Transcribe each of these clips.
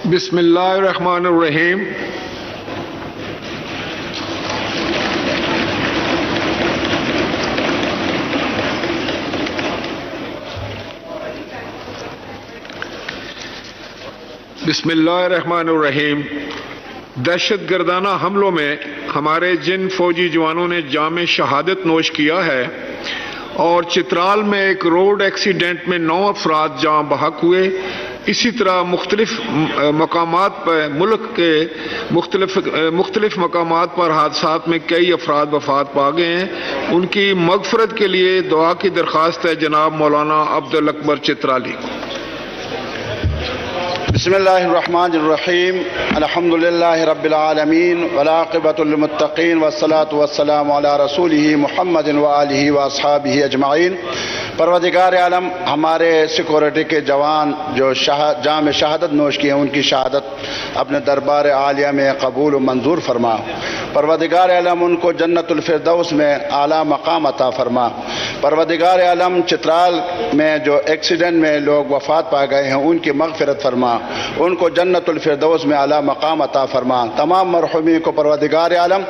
بسم اللہ الرحمن الرحیم. بسم اللہ الرحمن الرحیم. دہشت گردانہ حملوں میں ہمارے جن فوجی جوانوں نے جام شہادت نوش کیا ہے اور چترال میں ایک روڈ ایکسیڈنٹ میں 9 افراد جاں بحق ہوئے، اسی طرح مختلف مقامات پر ملک کے مختلف مقامات پر حادثات میں کئی افراد وفات پا گئے ہیں. ان کی مغفرت کے لیے دعا کی درخواست ہے جناب مولانا عبد الاکبر چترالی. بسم اللہ الرحمن الرحیم. الحمد للہ رب العالمین والعاقبۃ للمتقین والصلاۃ والسلام علی رسولہ محمد وآلہ واصحابہ اجمعین. پروردگار عالم ہمارے سیکورٹی کے جوان جو جام شہادت نوش کیے ہیں، ان کی شہادت اپنے دربار عالیہ میں قبول و منظور فرما. پروردگار عالم ان کو جنت الفردوس میں اعلیٰ مقام عطا فرما. پروردگار عالم چترال میں جو ایکسیڈنٹ میں لوگ وفات پا گئے ہیں، ان کی مغفرت فرما، ان کو جنت الفردوس میں اعلیٰ مقام عطا فرما. تمام مرحومین کو پروردگار عالم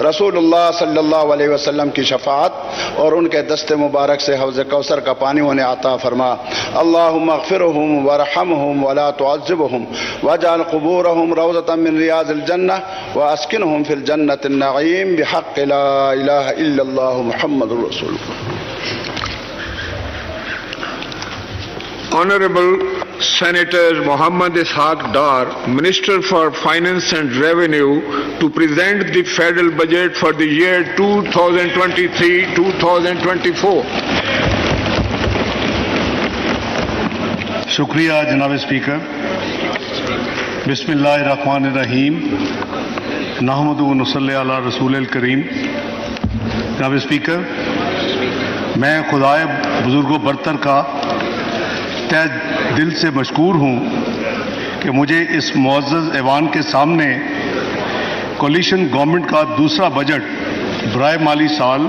رسول اللہ صلی اللہ علیہ وسلم کی شفاعت اور ان کے دست مبارک سے حوض کوثر کا پانی انہیں عطا فرما. اللہم اغفرہم ورحمہم ولا تعذبہم واجعل قبورہم روضۃ من ریاض الجنہ واسکنہم فی الجنۃ النعیم بحق لا الہ الا اللہ محمد رسول اللہ. Honorable Senator Muhammad Ishaq Dar, Minister for Finance and Revenue, to present the federal budget for the year 2023-2024. شکریہ جناب اسپیکر. بسم اللہ الرحمن الرحیم. نحمدہ و نصلی علی رسول الکریم. جناب اسپیکر، میں خدائے بزرگ و برتر کا تہ دل سے مشکور ہوں کہ مجھے اس معزز ایوان کے سامنے کولیشن گورنمنٹ کا دوسرا بجٹ برائے مالی سال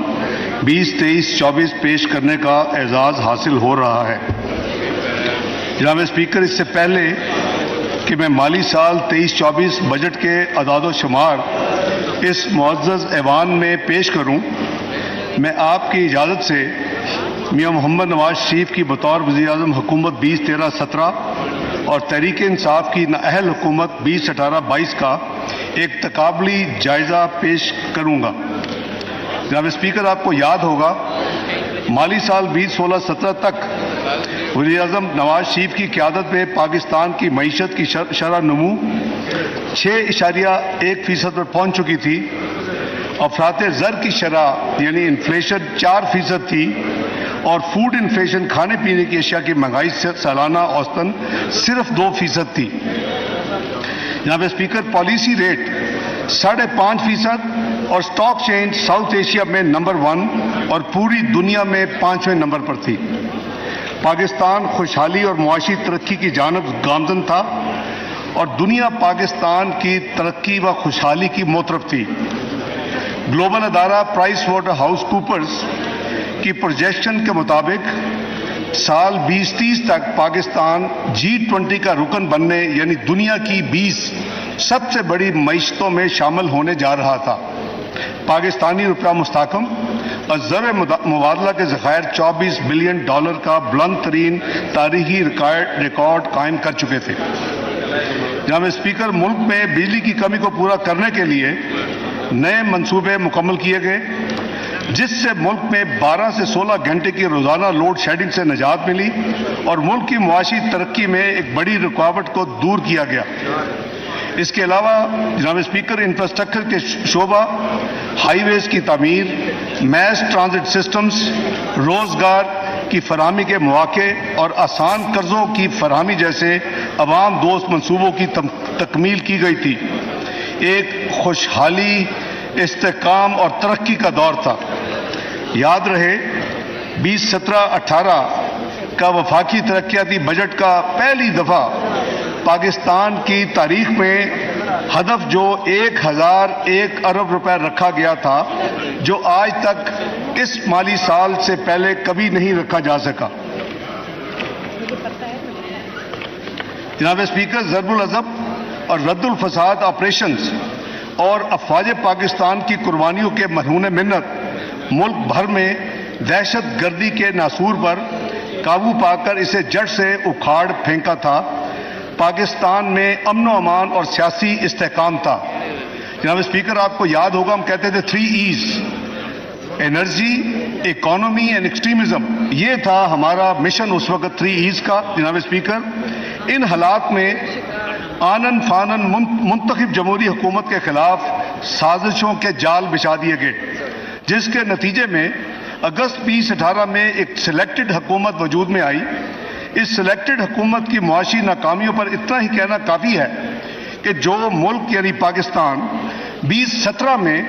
2023-24 پیش کرنے کا اعزاز حاصل ہو رہا ہے. جناب اسپیکر، اس سے پہلے کہ میں مالی سال 23-24 بجٹ کے اعداد و شمار اس معزز ایوان میں پیش کروں، میں آپ کی اجازت سے میاں محمد نواز شریف کی بطور وزیر اعظم حکومت 2013-17 اور تحریک انصاف کی نااہل حکومت 2018-22 کا ایک تقابلی جائزہ پیش کروں گا. جناب اسپیکر، آپ کو یاد ہوگا مالی سال 2016-17 تک وزیر اعظم نواز شریف کی قیادت میں پاکستان کی معیشت کی شرح نمو 6.1% پر پہنچ چکی تھی. افراط زر کی شرح یعنی انفلیشن 4% تھی اور فوڈ انفلیشن کھانے پینے کی اشیاء کی مہنگائی سالانہ اوسطاً صرف 2% تھی. جناب اسپیکر، پالیسی ریٹ 5.5% اور سٹاک چینج ساؤتھ ایشیا میں نمبر 1 اور پوری دنیا میں 5ویں نمبر پر تھی. پاکستان خوشحالی اور معاشی ترقی کی جانب گامزن تھا اور دنیا پاکستان کی ترقی و خوشحالی کی موطرف تھی. گلوبل ادارہ پرائس واٹر ہاؤس کوپرز کی پروجیکشن کے مطابق سال 2030 تک پاکستان G20 کا رکن بننے یعنی دنیا کی 20 سب سے بڑی معیشتوں میں شامل ہونے جا رہا تھا. پاکستانی روپیہ مستحکم اور زر مبادلہ کے ذخائر $24 بلین کا بلند ترین تاریخی ریکارڈ قائم کر چکے تھے. جناب اسپیکر، ملک میں بجلی کی کمی کو پورا کرنے کے لیے نئے منصوبے مکمل کیے گئے، جس سے ملک میں 12 سے 16 گھنٹے کی روزانہ لوڈ شیڈنگ سے نجات ملی اور ملک کی معاشی ترقی میں ایک بڑی رکاوٹ کو دور کیا گیا. اس کے علاوہ جناب اسپیکر، انفراسٹرکچر کے شعبہ، ہائی ویز کی تعمیر، میس ٹرانزٹ سسٹمز، روزگار کی فراہمی کے مواقع اور آسان قرضوں کی فراہمی جیسے عوام دوست منصوبوں کی تکمیل کی گئی تھی. ایک خوشحالی، استحکام اور ترقی کا دور تھا. یاد رہے 2017-18 کا وفاقی ترقیاتی بجٹ کا پہلی دفعہ پاکستان کی تاریخ میں ہدف جو 1001 ارب روپے رکھا گیا تھا، جو آج تک اس مالی سال سے پہلے کبھی نہیں رکھا جا سکا. جناب اسپیکر، ضرب العضب اور رد الفساد آپریشنز اور افواج پاکستان کی قربانیوں کے مرہون منت ملک بھر میں دہشت گردی کے ناسور پر قابو پا کر اسے جڑ سے اکھاڑ پھینکا تھا، پاکستان میں امن و امان اور سیاسی استحکام تھا۔ جناب اسپیکر، آپ کو یاد ہوگا ہم کہتے تھے 3 E's: energy, economy and extremism. یہ تھا ہمارا مشن اس وقت 3 E's کا۔ جناب اسپیکر، ان حالات میں آنن فانن منتخب جمہوری حکومت کے خلاف سازشوں کے جال بچھا دیے گئے، جس کے نتیجے میں اگست 2018 میں ایک سلیکٹڈ حکومت وجود میں آئی۔ اس سلیکٹڈ حکومت کی معاشی ناکامیوں پر اتنا ہی کہنا کافی ہے کہ جو ملک یعنی پاکستان 2017 میں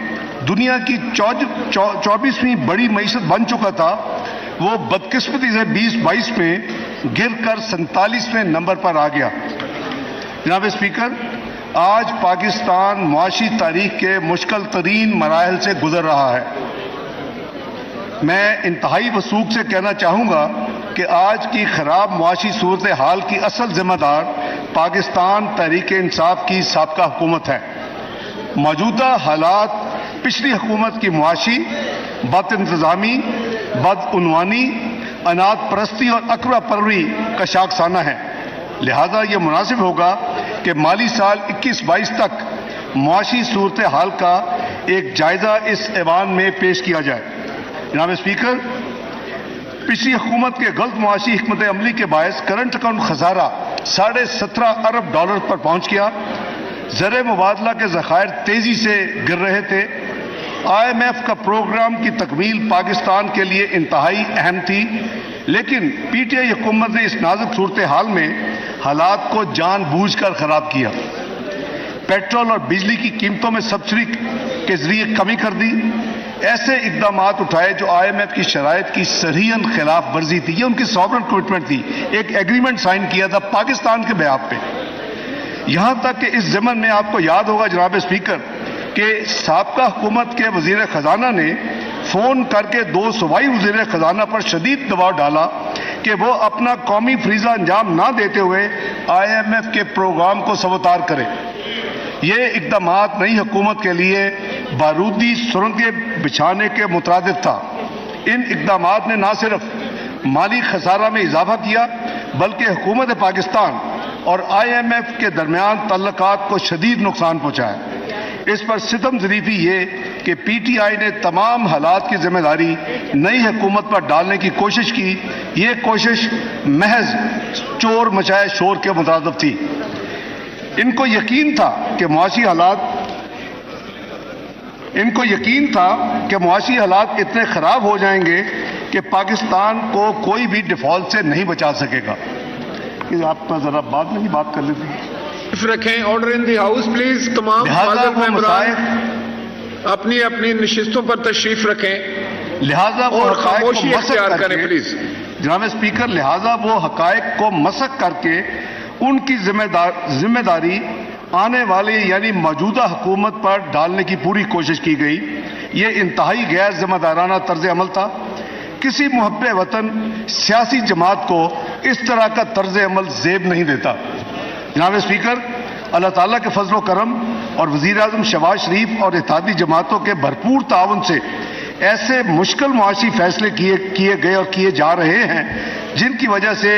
دنیا کی 24ویں بڑی معیشت بن چکا تھا، وہ بدقسمتی سے 2022 میں گر کر 47ویں نمبر پر آ گیا۔ جناب اسپیکر، آج پاکستان معاشی تاریخ کے مشکل ترین مراحل سے گزر رہا ہے۔ میں انتہائی وثوق سے کہنا چاہوں گا کہ آج کی خراب معاشی صورتحال کی اصل ذمہ دار پاکستان تحریک انصاف کی سابقہ حکومت ہے۔ موجودہ حالات پچھلی حکومت کی معاشی بد انتظامی، بدعنوانی، اناط پرستی اور اکڑا پروری کا شاخسانہ ہے۔ لہذا یہ مناسب ہوگا کہ مالی سال 21-22 تک معاشی صورتحال کا ایک جائزہ اس ایوان میں پیش کیا جائے۔ جناب اسپیکر، پچھلی حکومت کے غلط معاشی حکمت عملی کے باعث کرنٹ اکاؤنٹ خسارہ $17.5 ارب پر پہنچ گیا۔ زر مبادلہ کے ذخائر تیزی سے گر رہے تھے۔ IMF کا پروگرام کی تکمیل پاکستان کے لیے انتہائی اہم تھی، لیکن PTI حکومت نے اس نازک صورتحال میں حالات کو جان بوجھ کر خراب کیا۔ پیٹرول اور بجلی کی قیمتوں میں سبسڈی کے ذریعے کمی کر دی۔ ایسے اقدامات اٹھائے جو IMF کی شرائط کی صریحاً خلاف ورزی تھی۔ یہ ان کی سوورن کمٹمنٹ تھی، ایک ایگریمنٹ سائن کیا تھا پاکستان کے بیاب پہ۔ یہاں تک کہ اس ضمن میں آپ کو یاد ہوگا جناب اسپیکر کہ سابقہ حکومت کے وزیر خزانہ نے فون کر کے 2 صوبائی وزیر خزانہ پر شدید دباؤ ڈالا کہ وہ اپنا قومی فریضہ انجام نہ دیتے ہوئے IMF کے پروگرام کو سبوتار کرے۔ یہ اقدامات نئی حکومت کے لیے بارودی سرنگیں بچھانے کے مترادف تھا۔ ان اقدامات نے نہ صرف مالی خسارہ میں اضافہ کیا بلکہ حکومت پاکستان اور IMF کے درمیان تعلقات کو شدید نقصان پہنچایا۔ اس پر ستم ظریفی یہ کہ PTI نے تمام حالات کی ذمہ داری نئی حکومت پر ڈالنے کی کوشش کی۔ یہ کوشش محض چور مچائے شور کے مترادف تھی۔ ان کو یقین تھا کہ معاشی حالات اتنے خراب ہو جائیں گے کہ پاکستان کو کوئی بھی ڈیفالٹ سے نہیں بچا سکے گا۔ کہ آپ ذرا بعد میں ہی بات کر لیتے رکھیں۔ Order in the house please. تمام حاضر ممبران اپنی اپنی نشستوں پر تشریف رکھیں، لہذا وہ اور حقائق کو خاموشی مسخ اختیار کر کریں کے پلیز۔ جناب اسپیکر، لہذا وہ حقائق کو مسخ کر کے ان کی ذمہ داری آنے والی یعنی موجودہ حکومت پر ڈالنے کی پوری کوشش کی گئی۔ یہ انتہائی غیر ذمہ دارانہ طرز عمل تھا۔ کسی محب وطن سیاسی جماعت کو اس طرح کا طرز عمل زیب نہیں دیتا۔ جناب اسپیکر، اللہ تعالیٰ کے فضل و کرم اور وزیر اعظم شہباز شریف اور اتحادی جماعتوں کے بھرپور تعاون سے ایسے مشکل معاشی فیصلے کیے گئے اور کیے جا رہے ہیں جن کی وجہ سے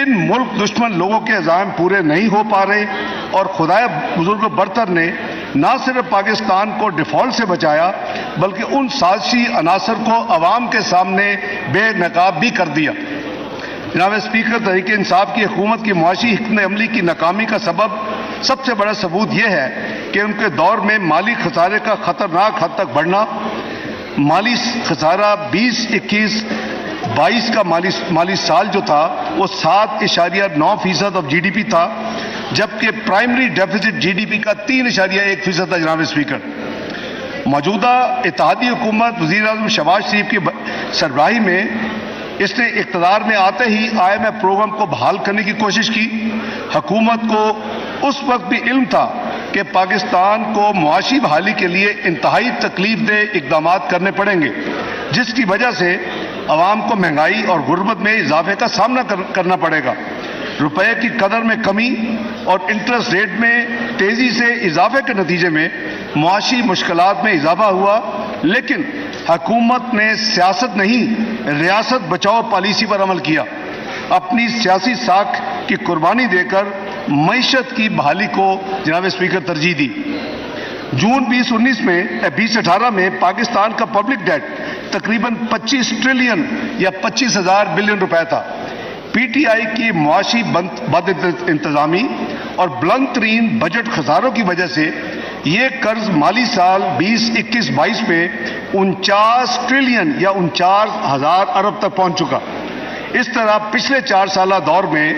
ان ملک دشمن لوگوں کے عزائم پورے نہیں ہو پا رہے، اور خدائے بزرگ برتر نے نہ صرف پاکستان کو ڈیفالٹ سے بچایا بلکہ ان سازشی عناصر کو عوام کے سامنے بے نقاب بھی کر دیا۔ جناب اسپیکر، تحریک انصاف کی حکومت کی معاشی حکمت عملی کی ناکامی کا سب سے بڑا ثبوت یہ ہے کہ ان کے دور میں مالی خسارے کا خطرناک حد تک بڑھنا۔ مالی خسارہ 2021-22 کا مالی سال جو تھا وہ 7.9% آف GDP تھا، جبکہ پرائمری ڈیفیسٹ GDP کا 3.1% تھا۔ جناب اسپیکر، موجودہ اتحادی حکومت وزیر اعظم شہباز شریف کی سربراہی میں اس نے اقتدار میں آتے ہی IMF پروگرام کو بحال کرنے کی کوشش کی۔ حکومت کو اس وقت بھی علم تھا کہ پاکستان کو معاشی بحالی کے لیے انتہائی تکلیف دہ اقدامات کرنے پڑیں گے، جس کی وجہ سے عوام کو مہنگائی اور غربت میں اضافے کا سامنا کرنا پڑے گا۔ روپے کی قدر میں کمی اور انٹرسٹ ریٹ میں تیزی سے اضافے کے نتیجے میں معاشی مشکلات میں اضافہ ہوا، لیکن حکومت نے سیاست نہیں ریاست بچاؤ پالیسی پر عمل کیا، اپنی سیاسی ساکھ کی قربانی دے کر معیشت کی بحالی کو جناب اسپیکر ترجیح دی۔ جون 2018 میں پاکستان کا پبلک ڈیٹ تقریباً 25 ٹریلین یا 25,000 بلین روپے تھا۔ پی ٹی آئی کی معاشی بد انتظامی اور بلند ترین بجٹ خساروں کی وجہ سے یہ قرض مالی سال 2021-22 میں 49 ٹریلین یا 49,000 ارب تک پہنچ چکا۔ اس طرح پچھلے 4 سالہ دور میں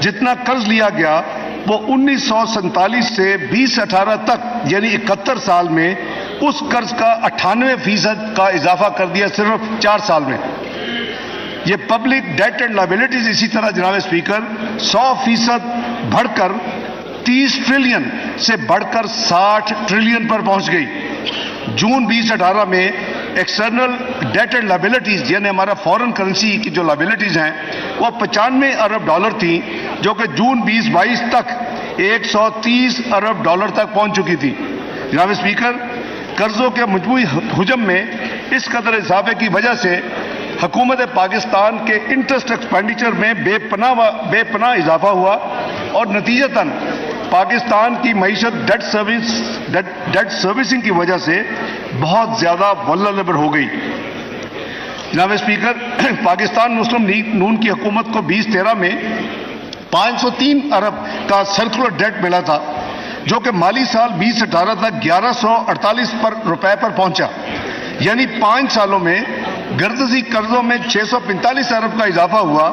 جتنا قرض لیا گیا وہ 1947 سے 2018 تک یعنی 71 سال میں اس قرض کا 98% کا اضافہ کر دیا صرف 4 سال میں۔ یہ پبلک ڈیٹ اینڈ لائبلٹیز اسی طرح جناب اسپیکر 100% بڑھ کر 30 ٹریلین سے بڑھ کر 60 ٹریلین پر پہنچ گئی۔ جون 2018 میں ایکسٹرنل ڈیٹ اینڈ لائبلٹیز یعنی ہمارا فورن کرنسی کی جو لائبلٹیز ہیں وہ 95 ارب ڈالر تھیں، جو کہ جون 2022 تک 130 ارب ڈالر تک پہنچ چکی تھی۔ جناب اسپیکر، قرضوں کے مجموعی حجم میں اس قدر اضافے کی وجہ سے حکومت پاکستان کے انٹرسٹ ایکسپینڈیچر میں بے پناہ اضافہ ہوا اور نتیجتاً پاکستان کی معیشت ڈیٹ سروسنگ کی وجہ سے بہت زیادہ ولنریبل ہو گئی۔ جناب اسپیکر، پاکستان مسلم لیگ نون کی حکومت کو 2013 میں 503 ارب کا سرکولر ڈیٹ ملا تھا، جو کہ مالی سال 2018 تک 1148 روپے پر پہنچا، یعنی 5 سالوں میں گردشی قرضوں میں 645 ارب کا اضافہ ہوا،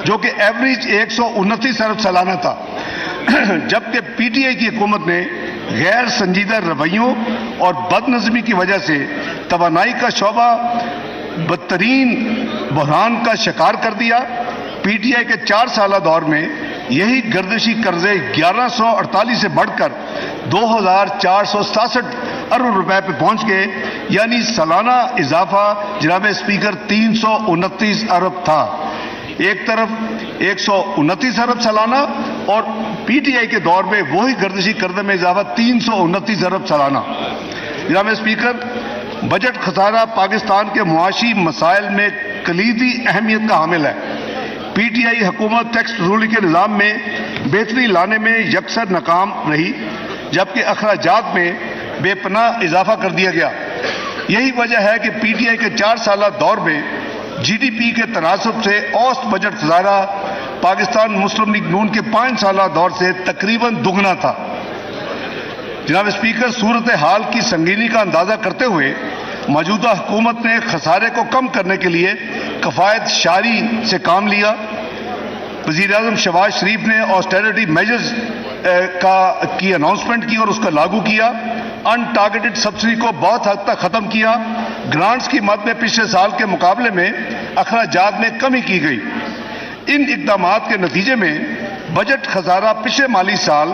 جو کہ ایوریج 129 ارب سالانہ تھا، جبکہ پی ٹی آئی کی حکومت نے غیر سنجیدہ رویوں اور بد نظمی کی وجہ سے توانائی کا شعبہ بدترین بحران کا شکار کر دیا۔ پی ٹی آئی کے 4 سالہ دور میں یہی گردشی قرضے 1148 سے بڑھ کر 2,467 ارب روپے پہ پہنچ گئے، یعنی سالانہ اضافہ جناب اسپیکر 329 ارب تھا۔ ایک طرف 129 ارب سالانہ اور پی ٹی آئی کے دور میں وہی گردشی قرضے میں اضافہ 329 ارب سالانہ۔ جناب اسپیکر، بجٹ خسارہ پاکستان کے معاشی مسائل میں کلیدی اہمیت کا حامل ہے۔ پی ٹی آئی حکومت ٹیکس وصولی کے نظام میں بہتری لانے میں یکسر ناکام رہی، جبکہ اخراجات میں بے پناہ اضافہ کر دیا گیا۔ یہی وجہ ہے کہ پی ٹی آئی کے 4 سالہ دور میں جی ڈی پی کے تناسب سے اوسط بجٹ خسارہ پاکستان مسلم لیگ نون کے 5 سالہ دور سے تقریباً دگنا تھا۔ جناب اسپیکر، صورتحال کی سنگینی کا اندازہ کرتے ہوئے موجودہ حکومت نے خسارے کو کم کرنے کے لیے کفایت شاری سے کام لیا۔ وزیر اعظم شہباز شریف نے آسٹیرٹی میجرز کی اناؤنسمنٹ کی اور اس کا لاگو کیا۔ ان ٹارگیٹڈ سبسڈی کو بہت حد تک ختم کیا۔ گرانٹس کی مد میں پچھلے سال کے مقابلے میں اخراجات میں کمی کی گئی۔ ان اقدامات کے نتیجے میں بجٹ خسارہ پچھلے مالی سال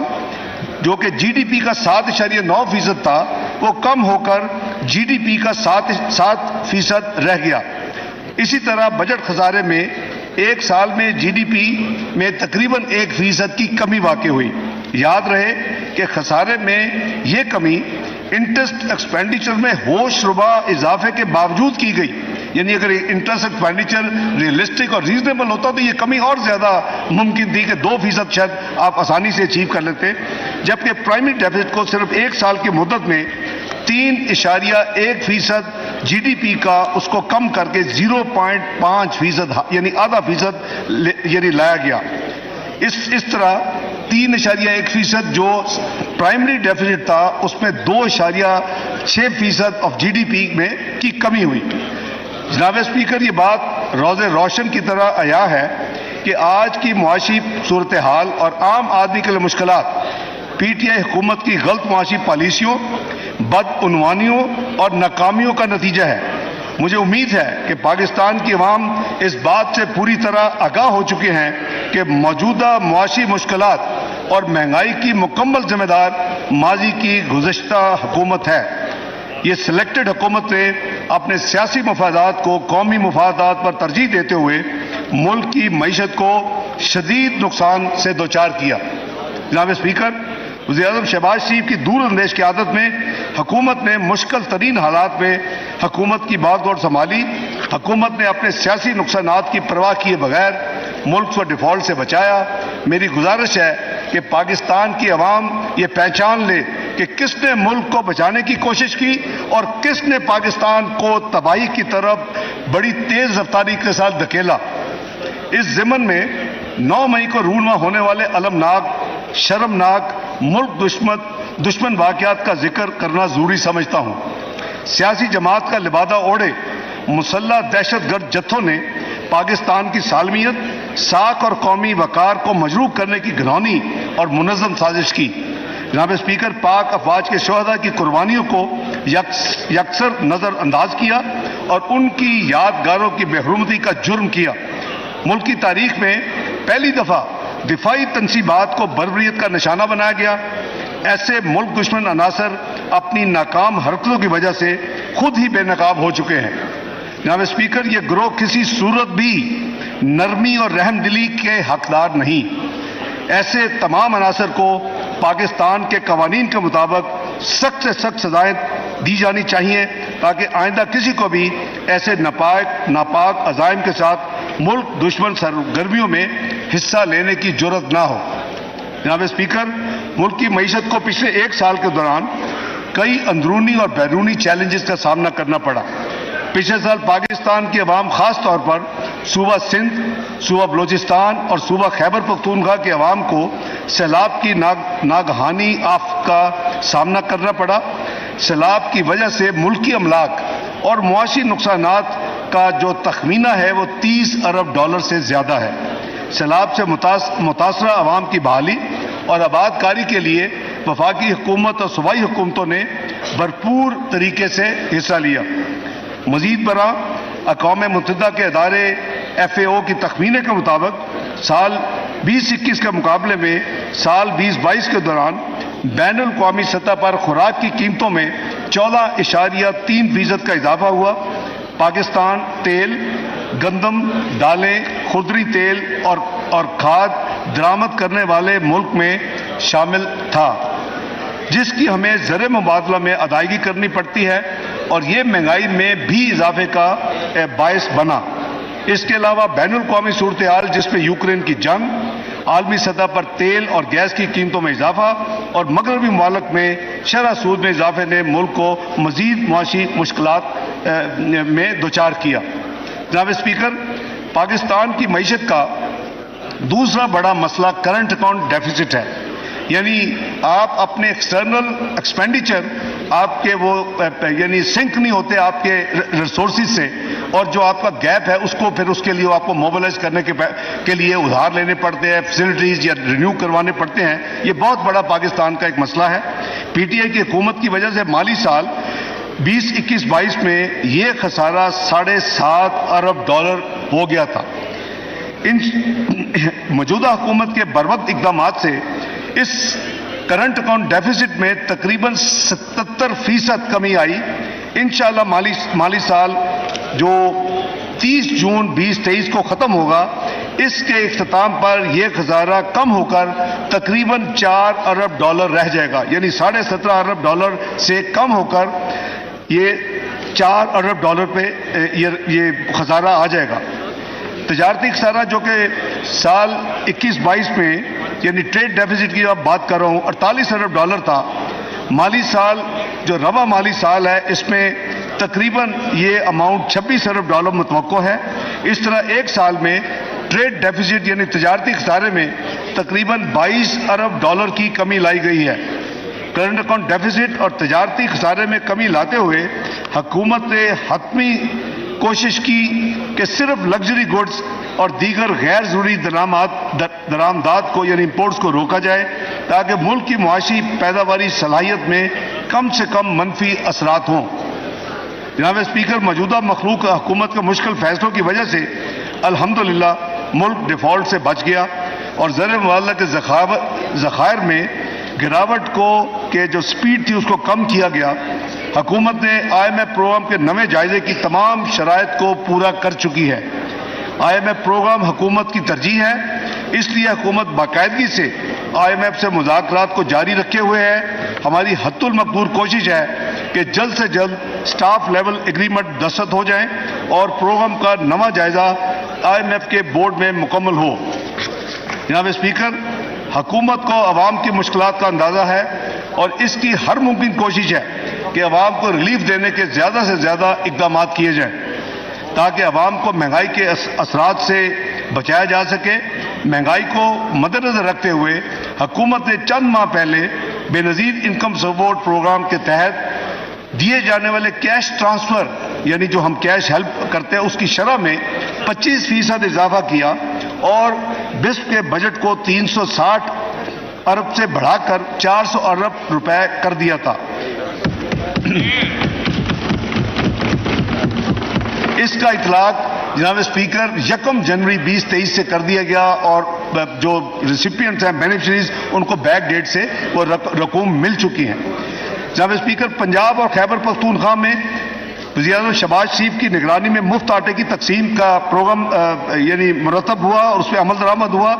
جو کہ جی ڈی پی کا 7.9% تھا وہ کم ہو کر جی ڈی پی کا 7% رہ گیا۔ اسی طرح بجٹ خسارے میں ایک سال میں جی ڈی پی میں تقریباً 1% کی کمی واقع ہوئی۔ یاد رہے کہ خسارے میں یہ کمی انٹرسٹ ایکسپینڈیچر میں ہوش ربا اضافے کے باوجود کی گئی، یعنی اگر انٹرسٹ ایکسپینڈیچر ریئلسٹک اور ریزنیبل ہوتا تو یہ کمی اور زیادہ ممکن تھی کہ 2% شاید آپ آسانی سے اچیو کر لیتے، جبکہ پرائمری ڈیفیسٹ کو صرف 1 سال کی مدت میں 3.1% جی ڈی پی کا اس کو کم کر کے 0.5% یعنی آدھا فیصد یعنی لایا گیا۔ اس طرح 3.1% جو پرائمری ڈیفیسٹ تھا اس میں 2.6% آف جی ڈی پی میں کی کمی ہوئی۔ جناب اسپیکر، یہ بات روز روشن کی طرح عیاں ہے کہ آج کی معاشی صورتحال اور عام آدمی کے لیے مشکلات پی ٹی آئی حکومت کی غلط معاشی پالیسیوں، بدعنوانیوں اور ناکامیوں کا نتیجہ ہے۔ مجھے امید ہے کہ پاکستان کی عوام اس بات سے پوری طرح آگاہ ہو چکے ہیں کہ موجودہ معاشی مشکلات اور مہنگائی کی مکمل ذمہ دار ماضی کی گزشتہ حکومت ہے۔ یہ سلیکٹڈ حکومت نے اپنے سیاسی مفادات کو قومی مفادات پر ترجیح دیتے ہوئے ملک کی معیشت کو شدید نقصان سے دوچار کیا۔ جناب اسپیکر، وزیر اعظم شہباز شریف کی دور اندیش قیادت میں حکومت نے مشکل ترین حالات میں حکومت کی باغ دوڑ سنبھالی۔ حکومت نے اپنے سیاسی نقصانات کی پرواہ کیے بغیر ملک کو ڈیفالٹ سے بچایا۔ میری گزارش ہے کہ پاکستان کی عوام یہ پہچان لے کہ کس نے ملک کو بچانے کی کوشش کی اور کس نے پاکستان کو تباہی کی طرف بڑی تیز رفتاری کے ساتھ دھکیلا۔ اس ضمن میں 9 مئی کو رونما ہونے والے المناک، شرمناک، ملک دشمن واقعات کا ذکر کرنا ضروری سمجھتا ہوں۔ سیاسی جماعت کا لبادہ اوڑھے مسلح دہشت گرد جتھوں نے پاکستان کی سالمیت، ساکھ اور قومی وقار کو مجروح کرنے کی گھناؤنی اور منظم سازش کی۔ جناب اسپیکر، پاک افواج کے شہداء کی قربانیوں کو یکسر نظر انداز کیا اور ان کی یادگاروں کی بے حرمتی کا جرم کیا۔ ملک کی تاریخ میں پہلی دفعہ دفاعی تنصیبات کو بربریت کا نشانہ بنایا گیا۔ ایسے ملک دشمن عناصر اپنی ناکام حرکتوں کی وجہ سے خود ہی بے نقاب ہو چکے ہیں۔ جناب اسپیکر، یہ گروہ کسی صورت بھی نرمی اور رحم دلی کے حقدار نہیں۔ ایسے تمام عناصر کو پاکستان کے قوانین کے مطابق سخت سے سخت سزائیں دی جانی چاہیے تاکہ آئندہ کسی کو بھی ایسے ناپاک عزائم کے ساتھ ملک دشمن سرگرمیوں میں حصہ لینے کی جرات نہ ہو۔ جناب اسپیکر، ملک کی معیشت کو پچھلے 1 سال کے دوران کئی اندرونی اور بیرونی چیلنجز کا سامنا کرنا پڑا۔ پچھلے سال پاکستان کی عوام، خاص طور پر صوبہ سندھ، صوبہ بلوچستان اور صوبہ خیبر پختونخوا کے عوام کو سیلاب کی ناگہانی آفت کا سامنا کرنا پڑا۔ سیلاب کی وجہ سے ملکی املاک اور معاشی نقصانات کا جو تخمینہ ہے وہ $30 ارب سے زیادہ ہے۔ سیلاب سے متاثرہ عوام کی بحالی اور آباد کاری کے لیے وفاقی حکومت اور صوبائی حکومتوں نے بھرپور طریقے سے حصہ لیا۔ مزید برآں اقوام متحدہ کے ادارے FAO کی تخمینے کے مطابق سال 2021 کے مقابلے میں سال 2022 کے دوران بین الاقوامی سطح پر خوراک کی قیمتوں میں 14.3% کا اضافہ ہوا۔ پاکستان تیل، گندم، دالیں، خضری تیل اور کھاد درآمد کرنے والے ملک میں شامل تھا، جس کی ہمیں زر مبادلہ میں ادائیگی کرنی پڑتی ہے اور یہ مہنگائی میں بھی اضافے کا باعث بنا۔ اس کے علاوہ بین الاقوامی صورتحال جس میں یوکرین کی جنگ، عالمی سطح پر تیل اور گیس کی قیمتوں میں اضافہ اور مغربی ممالک میں شرح سود میں اضافے نے ملک کو مزید معاشی مشکلات میں دوچار کیا۔ جناب اسپیکر، پاکستان کی معیشت کا دوسرا بڑا مسئلہ کرنٹ اکاؤنٹ ڈیفیسٹ ہے، یعنی آپ اپنے ایکسٹرنل ایکسپینڈیچر آپ کے وہ یعنی سنک نہیں ہوتے آپ کے ریسورسز سے، اور جو آپ کا گیپ ہے اس کو پھر اس کے لیے آپ کو موبلائز کرنے کے لیے ادھار لینے پڑتے ہیں، فیسلٹیز یا رینیو کروانے پڑتے ہیں۔ یہ بہت بڑا پاکستان کا ایک مسئلہ ہے۔ PTI کی حکومت کی وجہ سے مالی سال 2021-22 میں یہ خسارہ $7.5 ارب ہو گیا تھا۔ ان موجودہ حکومت کے بروقت اقدامات سے اس کرنٹ اکاؤنٹ ڈیفیسٹ میں تقریباً 77% کمی آئی۔ انشاءاللہ مالی سال جو 30 جون 2023 کو ختم ہوگا، اس کے اختتام پر یہ خسارہ کم ہو کر تقریباً $4 ارب رہ جائے گا، یعنی $17.5 ارب سے کم ہو کر یہ $4 ارب پہ یہ خسارہ آ جائے گا۔ تجارتی خسارہ جو کہ سال 21-22 میں یعنی ٹریڈ ڈیفیسٹ کی اب بات کر رہا ہوں $48 ارب تھا۔ مالی سال جو رواں مالی سال ہے اس میں تقریباً یہ اماؤنٹ $26 ارب متوقع ہے۔ اس طرح ایک سال میں ٹریڈ ڈیفیسٹ یعنی تجارتی خسارے میں تقریباً $22 ارب کی کمی لائی گئی ہے۔ کرنٹ اکاؤنٹ ڈیفیسٹ اور تجارتی خسارے میں کمی لاتے ہوئے حکومت نے حتمی کوشش کی کہ صرف لگژری گڈز اور دیگر غیر ضروری درآمدات کو یعنی امپورٹس کو روکا جائے تاکہ ملک کی معاشی پیداواری صلاحیت میں کم سے کم منفی اثرات ہوں۔ جناب اسپیکر، موجودہ مخلوق حکومت کے مشکل فیصلوں کی وجہ سے الحمدللہ ملک ڈیفالٹ سے بچ گیا اور زر مبادلہ کے ذخائر میں گراوٹ کو کہ جو سپیڈ تھی اس کو کم کیا گیا۔ حکومت نے IMF پروگرام کے نئے جائزے کی تمام شرائط کو پورا کر چکی ہے۔ IMF پروگرام حکومت کی ترجیح ہے اس لیے حکومت باقاعدگی سے IMF سے مذاکرات کو جاری رکھے ہوئے ہے. ہماری حد المقدور کوشش ہے کہ جلد سے جلد سٹاف لیول ایگریمنٹ دستخط ہو جائیں اور پروگرام کا نواں جائزہ IMF کے بورڈ میں مکمل ہو. جناب اسپیکر، حکومت کو عوام کی مشکلات کا اندازہ ہے اور اس کی ہر ممکن کوشش ہے کہ عوام کو ریلیف دینے کے زیادہ سے زیادہ اقدامات کیے جائیں تاکہ عوام کو مہنگائی کے اثرات سے بچایا جا سکے. مہنگائی کو مد نظر رکھتے ہوئے حکومت نے چند ماہ پہلے بے نظیر انکم سپورٹ پروگرام کے تحت دیے جانے والے کیش ٹرانسفر یعنی جو ہم کیش ہیلپ کرتے ہیں اس کی شرح میں 25% اضافہ کیا اور بسپ کے بجٹ کو 360 ارب سے بڑھا کر 400 ارب روپے کر دیا تھا. اس کا اطلاق جناب اسپیکر 1 جنوری 2023 سے کر دیا گیا اور جو ریسیپینٹس ہیں بینیفیشریز ان کو بیک ڈیٹ سے وہ رقوم مل چکی ہیں. جناب اسپیکر، پنجاب اور خیبر پختونخوا میں وزیر اعظم شہباز شریف کی نگرانی میں مفت آٹے کی تقسیم کا پروگرام یعنی مرتب ہوا اور اس پہ عمل درآمد ہوا.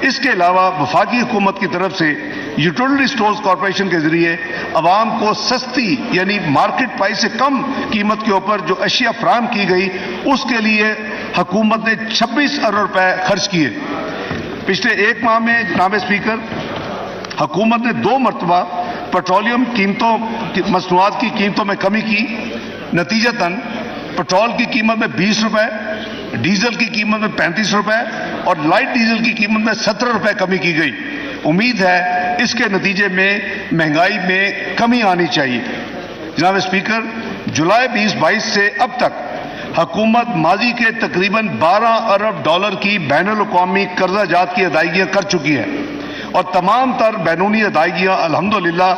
اس کے علاوہ وفاقی حکومت کی طرف سے یوٹیلٹی سٹورز کارپوریشن کے ذریعے عوام کو سستی یعنی مارکیٹ پرائس سے کم قیمت کے اوپر جو اشیاء فراہم کی گئی اس کے لیے حکومت نے 26 ارب روپے خرچ کیے. پچھلے ایک ماہ میں جناب اسپیکر حکومت نے 2 مرتبہ پیٹرولیم مصنوعات کی قیمتوں میں کمی کی. نتیجتاً پیٹرول کی قیمت میں 20 روپے، ڈیزل کی قیمت میں 35 روپے اور لائٹ ڈیزل کی قیمت میں 17 روپے کمی کی گئی. امید ہے اس کے نتیجے میں مہنگائی میں کمی آنی چاہیے. جناب اسپیکر، جولائی 2022 سے اب تک حکومت ماضی کے تقریباً 12 ارب ڈالر کی بین الاقوامی قرضہ جات کی ادائیگیاں کر چکی ہے اور تمام تر بیرونی ادائیگیاں الحمدللہ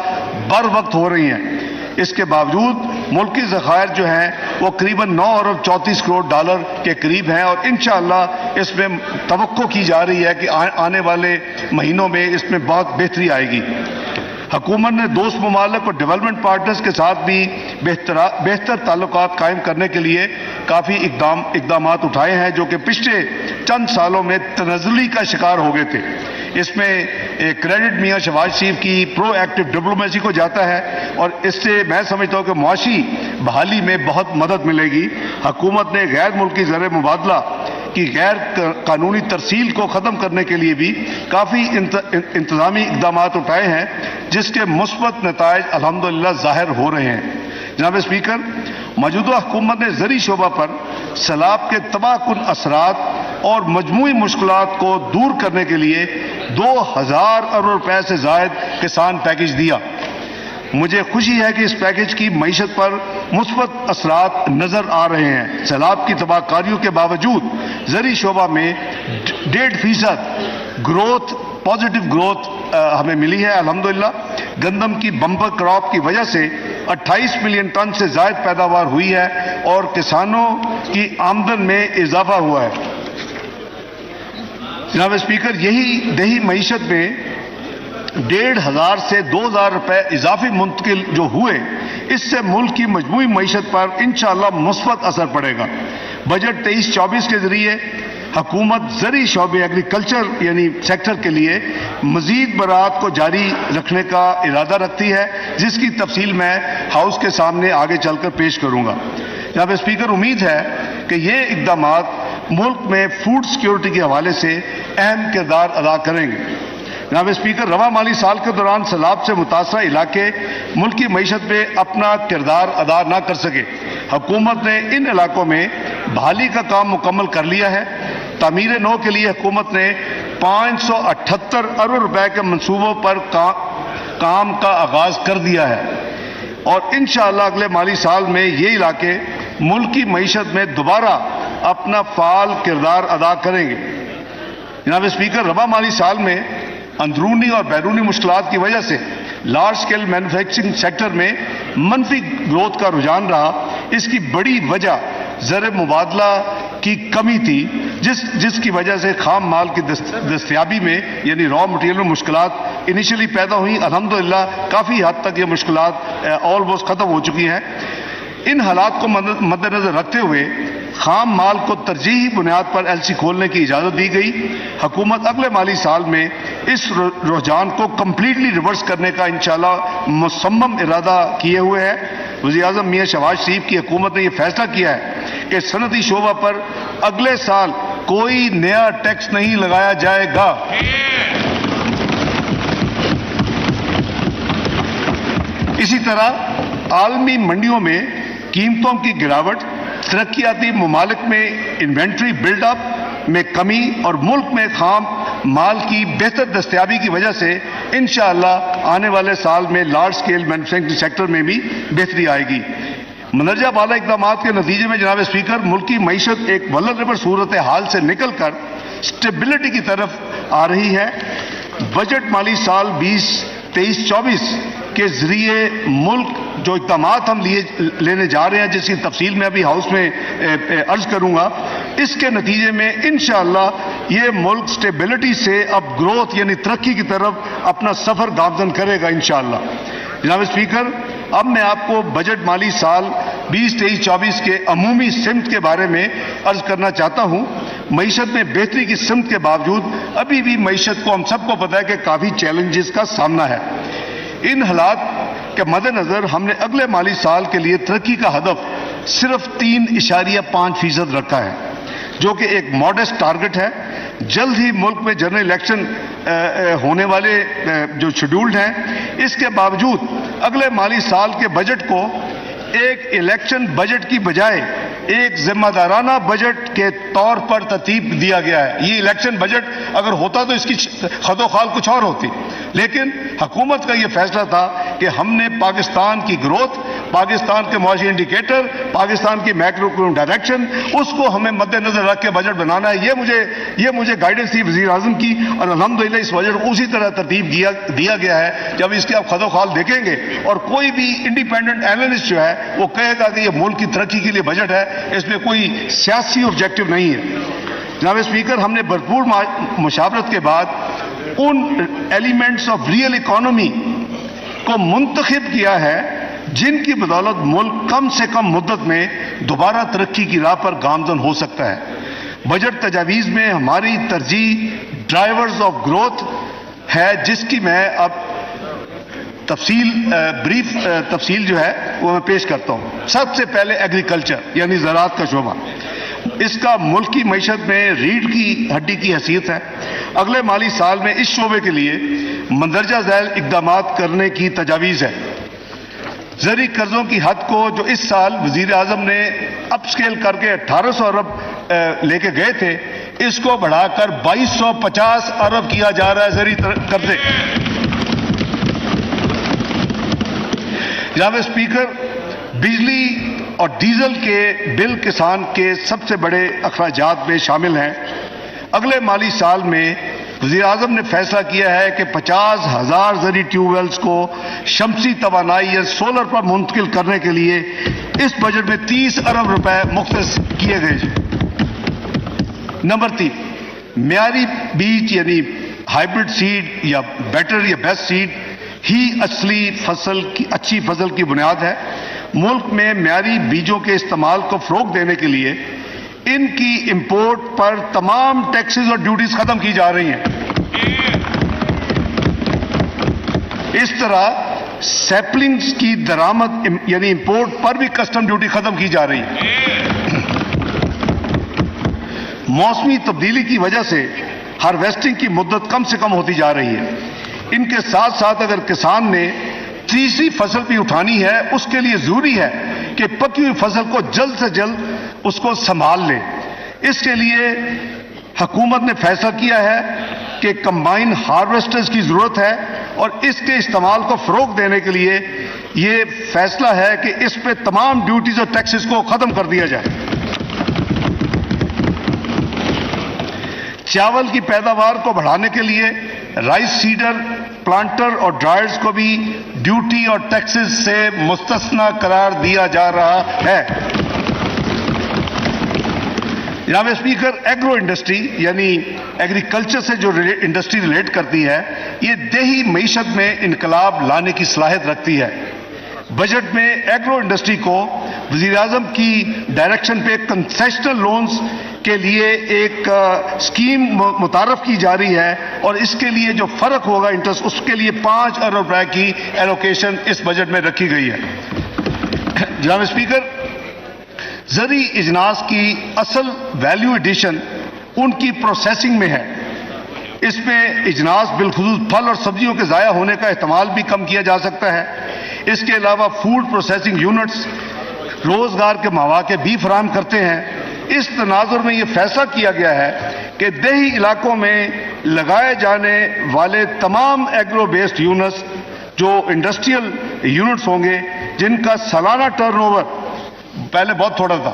بر وقت ہو رہی ہیں. اس کے باوجود ملکی ذخائر جو ہیں وہ قریباً 9 ارب 34 کروڑ ڈالر کے قریب ہیں اور انشاءاللہ اس میں توقع کی جا رہی ہے کہ آنے والے مہینوں میں اس میں بہت بہتری آئے گی. حکومت نے دوست ممالک اور ڈیولپمنٹ پارٹنرز کے ساتھ بھی بہتر تعلقات قائم کرنے کے لیے کافی اقدامات اٹھائے ہیں جو کہ پچھلے چند سالوں میں تنزلی کا شکار ہو گئے تھے. اس میں کریڈٹ میاں شہباز شریف کی پرو ایکٹیو ڈپلومیسی کو جاتا ہے اور اس سے میں سمجھتا ہوں کہ معاشی بحالی میں بہت مدد ملے گی. حکومت نے غیر ملکی زر مبادلہ کی غیر قانونی ترسیل کو ختم کرنے کے لیے بھی کافی انتظامی اقدامات اٹھائے ہیں جس کے مثبت نتائج الحمدللہ ظاہر ہو رہے ہیں. جناب اسپیکر، موجودہ حکومت نے زرعی شعبہ پر سیلاب کے تباہ کن اثرات اور مجموعی مشکلات کو دور کرنے کے لیے 2000 ارب روپے سے زائد کسان پیکج دیا. مجھے خوشی ہے کہ اس پیکج کی معیشت پر مثبت اثرات نظر آ رہے ہیں. سیلاب کی تباہ کاریوں کے باوجود زرعی شعبہ میں 1.5% پازیٹیو گروتھ ہمیں ملی ہے الحمدللہ. گندم کی بمپر کراپ کی وجہ سے 28 ملین ٹن سے زائد پیداوار ہوئی ہے اور کسانوں کی آمدن میں اضافہ ہوا ہے. جناب اسپیکر، یہی دیہی معیشت میں 1500 سے 2000 روپے اضافی منتقل جو ہوئے اس سے ملک کی مجموعی معیشت پر انشاءاللہ مثبت اثر پڑے گا. بجٹ 23-24 کے ذریعے حکومت زرعی شعبے ایگریکلچر یعنی سیکٹر کے لیے مزید برآمدات کو جاری رکھنے کا ارادہ رکھتی ہے جس کی تفصیل میں ہاؤس کے سامنے آگے چل کر پیش کروں گا. جناب اسپیکر، امید ہے کہ یہ اقدامات ملک میں فوڈ سیکیورٹی کے حوالے سے اہم کردار ادا کریں گے. جناب اسپیکر، رواں مالی سال کے دوران سیلاب سے متاثرہ علاقے ملکی معیشت میں اپنا کردار ادا نہ کر سکے. حکومت نے ان علاقوں میں بحالی کا کام مکمل کر لیا ہے. تعمیر نو کے لیے حکومت نے 578 ارب روپے کے منصوبوں پر کام کا آغاز کر دیا ہے اور انشاءاللہ اگلے مالی سال میں یہ علاقے ملکی معیشت میں دوبارہ اپنا فعال کردار ادا کریں گے. جناب اسپیکر، رواں مالی سال میں اندرونی اور بیرونی مشکلات کی وجہ سے لارج سکیل مینوفیکچرنگ سیکٹر میں منفی گروتھ کا رجحان رہا. اس کی بڑی وجہ زر مبادلہ کی کمی تھی جس کی وجہ سے خام مال کی دستیابی میں یعنی را مٹیریل میں مشکلات انیشلی پیدا ہوئی. الحمدللہ کافی حد تک یہ مشکلات آلموسٹ ختم ہو چکی ہیں. ان حالات کو مد نظر رکھتے ہوئے خام مال کو ترجیحی بنیاد پر ایل سی کھولنے کی اجازت دی گئی. حکومت اگلے مالی سال میں اس رجحان کو کمپلیٹلی ریورس کرنے کا انشاءاللہ مصمم ارادہ کیے ہوئے ہے. وزیر اعظم میاں شہباز شریف کی حکومت نے یہ فیصلہ کیا ہے کہ صنعتی شعبہ پر اگلے سال کوئی نیا ٹیکس نہیں لگایا جائے گا. اسی طرح عالمی منڈیوں میں قیمتوں کی گراوٹ، ترقیاتی ممالک میں انوینٹری بلڈ اپ میں کمی اور ملک میں خام مال کی بہتر دستیابی کی وجہ سے انشاءاللہ آنے والے سال میں لارج سکیل مینوفیکچرنگ سیکٹر میں بھی بہتری آئے گی. مندرجہ بالا اقدامات کے نتیجے میں جناب اسپیکر ملکی معیشت ایک ولنریبل صورتحال سے نکل کر سٹیبلٹی کی طرف آ رہی ہے. بجٹ مالی سال 2023-24 کے ذریعے ملک جو اقدامات ہم لینے جا رہے ہیں، جس کی تفصیل میں ابھی ہاؤس میں عرض کروں گا، اس کے نتیجے میں انشاءاللہ یہ ملک سٹیبلٹی سے اب گروتھ یعنی ترقی کی طرف اپنا سفر گامزن کرے گا انشاءاللہ. جناب اسپیکر، اب میں آپ کو بجٹ مالی سال 2023-24 کے عمومی سمت کے بارے میں عرض کرنا چاہتا ہوں. معیشت میں بہتری کی سمت کے باوجود ابھی بھی معیشت کو ہم سب کو پتہ ہے کہ کافی چیلنجز کا سامنا ہے. ان حالات کے مد نظر ہم نے اگلے مالی سال کے لیے ترقی کا ہدف صرف 3.5% رکھا ہے، جو کہ ایک ماڈسٹ ٹارگٹ ہے. جلد ہی ملک میں جنرل الیکشن ہونے والے جو شیڈولڈ ہیں، اس کے باوجود اگلے مالی سال کے بجٹ کو ایک الیکشن بجٹ کی بجائے ایک ذمہ دارانہ بجٹ کے طور پر ترتیب دیا گیا ہے. یہ الیکشن بجٹ اگر ہوتا تو اس کی خد و خال کچھ اور ہوتی، لیکن حکومت کا یہ فیصلہ تھا کہ ہم نے پاکستان کی گروتھ، پاکستان کے معاشی انڈیکیٹر، پاکستان کی میکرو اکنامک ڈائریکشن، اس کو ہمیں مد نظر رکھ کے بجٹ بنانا ہے. یہ مجھے گائیڈنس تھی وزیر اعظم کی، اور الحمدللہ اس بجٹ کو اسی طرح ترتیب دیا گیا ہے. جب اس کے آپ خد و خال دیکھیں گے اور کوئی بھی انڈیپینڈنٹ اینالسٹ جو ہے وہ کہے گا کہ یہ ملک کی ترقی کے لیے بجٹ ہے، اس میں کوئی سیاسی آبجیکٹو نہیں ہے. جناب اسپیکر، ہم نے بھرپور مشاورت کے بعد ان ایلیمنٹس آف ریئل اکانومی کو منتخب کیا ہے جن کی بدولت ملک کم سے کم مدت میں دوبارہ ترقی کی راہ پر گامزن ہو سکتا ہے. بجٹ تجاویز میں ہماری ترجیح ڈرائیورز آف گروتھ ہے، جس کی میں اب بریف تفصیل جو ہے وہ میں پیش کرتا ہوں. سب سے پہلے ایگریکلچر یعنی زراعت کا شعبہ، اس کا ملکی معیشت میں ریڑھ کی ہڈی کی حیثیت ہے. اگلے مالی سال میں اس شعبے کے لیے مندرجہ ذیل اقدامات کرنے کی تجاویز ہے. زرعی قرضوں کی حد کو جو اس سال وزیر اعظم نے اپ سکیل کر کے 1800 ارب لے کے گئے تھے، اس کو بڑھا کر 2250 ارب کیا جا رہا ہے زرعی قرضے. جناب اسپیکر، بجلی اور ڈیزل کے بل کسان کے سب سے بڑے اخراجات میں شامل ہیں. اگلے مالی سال میں وزیر اعظم نے فیصلہ کیا ہے کہ 50,000 زرعی ٹیوب ویلز کو شمسی توانائی یا سولر پر منتقل کرنے کے لیے اس بجٹ میں 30 ارب روپے مختص کیے گئے. نمبر 3، معیاری بیج یعنی ہائیبرڈ سیڈ یا بیٹر یا بیسٹ سیڈ ہی اچھی فصل کی بنیاد ہے. ملک میں معیاری بیجوں کے استعمال کو فروغ دینے کے لیے ان کی امپورٹ پر تمام ٹیکسز اور ڈیوٹیز ختم کی جا رہی ہیں. اس طرح سیپلنگز کی درآمد یعنی امپورٹ پر بھی کسٹم ڈیوٹی ختم کی جا رہی ہے. موسمی تبدیلی کی وجہ سے ہارویسٹنگ کی مدت کم سے کم ہوتی جا رہی ہے. ان کے ساتھ ساتھ اگر کسان نے تیسری فصل بھی اٹھانی ہے، اس کے لیے ضروری ہے کہ پکی ہوئی فصل کو جلد سے جلد اس کو سنبھال لے. اس کے لیے حکومت نے فیصلہ کیا ہے کہ کمبائن ہارویسٹرز کی ضرورت ہے، اور اس کے استعمال کو فروغ دینے کے لیے یہ فیصلہ ہے کہ اس پہ تمام ڈیوٹیز اور ٹیکسز کو ختم کر دیا جائے. چاول کی پیداوار کو بڑھانے کے لیے رائس سیڈر، پلانٹر اور ڈرائرز کو بھی ڈیوٹی اور ٹیکسز سے مستثنا قرار دیا جا رہا ہے. جناب اسپیکر، ایگرو انڈسٹری یعنی ایگریکلچر سے جو انڈسٹری ریلیٹ کرتی ہے، یہ دیہی معیشت میں انقلاب لانے کی صلاحیت رکھتی ہے. بجٹ میں ایگرو انڈسٹری کو وزیر اعظم کی ڈائریکشن پہ کنسیشنل لونز کے لیے ایک اسکیم متعارف کی جا رہی ہے، اور اس کے لیے جو فرق ہوگا انٹرسٹ، اس کے لیے 5 ارب روپے کی ایلوکیشن اس بجٹ میں رکھی گئی ہے۔ جناب اسپیکر، زرعی اجناس کی اصل ویلیو ایڈیشن ان کی پروسیسنگ میں ہے۔ اس میں اجناس بالخصوص پھل اور سبزیوں کے ضائع ہونے کا احتمال بھی کم کیا جا سکتا ہے۔ اس کے علاوہ فوڈ پروسیسنگ یونٹس روزگار کے مواقع بھی فراہم کرتے ہیں۔ اس تناظر میں یہ فیصلہ کیا گیا ہے کہ دیہی علاقوں میں لگائے جانے والے تمام ایگرو بیسڈ یونٹس جو انڈسٹریل یونٹس ہوں گے، جن کا سالانہ ٹرن اوور پہلے بہت تھوڑا تھا،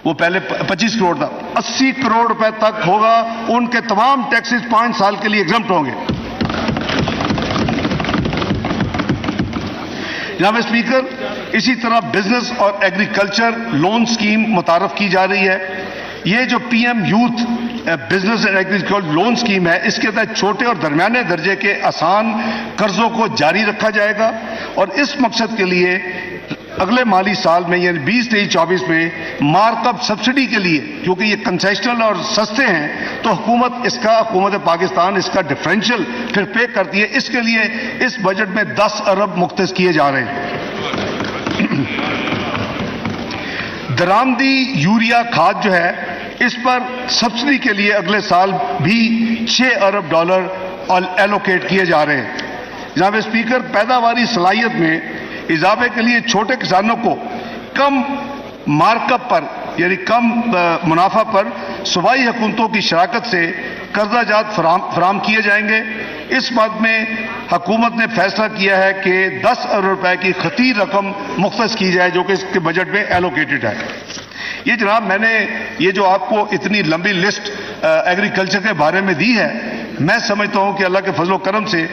وہ پہلے 25 کروڑ تھا، 80 کروڑ روپے تک ہوگا، ان کے تمام ٹیکسز 5 سال کے لیے ایگزمپٹ ہوں گے۔ جناب اسپیکر، اسی طرح بزنس اور ایگریکلچر لون سکیم متعارف کی جا رہی ہے۔ یہ جو P M youth business and agriculture loan scheme ہے، اس کے تحت چھوٹے اور درمیانے درجے کے آسان قرضوں کو جاری رکھا جائے گا، اور اس مقصد کے لیے اگلے مالی سال میں یعنی 2023-24 میں مارک اپ سبسڈی کے لیے، کیونکہ یہ کنسیشنل اور سستے ہیں تو حکومت پاکستان اس کا ڈفرینشیل پھر پے کرتی ہے۔ اس کے لیے اس بجٹ میں 10 ارب مختص کیے جا رہے ہیں۔ درآمدی یوریا کھاد جو ہے، اس پر سبسڈی کے لیے اگلے سال بھی 6 ارب ڈالر ایلوکیٹ کیے جا رہے ہیں۔ جناب اسپیکر، پیداواری صلاحیت میں اضافے کے لیے چھوٹے کسانوں کو کم مارک اپ پر یعنی کم منافع پر صوبائی حکومتوں کی شراکت سے قرضہ جات فراہم کیے جائیں گے۔ اس بات میں حکومت نے فیصلہ کیا ہے کہ 10 ارب روپے کی خطیر رقم مختص کی جائے، جو کہ اس کے بجٹ میں ایلوکیٹڈ ہے۔ یہ جناب میں نے یہ جو آپ کو اتنی لمبی لسٹ ایگریکلچر کے بارے میں دی ہے، میں سمجھتا ہوں کہ اللہ کے فضل و کرم سے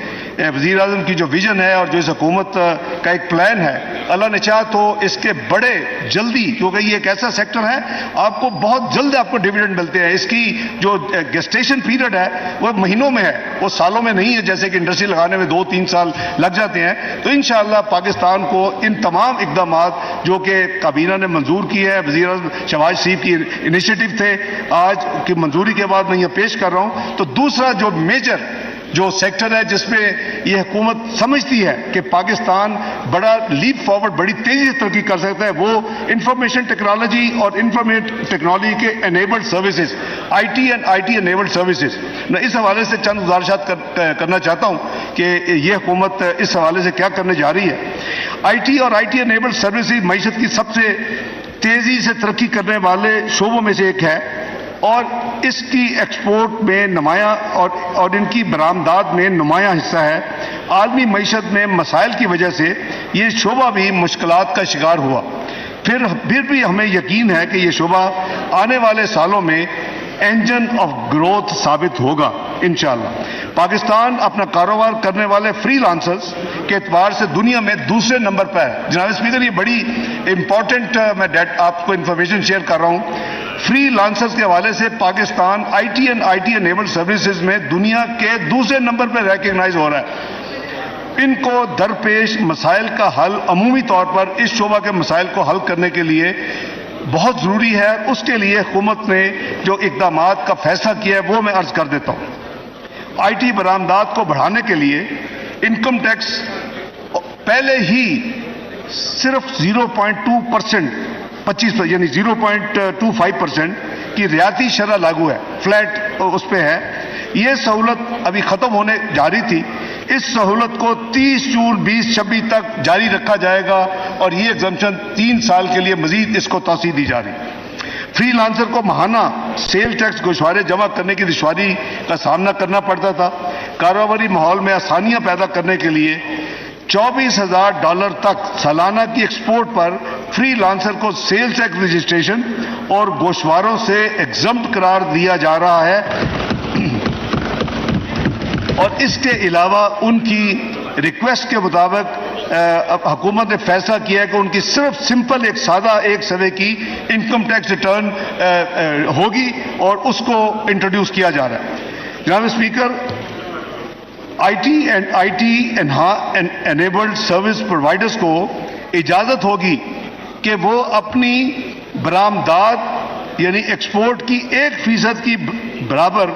وزیر اعظم کی جو ویژن ہے اور جو اس حکومت کا ایک پلان ہے، اللہ نے چاہا تو اس کے بڑے جلدی، کیونکہ یہ ایک ایسا سیکٹر ہے آپ کو بہت جلد آپ کو ڈیویڈنڈ ملتے ہیں۔ اس کی جو گیسٹیشن پیریڈ ہے وہ مہینوں میں ہے، وہ سالوں میں نہیں ہے، جیسے کہ انڈسٹری لگانے میں 2-3 سال لگ جاتے ہیں۔ تو انشاءاللہ پاکستان کو ان تمام اقدامات جو کہ کابینہ نے منظور کی ہے، وزیر اعظم شہباز شریف کی انیشیٹو تھے، آج کی منظوری کے بعد میں یہ پیش کر رہا ہوں۔ تو دوسرا جو میجر جو سیکٹر ہے جس میں یہ حکومت سمجھتی ہے کہ پاکستان بڑا لیپ فارورڈ بڑی تیزی سے ترقی کر سکتا ہے، وہ انفارمیشن ٹیکنالوجی اور انفارمیشن ٹیکنالوجی کے enabled services, I T and I T enabled services. میں اس حوالے سے چند گزارشات کرنا چاہتا ہوں کہ یہ حکومت اس حوالے سے کیا کرنے جا رہی ہے۔ آئی ٹی اور آئی ٹی انیبلڈ سروسز معیشت کی سب سے تیزی سے ترقی کرنے والے شعبوں میں سے ایک ہے، اور اس کی ایکسپورٹ میں نمایاں اور ان کی برآمدات میں نمایاں حصہ ہے۔ عالمی معیشت میں مسائل کی وجہ سے یہ شعبہ بھی مشکلات کا شکار ہوا، پھر بھی ہمیں یقین ہے کہ یہ شعبہ آنے والے سالوں میں انجن آف گروتھ ثابت ہوگا انشاءاللہ۔ پاکستان اپنا کاروبار کرنے والے فری لانسرز کے اعتبار سے دنیا میں دوسرے نمبر پر ہے۔ جناب اسپیکر، یہ بڑی امپورٹنٹ میں آپ کو انفارمیشن شیئر کر رہا ہوں۔ فری لانسرز کے حوالے سے Pakistan I T and I T enabled services میں دنیا کے دوسرے نمبر پر ریکگنائز ہو رہا ہے۔ ان کو درپیش مسائل کا حل عمومی طور پر اس شعبہ کے مسائل کو حل کرنے کے لیے بہت ضروری ہے۔ اس کے لیے حکومت نے جو اقدامات کا فیصلہ کیا ہے وہ میں عرض کر دیتا ہوں۔ آئی ٹی برآمدات کو بڑھانے کے لیے انکم ٹیکس پہلے ہی صرف 0.2% 25 یعنی 0.25% کی ریاتی شرح لاگو ہے، فلیٹ اس پہ ہے۔ یہ سہولت ابھی ختم ہونے جاری تھی، اس سہولت کو 30 جون 2026 تک جاری رکھا جائے گا، اور یہ ایگزمپشن 3 سال کے لیے مزید اس کو توسیع دی جا رہی۔ فری لانسر کو ماہانہ سیل ٹیکس گوشوارے جمع کرنے کی دشواری کا سامنا کرنا پڑتا تھا۔ کاروباری ماحول میں آسانیاں پیدا کرنے کے لیے $24,000 تک سالانہ کی ایکسپورٹ پر فری لانسر کو سیل ٹیکس رجسٹریشن اور گوشواروں سے ایگزمپٹ قرار دیا جا رہا ہے، اور اس کے علاوہ ان کی ریکویسٹ کے مطابق حکومت نے فیصلہ کیا ہے کہ ان کی صرف سمپل ایک سادہ 1 سوے کی انکم ٹیکس ریٹرن ہوگی، اور اس کو انٹروڈیوس کیا جا رہا ہے۔ جناب speaker, I T and I T enabled service providers کو اجازت ہوگی کہ وہ اپنی برآمدات یعنی ایکسپورٹ کی 1% کی برابر،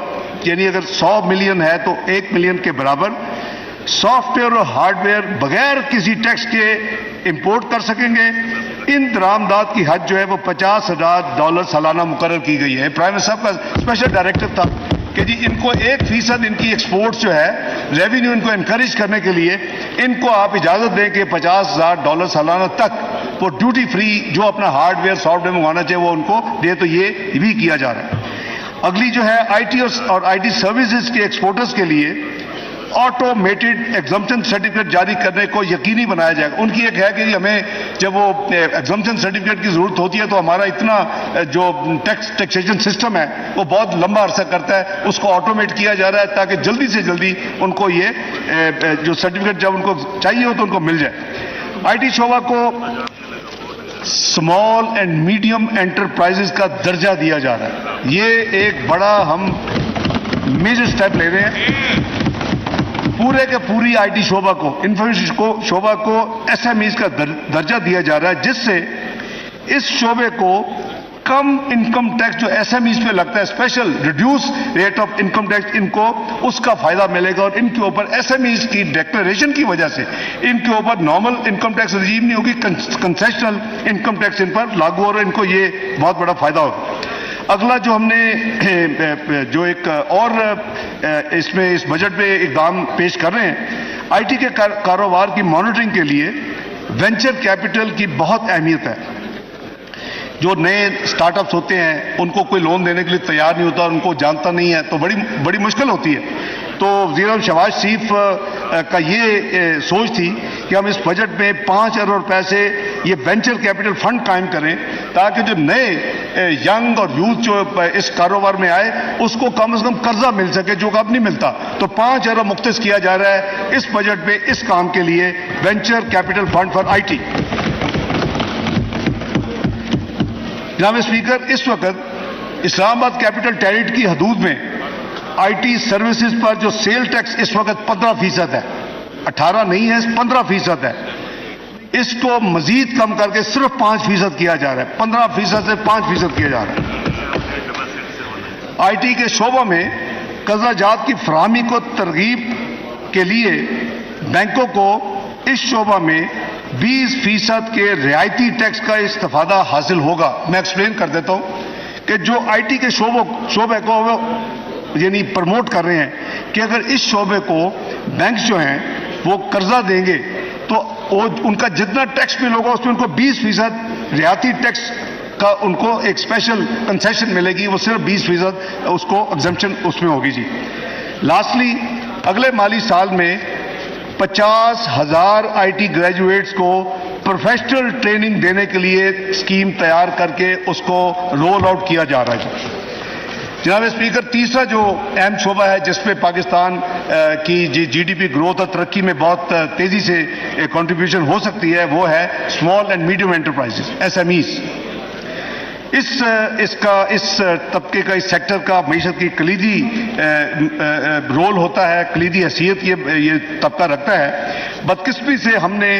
یعنی اگر 100 ملین ہے تو 1 ملین کے برابر سافٹ ویئر اور ہارڈ ویئر بغیر کسی ٹیکس کے امپورٹ کر سکیں گے۔ ان درآمدات کی حد جو ہے وہ $50,000 سالانہ مقرر کی گئی ہے۔ پرائم منسٹر صاحب کا اسپیشل ڈائریکٹر تھا کہ جی ان کو 1% ان کی ایکسپورٹ جو ہے ریونیو ان کو انکریج کرنے کے لیے ان کو آپ اجازت دیں کہ $50,000 سالانہ تک وہ ڈیوٹی فری جو اپنا ہارڈ ویئر سافٹ ویئر منگوانا چاہیے وہ ان کو دے، تو یہ بھی کیا جا رہا ہے۔ اگلی جو ہے آئی ٹی اور آئی ٹی سروسز کے ایکسپورٹرز کے لیے آٹومیٹڈ ایگزمپشن سرٹیفکیٹ جاری کرنے کو یقینی بنایا جائے گا۔ ان کی ایک ہے کہ ہمیں جب وہ ایگزمپشن سرٹیفکیٹ کی ضرورت ہوتی ہے تو ہمارا اتنا جو ٹیکسیشن سسٹم ہے وہ بہت لمبا عرصہ کرتا ہے، اس کو آٹومیٹ کیا جا رہا ہے تاکہ جلدی سے جلدی ان کو یہ جو سرٹیفکیٹ جب ان کو چاہیے ہو تو ان کو مل جائے۔ آئی ٹی شعبہ کو اسمال اینڈ میڈیم انٹرپرائزز کا درجہ دیا جا رہا ہے۔ یہ ایک بڑا ہم میجر اسٹیپ لے رہے ہیں۔ پورے کے پوری آئی ٹی شعبہ کو، انفارمیشن شعبہ کو ایس ایم ایز کا درجہ دیا جا رہا ہے، جس سے اس شعبے کو کم انکم ٹیکس جو ایس ایم ایز پہ لگتا ہے، special reduce rate of income tax, ان کو اس کا فائدہ ملے گا، اور ان کے اوپر ایس ایم ایز کی ڈیکلیریشن کی وجہ سے ان کے اوپر نارمل انکم ٹیکس رجیم نہیں ہوگی، کنسیشنل انکم ٹیکس ان پر لاگو ہو رہا ہے، ان کو یہ بہت بڑا فائدہ ہوگا۔ اگلا جو ہم نے جو ایک اور اس میں اس بجٹ میں اقدام پیش کر رہے ہیں، آئی ٹی کے کاروبار کی مانیٹرنگ کے لیے وینچر کیپٹل کی بہت اہمیت ہے۔ جو نئے سٹارٹ اپس ہوتے ہیں ان کو کوئی لون دینے کے لیے تیار نہیں ہوتا، ان کو جانتا نہیں ہے تو بڑی مشکل ہوتی ہے۔ تو وزیر اعظم شہباز شریف کا یہ سوچ تھی کہ ہم اس بجٹ میں 5 ارب روپے سے یہ وینچر کیپٹل فنڈ قائم کریں تاکہ جو نئے ینگ اور یوتھ جو اس کاروبار میں آئے اس کو کم از کم قرضہ مل سکے جو اب نہیں ملتا۔ تو 5 ارب مختص کیا جا رہا ہے اس بجٹ میں اس کام کے لیے، venture capital fund for I T. جناب اسپیکر، اس وقت اسلام آباد کیپٹل ٹیریٹری کی حدود میں آئی ٹی سروسز پر جو سیل ٹیکس اس وقت 15% ہے، 18 نہیں ہے، 15% ہے، اس کو مزید کم کر کے صرف 5% کیا جا رہا ہے، 15% سے 5% کیا جا رہا ہے۔ آئی ٹی کے شعبوں میں قرضہ جات کی فراہمی کو ترغیب کے لیے بینکوں کو اس شعبہ میں 20% کے رعایتی ٹیکس کا استفادہ حاصل ہوگا۔ میں ایکسپلین کر دیتا ہوں کہ جو آئی ٹی کے شعبے کو یعنی پروموٹ کر رہے ہیں کہ اگر اس شعبے کو بینکس جو ہیں وہ قرضہ دیں گے تو ان کا جتنا ٹیکس بل ہوگا اس میں ان کو 20% رعایتی ٹیکس کا ان کو ایک اسپیشل کنسیشن ملے گی، وہ صرف 20% اس کو ایگزمپشن اس میں ہوگی جی۔ لاسٹلی، اگلے مالی سال میں 50,000 آئی ٹی گریجویٹس کو پروفیشنل ٹریننگ دینے کے لیے اسکیم تیار کر کے اس کو رول آؤٹ کیا جا رہا ہے۔ جناب اسپیکر، تیسرا جو اہم شعبہ ہے جس پہ پاکستان کی جی ڈی پی گروتھ اور ترقی میں بہت تیزی سے کنٹریبیوشن ہو سکتی ہے وہ ہے small and medium enterprises, S M Es. اس طبقے کا، اس سیکٹر کا معیشت کی کلیدی رول ہوتا ہے، کلیدی حیثیت یہ طبقہ رکھتا ہے۔ بدقسمتی سے ہم نے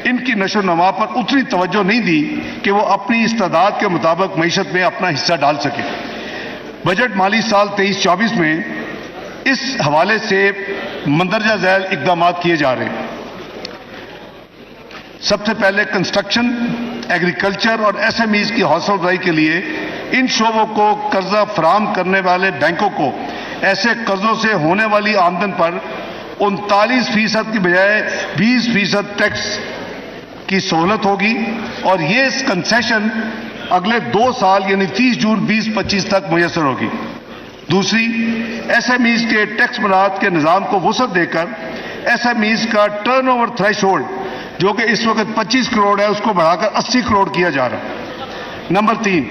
ان کی نشو و نما پر اتنی توجہ نہیں دی کہ وہ اپنی استعداد کے مطابق معیشت میں اپنا حصہ ڈال سکے۔ بجٹ مالی سال 23-24 میں اس حوالے سے مندرجہ ذیل اقدامات کیے جا رہے ہیں۔ سب سے پہلے کنسٹرکشن، ایگریکلچر اور ایس ایم ایز کی حوصلہ افزائی کے لیے ان شعبوں کو قرضہ فراہم کرنے والے بینکوں کو ایسے قرضوں سے ہونے والی آمدن پر 39% کی بجائے 20% ٹیکس کی سہولت ہوگی، اور یہ کنسیشن اگلے 2 سال یعنی 30 جون 2025 تک میسر ہوگی۔ دوسری، ایس ایم ایز کے ٹیکس مراعات کے نظام کو وسعت دے کر ایس ایم ایز کا ٹرن اوور تھریش ہولڈ جو کہ اس وقت 25 کروڑ ہے اس کو بڑھا کر 80 کروڑ کیا جا رہا ہے۔ Number 3،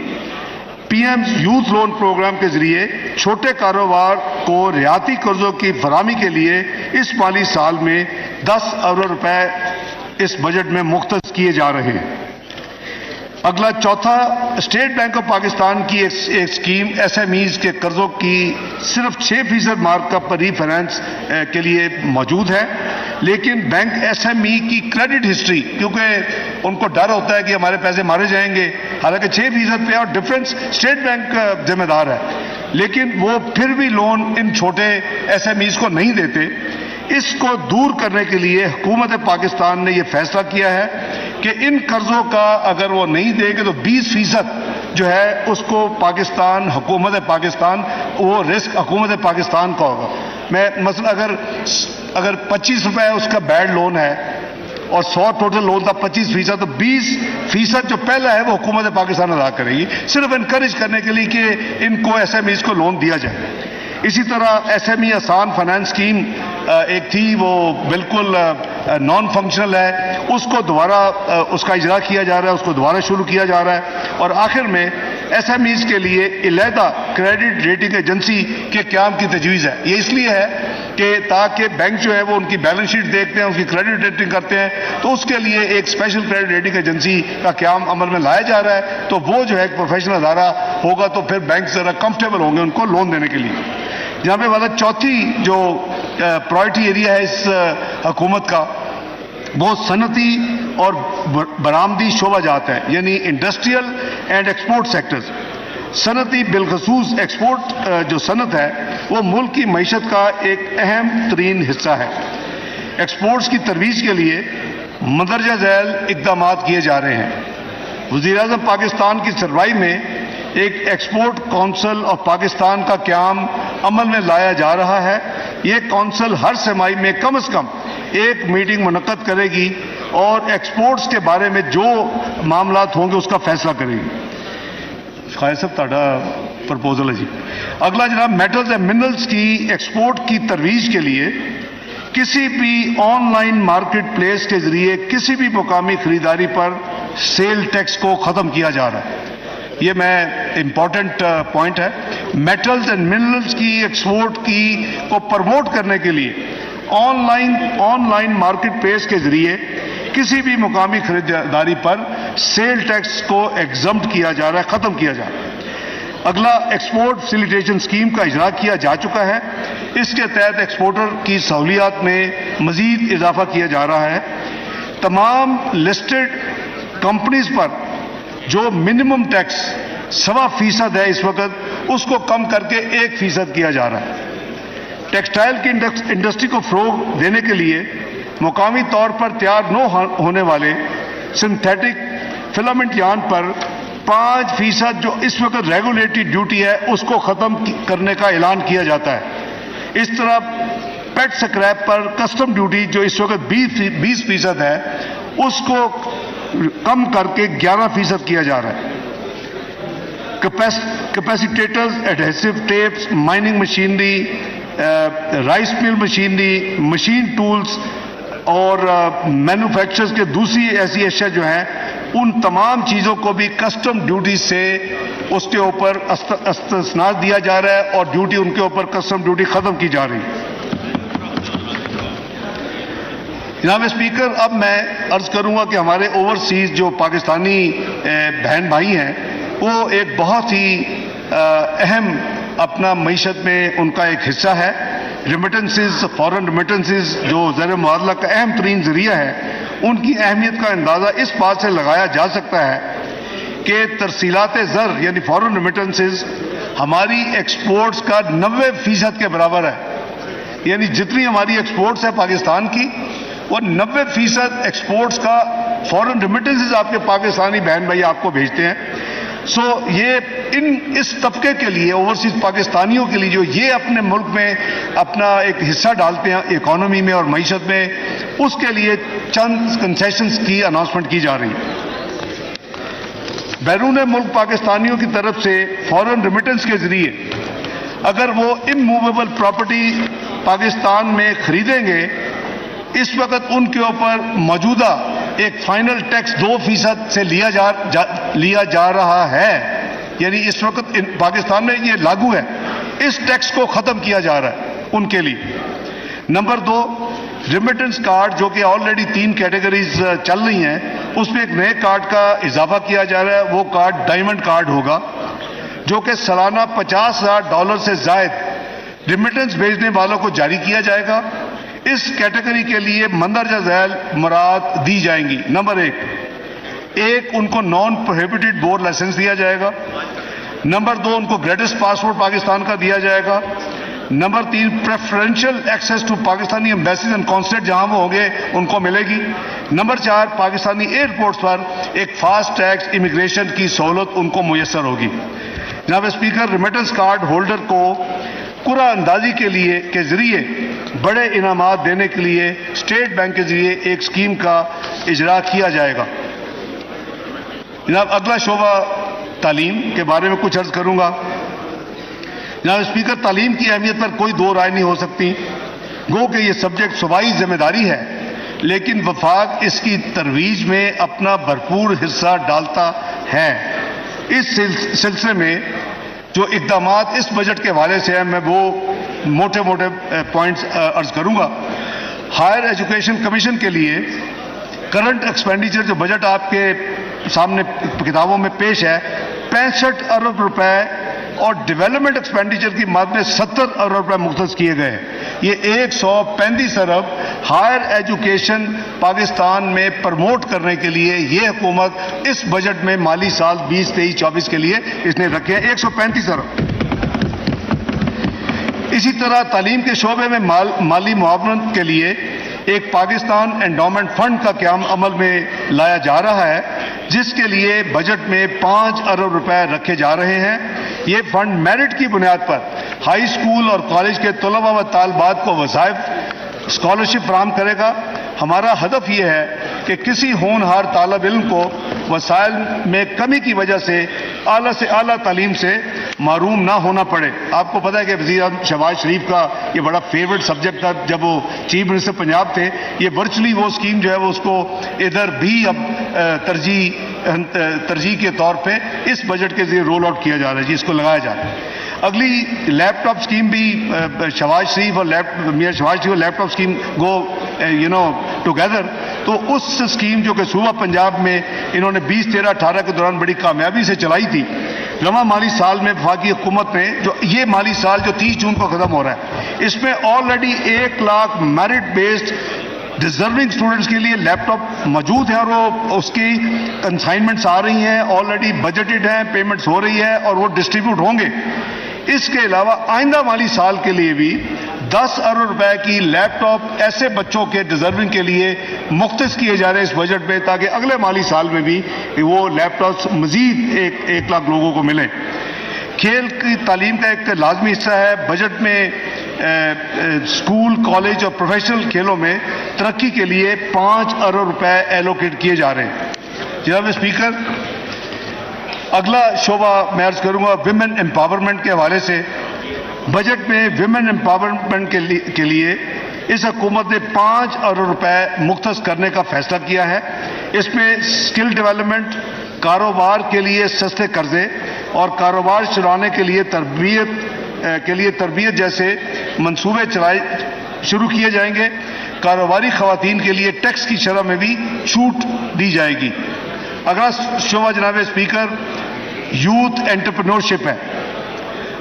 P M youth loan program کے ذریعے چھوٹے کاروبار کو رعایتی قرضوں کی فراہمی کے لیے اس مالی سال میں 10 ارب روپے اس بجٹ میں مختص کیے جا رہے ہیں۔ اگلا چوتھا، اسٹیٹ بینک آف پاکستان کی ایک اسکیم ایس ایم ایز کے قرضوں کی صرف 6% مارک اپ پر ری فائنانس کے لیے موجود ہے۔ لیکن بینک ایس ایم ای کی کریڈٹ ہسٹری، کیونکہ ان کو ڈر ہوتا ہے کہ ہمارے پیسے مارے جائیں گے، حالانکہ 6% پہ اور ڈفرینس اسٹیٹ بینک ذمہ دار ہے، لیکن وہ پھر بھی لون ان چھوٹے ایس ایم ایز کو نہیں دیتے۔ اس کو دور کرنے کے لیے حکومت پاکستان نے یہ فیصلہ کیا ہے کہ ان قرضوں کا اگر وہ نہیں دے گے تو 20% جو ہے اس کو پاکستان، حکومت پاکستان، وہ رسک حکومت پاکستان کا ہوگا۔ میں مثلا اگر 25 روپے اس کا بیڈ لون ہے اور 100 ٹوٹل لون تھا 25%، تو 20% جو پہلا ہے وہ حکومت پاکستان ادا کرے گی، صرف انکریج کرنے کے لیے کہ ان کو ایس ایم ایز کو لون دیا جائے۔ اسی طرح ایس ایم ای آسان فائنانس اسکیم ایک تھی، وہ بالکل نان فنکشنل ہے، اس کو دوبارہ اس کا اجرا کیا جا رہا ہے، اس کو دوبارہ شروع کیا جا رہا ہے۔ اور آخر میں ایس ایم ایز کے لیے علیحدہ کریڈٹ ریٹنگ ایجنسی کے قیام کی تجویز ہے۔ یہ اس لیے ہے کہ تاکہ بینک جو ہے وہ ان کی بیلنس شیٹ دیکھتے ہیں، اس کی کریڈٹ ریٹنگ کرتے ہیں، تو اس کے لیے ایک اسپیشل کریڈٹ ریٹنگ ایجنسی کا قیام عمل میں لایا جا رہا ہے، تو وہ جو ہے ایک پروفیشنل ادارہ ہوگا، تو پھر بینک ذرا کمفرٹیبل ہوں گے ان کو لون دینے کے لیے۔ جہاں پہ والا چوتھی جو پرائرٹی ایریا ہے اس حکومت کا، وہ صنعتی اور برآمدی شعبہ جات ہے، یعنی انڈسٹریل اینڈ ایکسپورٹ سیکٹرز۔ صنعتی بالخصوص ایکسپورٹ جو صنعت ہے وہ ملک کی معیشت کا ایک اہم ترین حصہ ہے۔ ایکسپورٹس کی ترویج کے لیے مندرجہ ذیل اقدامات کیے جا رہے ہیں۔ وزیر اعظم پاکستان کی سربراہی میں ایک ایکسپورٹ کونسل آف پاکستان کا قیام عمل میں لایا جا رہا ہے۔ یہ کونسل ہر سہ میں کم از کم ایک میٹنگ منعقد کرے گی اور ایکسپورٹس کے بارے میں جو معاملات ہوں گے اس کا فیصلہ کرے گی۔ خواجہ صاحب تہاڈا پرپوزل ہے جی۔ اگلا جناب، میٹلز اینڈ منرلز کی ایکسپورٹ کی ترویج کے لیے کسی بھی آن لائن مارکیٹ پلیس کے ذریعے کسی بھی مقامی خریداری پر سیل ٹیکس کو ختم کیا جا رہا ہے۔ یہ میں امپورٹنٹ پوائنٹ ہے۔ میٹلز اینڈ منرلز کی ایکسپورٹ کو پروموٹ کرنے کے لیے آن لائن مارکیٹ پلیس کے ذریعے کسی بھی مقامی خریداری پر سیل ٹیکس کو ایگزمپٹ کیا جا رہا ہے، ختم کیا جا رہا ہے۔ اگلا، ایکسپورٹ فیسیلیٹیشن اسکیم کا اجرا کیا جا چکا ہے۔ اس کے تحت ایکسپورٹر کی سہولیات میں مزید اضافہ کیا جا رہا ہے۔ تمام لسٹڈ کمپنیز پر جو منیمم ٹیکس 1.25% ہے اس وقت، اس کو کم کر کے 1% کیا جا رہا ہے۔ ٹیکسٹائل کی انڈسٹری کو فروغ دینے کے لیے مقامی طور پر تیار نہ ہونے والے سنتھیٹک فلامنٹ یارن پر 5% جو اس وقت ریگولیٹری ڈیوٹی ہے اس کو ختم کرنے کا اعلان کیا جاتا ہے۔ اس طرح پیٹ سکریپ پر کسٹم ڈیوٹی جو اس وقت 20% ہے اس کو کم کر کے 11% کیا جا رہا ہے۔ Capacitors, adhesive tapes, mining machinery, rice mill machinery, machine tools اور مینوفیکچرز کے دوسری ایسی اشیاء جو ہیں، ان تمام چیزوں کو بھی کسٹم ڈیوٹی سے اس کے اوپر استثناء دیا جا رہا ہے اور ڈیوٹی ان کے اوپر کسٹم ڈیوٹی ختم کی جا رہی ہے۔ جناب اسپیکر، اب میں عرض کروں گا کہ ہمارے اوورسیز جو پاکستانی بہن بھائی ہیں وہ ایک بہت ہی اہم اپنا معیشت میں ان کا ایک حصہ ہے۔ ریمیٹنسز، فورن ریمیٹنسز جو زیر مبادلہ کا اہم ترین ذریعہ ہے، ان کی اہمیت کا اندازہ اس بات سے لگایا جا سکتا ہے کہ ترسیلات زر یعنی فورن ریمیٹنسز ہماری ایکسپورٹس کا 90% کے برابر ہے۔ یعنی جتنی ہماری ایکسپورٹس ہے پاکستان کی، وہ 90% ایکسپورٹس کا فورن ریمیٹنسز آپ کے پاکستانی بہن بھائی آپ کو بھیجتے ہیں۔ یہ اس طبقے کے لیے، اوورسیز پاکستانیوں کے لیے جو یہ اپنے ملک میں اپنا ایک حصہ ڈالتے ہیں اکانومی میں اور معیشت میں، اس کے لیے چند کنسیشنز کی اناؤنسمنٹ کی جا رہی ہے۔ بیرون ملک پاکستانیوں کی طرف سے فورن ریمیٹنس کے ذریعے اگر وہ اموویبل پراپرٹی پاکستان میں خریدیں گے، اس وقت ان کے اوپر موجودہ ایک فائنل ٹیکس 2% سے لیا جا رہا ہے، یعنی اس وقت پاکستان میں یہ لاگو ہے۔ اس ٹیکس کو ختم کیا جا رہا ہے ان کے لیے۔ نمبر 2، ریمیٹنس کارڈ جو کہ آلریڈی 3 کیٹیگریز چل رہی ہیں، اس میں ایک نئے کارڈ کا اضافہ کیا جا رہا ہے۔ وہ کارڈ ڈائمنڈ کارڈ ہوگا جو کہ سالانہ $50,000 سے زائد ریمیٹنس بھیجنے والوں کو جاری کیا جائے گا۔ اس کیٹیگری کے لیے مندرجہ ذیل مراد دی جائیں گی. نمبر ایک ان کو نان پروہیبٹڈ بور لائسنس دیا جائے گا. نمبر 2 ان کو گریٹس پاسپورٹ پاکستان کا دیا جائے گا. Number 3 preferential access to Pakistani embassies and consulate جہاں وہ ہوں گے ان کو ملے گی. نمبر 4 پاکستانی ایئرپورٹس پر ایک فاسٹ ٹریک امیگریشن کی سہولت ان کو میسر ہوگی. جناب اسپیکر، ریمیٹنس کارڈ ہولڈر کو قرعہ اندازی کے ذریعے بڑے انعامات دینے کے لیے اسٹیٹ بینک کے ذریعے ایک اسکیم کا اجرا کیا جائے گا. جناب اگلا شعبہ تعلیم کے بارے میں کچھ عرض کروں گا. جناب اسپیکر، تعلیم کی اہمیت پر کوئی دو رائے نہیں ہو سکتی. گو کہ یہ سبجیکٹ صوبائی ذمہ داری ہے، لیکن وفاق اس کی ترویج میں اپنا بھرپور حصہ ڈالتا ہے. اس سلسلے میں جو اقدامات اس بجٹ کے حوالے سے ہیں میں وہ موٹے پوائنٹس عرض کروں گا. ہائر ایجوکیشن کمیشن کے لیے کرنٹ ایکسپینڈیچر جو بجٹ آپ کے سامنے کتابوں میں پیش ہے 65 ارب روپے اور ڈیولپمنٹ ایکسپینڈیچر کی مد میں 70 ارب روپے مختص کیے گئے ہیں. یہ 135 ارب ہائر ایجوکیشن پاکستان میں پروموٹ کرنے کے لیے یہ حکومت اس بجٹ میں مالی سال 2023-24 کے لیے اس نے رکھے ہیں 135 ارب. اسی طرح تعلیم کے شعبے میں مالی معاونت کے لیے ایک پاکستان انڈومنٹ فنڈ کا قیام عمل میں لایا جا رہا ہے، جس کے لیے بجٹ میں 5 ارب روپے رکھے جا رہے ہیں. یہ فنڈ میرٹ کی بنیاد پر ہائی اسکول اور کالج کے طلباء و طالبات کو وظائف اسکالرشپ فراہم کرے گا. ہمارا ہدف یہ ہے کہ کسی ہونہار طالب علم کو وسائل میں کمی کی وجہ سے اعلیٰ تعلیم سے محروم نہ ہونا پڑے. آپ کو پتہ ہے کہ وزیر اعظم شہباز شریف کا یہ بڑا فیورٹ سبجیکٹ تھا جب وہ چیف منسٹر پنجاب تھے. یہ ورچولی وہ اسکیم جو ہے وہ اس کو ادھر بھی اب ترجیح کے طور پہ اس بجٹ کے ذریعے رول آؤٹ کیا جا رہا ہے جی، اس کو لگایا جا رہا ہے. اگلی لیپ ٹاپ اسکیم بھی شہباز شریف اور میاں شہباز شریف اور لیپ ٹاپ اسکیم گو ٹوگیدر. تو اس اسکیم جو کہ صوبہ پنجاب میں انہوں نے 2013-18 کے دوران بڑی کامیابی سے چلائی تھی، رواں مالی سال میں وفاقی حکومت نے جو یہ مالی سال جو 30 جون کو ختم ہو رہا ہے اس میں already 1 lakh merit based deserving students کے لیے لیپ ٹاپ موجود ہیں اور وہ اس کی کنسائنمنٹس آ رہی ہیں، آلریڈی بجٹڈ ہیں، پیمنٹس ہو رہی ہے اور وہ ڈسٹریبیوٹ ہوں گے. اس کے علاوہ آئندہ مالی سال کے لیے بھی 10 ارب روپے کی لیپ ٹاپ ایسے بچوں کے ڈیزرونگ کے لیے مختص کیے جا رہے ہیں اس بجٹ میں، تاکہ اگلے مالی سال میں بھی وہ لیپ ٹاپس مزید 1 لاکھ لوگوں کو ملیں. کھیل کی تعلیم کا ایک لازمی حصہ ہے. بجٹ میں اسکول، کالج اور پروفیشنل کھیلوں میں ترقی کے لیے 5 ارب روپے ایلوکیٹ کیے جا رہے ہیں. جناب اسپیکر، اگلا شعبہ میں عرض کروں گا ویمن امپاورمنٹ کے حوالے سے. بجٹ میں ویمن امپاورمنٹ کے لیے اس حکومت نے 5 ارب روپے مختص کرنے کا فیصلہ کیا ہے. اس میں اسکل ڈیولپمنٹ، کاروبار کے لیے سستے قرضے اور کاروبار چلانے کے لیے تربیت جیسے منصوبے شروع کیے جائیں گے. کاروباری خواتین کے لیے ٹیکس کی شرح میں بھی چھوٹ دی جائے گی. اگلا شعبہ جناب اسپیکر یوتھ انٹرپرینورشپ ہے.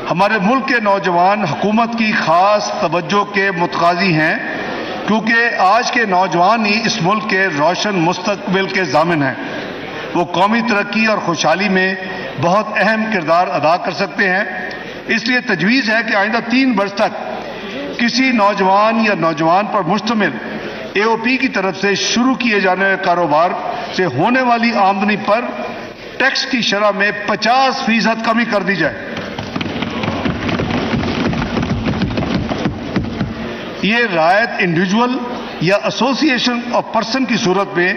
ہمارے ملک کے نوجوان حکومت کی خاص توجہ کے متقاضی ہیں، کیونکہ آج کے نوجوان ہی اس ملک کے روشن مستقبل کے ضامن ہیں. وہ قومی ترقی اور خوشحالی میں بہت اہم کردار ادا کر سکتے ہیں. اس لیے تجویز ہے کہ آئندہ 3 برس تک کسی نوجوان یا نوجوان پر مشتمل AOP کی طرف سے شروع کیے جانے والے کاروبار سے ہونے والی آمدنی پر ٹیکس کی شرح میں 50% کمی کر دی جائے. یہ رعایت انڈیویجول یا ایسوسیشن آف پرسن کی صورت میں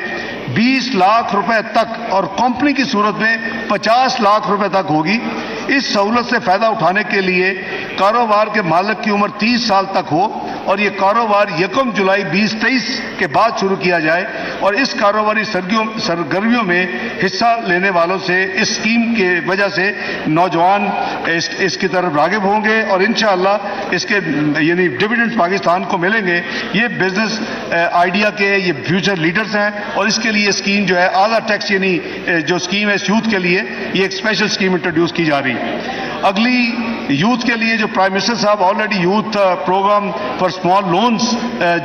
20 لاکھ روپے تک اور کمپنی کی صورت میں 50 لاکھ روپے تک ہوگی. اس سہولت سے فائدہ اٹھانے کے لیے کاروبار کے مالک کی عمر 30 سال تک ہو اور یہ کاروبار 1 جولائی 2023 کے بعد شروع کیا جائے اور اس کاروباری سرگرمیوں میں حصہ لینے والوں سے اس اسکیم کی وجہ سے نوجوان اس کی طرف راغب ہوں گے اور انشاءاللہ اس کے یعنی ڈویڈنڈ پاکستان کو ملیں گے. یہ بزنس آئیڈیا کے یہ فیوچر لیڈرز ہیں اور اس کے لیے اسکیم جو ہے اعلیٰ ٹیکس یعنی جو اسکیم ہے یوتھ کے لیے یہ ایک اسپیشل اسکیم انٹروڈیوس کی جا رہی ہے. اگلی یوتھ کے لیے جو پرائم منسٹر صاحب already youth program for small loans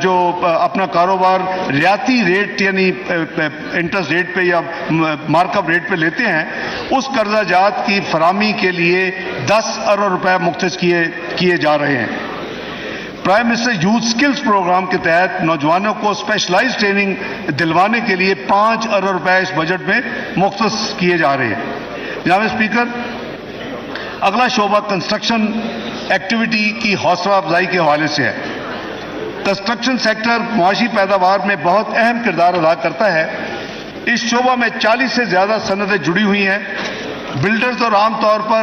جو اپنا کاروبار رعایتی ریٹ یعنی انٹرسٹ ریٹ پہ یا مارک اپ ریٹ پہ لیتے ہیں، اس قرضہ جات کی فراہمی کے لیے 10 ارب روپے مختص کیے جا رہے ہیں۔ Prime minister youth skills program کے تحت نوجوانوں کو اسپیشلائز ٹریننگ دلوانے کے لیے 5 ارب روپے اس بجٹ میں مختص کیے جا رہے ہیں۔ جناب اسپیکر، اگلا شعبہ کنسٹرکشن ایکٹیویٹی کی حوصلہ افزائی کے حوالے سے ہے۔ کنسٹرکشن سیکٹر معاشی پیداوار میں بہت اہم کردار ادا کرتا ہے۔ اس شعبہ میں 40 سے زیادہ صنعتیں جڑی ہوئی ہیں۔ بلڈرز اور عام طور پر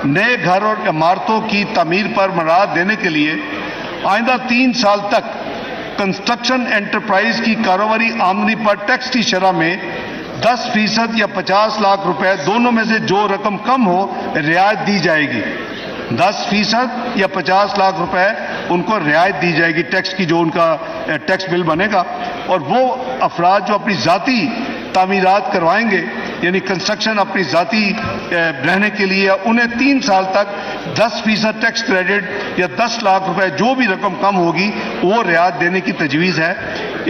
نئے گھر اور عمارتوں کی تعمیر پر مراعات دینے کے لیے آئندہ 3 سال تک کنسٹرکشن انٹرپرائز کی کاروباری آمدنی پر ٹیکس کی شرح میں 10% یا 50 لاکھ روپے دونوں میں سے جو رقم کم ہو رعایت دی جائے گی۔ 10% یا 50 لاکھ روپے ان کو رعایت دی جائے گی ٹیکس کی، جو ان کا ٹیکس بل بنے گا، اور وہ افراد جو اپنی ذاتی تعمیرات کروائیں گے یعنی کنسٹرکشن اپنی ذاتی رہنے کے لیے، انہیں 3 سال تک 10% ٹیکس کریڈٹ یا 10 لاکھ روپے جو بھی رقم کم ہوگی وہ رعایت دینے کی تجویز ہے۔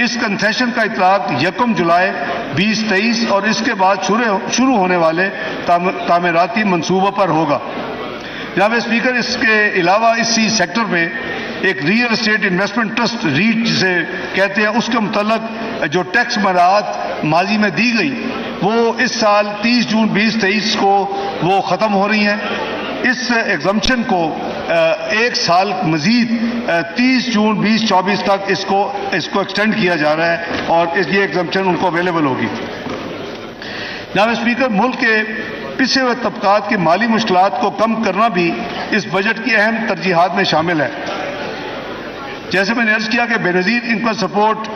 اس کنسیشن کا اطلاق 1 جولائی 2023 اور اس کے بعد شروع ہونے والے تعمیراتی منصوبوں پر ہوگا۔ جناب اسپیکر، اس کے علاوہ اسی سیکٹر میں ایک real estate investment trust rate جسے کہتے ہیں، اس کے متعلق جو ٹیکس مراعات ماضی میں دی گئی وہ اس سال 30 جون 2023 کو وہ ختم ہو رہی ہیں۔ اس ایگزمپشن کو 1 سال مزید 30 جون 2024 تک اس کو ایکسٹینڈ کیا جا رہا ہے اور یہ ایگزمپشن ان کو اویلیبل ہوگی۔ جناب اسپیکر، ملک کے پسے ہوئے طبقات کی مالی مشکلات کو کم کرنا بھی اس بجٹ کی اہم ترجیحات میں شامل ہے۔ جیسے میں نے عرض کیا کہ بے نظیر انکم سپورٹ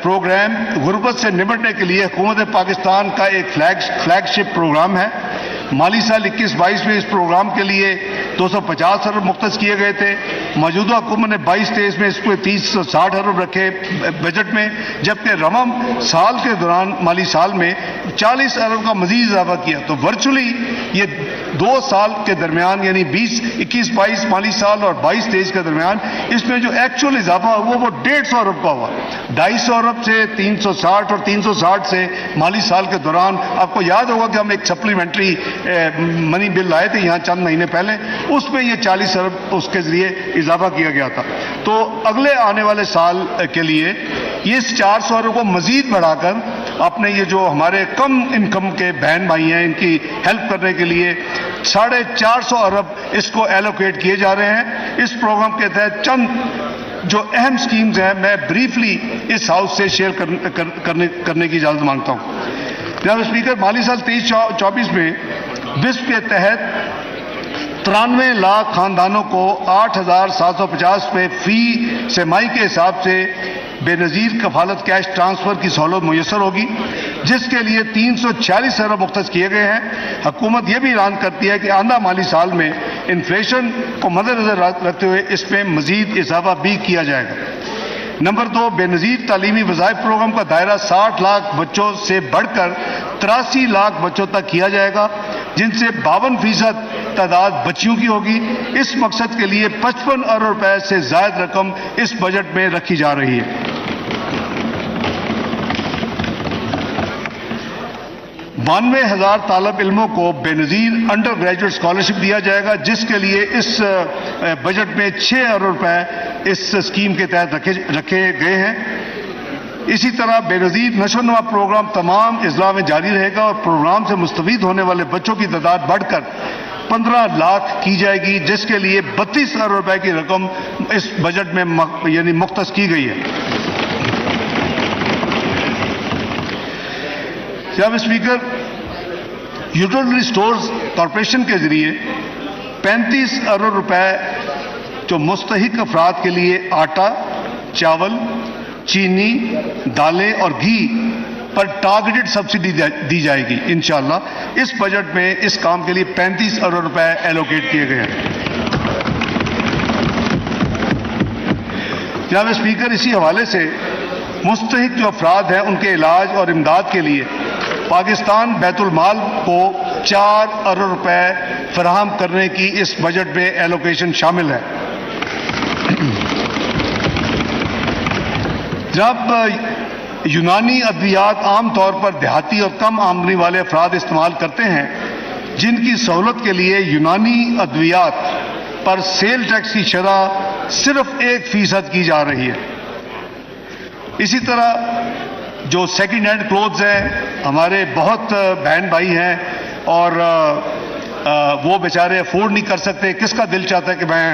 پروگرام غربت سے نمٹنے کے لیے حکومت پاکستان کا ایک فلیگ شپ پروگرام ہے۔ مالی سال 21-22 میں اس پروگرام کے لیے 250 ارب مختص کیے گئے تھے۔ موجودہ حکومت نے 22-23 میں اس کو 30-60 ارب رکھے بجٹ میں، جبکہ رواں سال کے دوران مالی سال میں 40 ارب کا مزید اضافہ کیا۔ تو ورچولی یہ 2 سال کے درمیان یعنی 21-22 مالی سال اور 22-23 کے درمیان اس میں جو ایکچوئل اضافہ ہوا وہ 150 ارب کا ہوا۔ 250 ارب سے 360 اور 360 سے مالی سال کے دوران آپ کو یاد ہوگا کہ ہم ایک سپلیمنٹری منی بل لائے تھے یہاں چند مہینے پہلے، اس میں یہ 40 ارب اس کے ذریعے اضافہ کیا گیا تھا۔ تو اگلے آنے والے سال کے لیے یہ 400 ارب کو مزید بڑھا کر اپنے یہ جو ہمارے کم انکم کے بہن بھائی ہیں ان کی ہیلپ کرنے کے لیے 450 ارب اس کو ایلوکیٹ کیے جا رہے ہیں۔ اس پروگرام کے تحت چند جو اہم سکیمز ہیں میں بریفلی اس ہاؤس سے شیئر کرنے کی اجازت مانگتا ہوں۔ جناب اسپیکر، مالی سال 23-24 میں وسپ کے تحت 93 لاکھ خاندانوں کو 8,750 روپے فی سہ-ماہی کے حساب سے بے نظیر کفالت کیش ٹرانسفر کی سہولت میسر ہوگی، جس کے لیے 346 ارب مختص کیے گئے ہیں۔ حکومت یہ بھی اعلان کرتی ہے کہ آئندہ مالی سال میں انفلیشن کو مد نظر رکھتے ہوئے اس میں مزید اضافہ بھی کیا جائے گا۔ نمبر 2، بے نظیر تعلیمی وظائف پروگرام کا دائرہ 60 لاکھ بچوں سے بڑھ کر 83 لاکھ بچوں تک کیا جائے گا، جن سے 52% تعداد بچیوں کی ہوگی۔ اس مقصد کے لیے 55 ارب روپے سے زائد رقم اس بجٹ میں رکھی جا رہی ہے۔ 92,000 طالب علموں کو بے نظیر انڈر گریجویٹ اسکالرشپ دیا جائے گا، جس کے لیے اس بجٹ میں 6 ارب روپے اس اسکیم کے تحت رکھے گئے ہیں۔ اسی طرح بے نظیر نشو و نما پروگرام تمام اضلاع میں جاری رہے گا اور پروگرام سے مستفید ہونے والے بچوں کی تعداد بڑھ کر 15 لاکھ کی جائے گی، جس کے لیے 32 ارب روپے کی رقم اس بجٹ میں یعنی مختص کی گئی ہے۔ جناب اسپیکر، یوٹیلیٹی سٹورز کارپوریشن کے ذریعے 35 ارب روپے جو مستحق افراد کے لیے آٹا، چاول، چینی، دالیں اور گھی پر ٹارگیٹڈ سبسڈی دی جائے گی انشاءاللہ۔ اس بجٹ میں اس کام کے لیے 35 ارب روپے ایلوکیٹ کیے گئے ہیں۔ جناب اسپیکر، اسی حوالے سے مستحق جو افراد ہیں ان کے علاج اور امداد کے لیے پاکستان بیت المال کو 4 ارب روپے فراہم کرنے کی اس بجٹ میں ایلوکیشن شامل ہے۔ جب یونانی ادویات عام طور پر دیہاتی اور کم آمدنی والے افراد استعمال کرتے ہیں، جن کی سہولت کے لیے یونانی ادویات پر سیل ٹیکس کی شرح صرف 1% کی جا رہی ہے۔ اسی طرح جو سیکنڈ ہینڈ کلوتھز ہیں، ہمارے بہت بہن بھائی ہیں اور وہ بیچارے افورڈ نہیں کر سکتے، کس کا دل چاہتا ہے کہ میں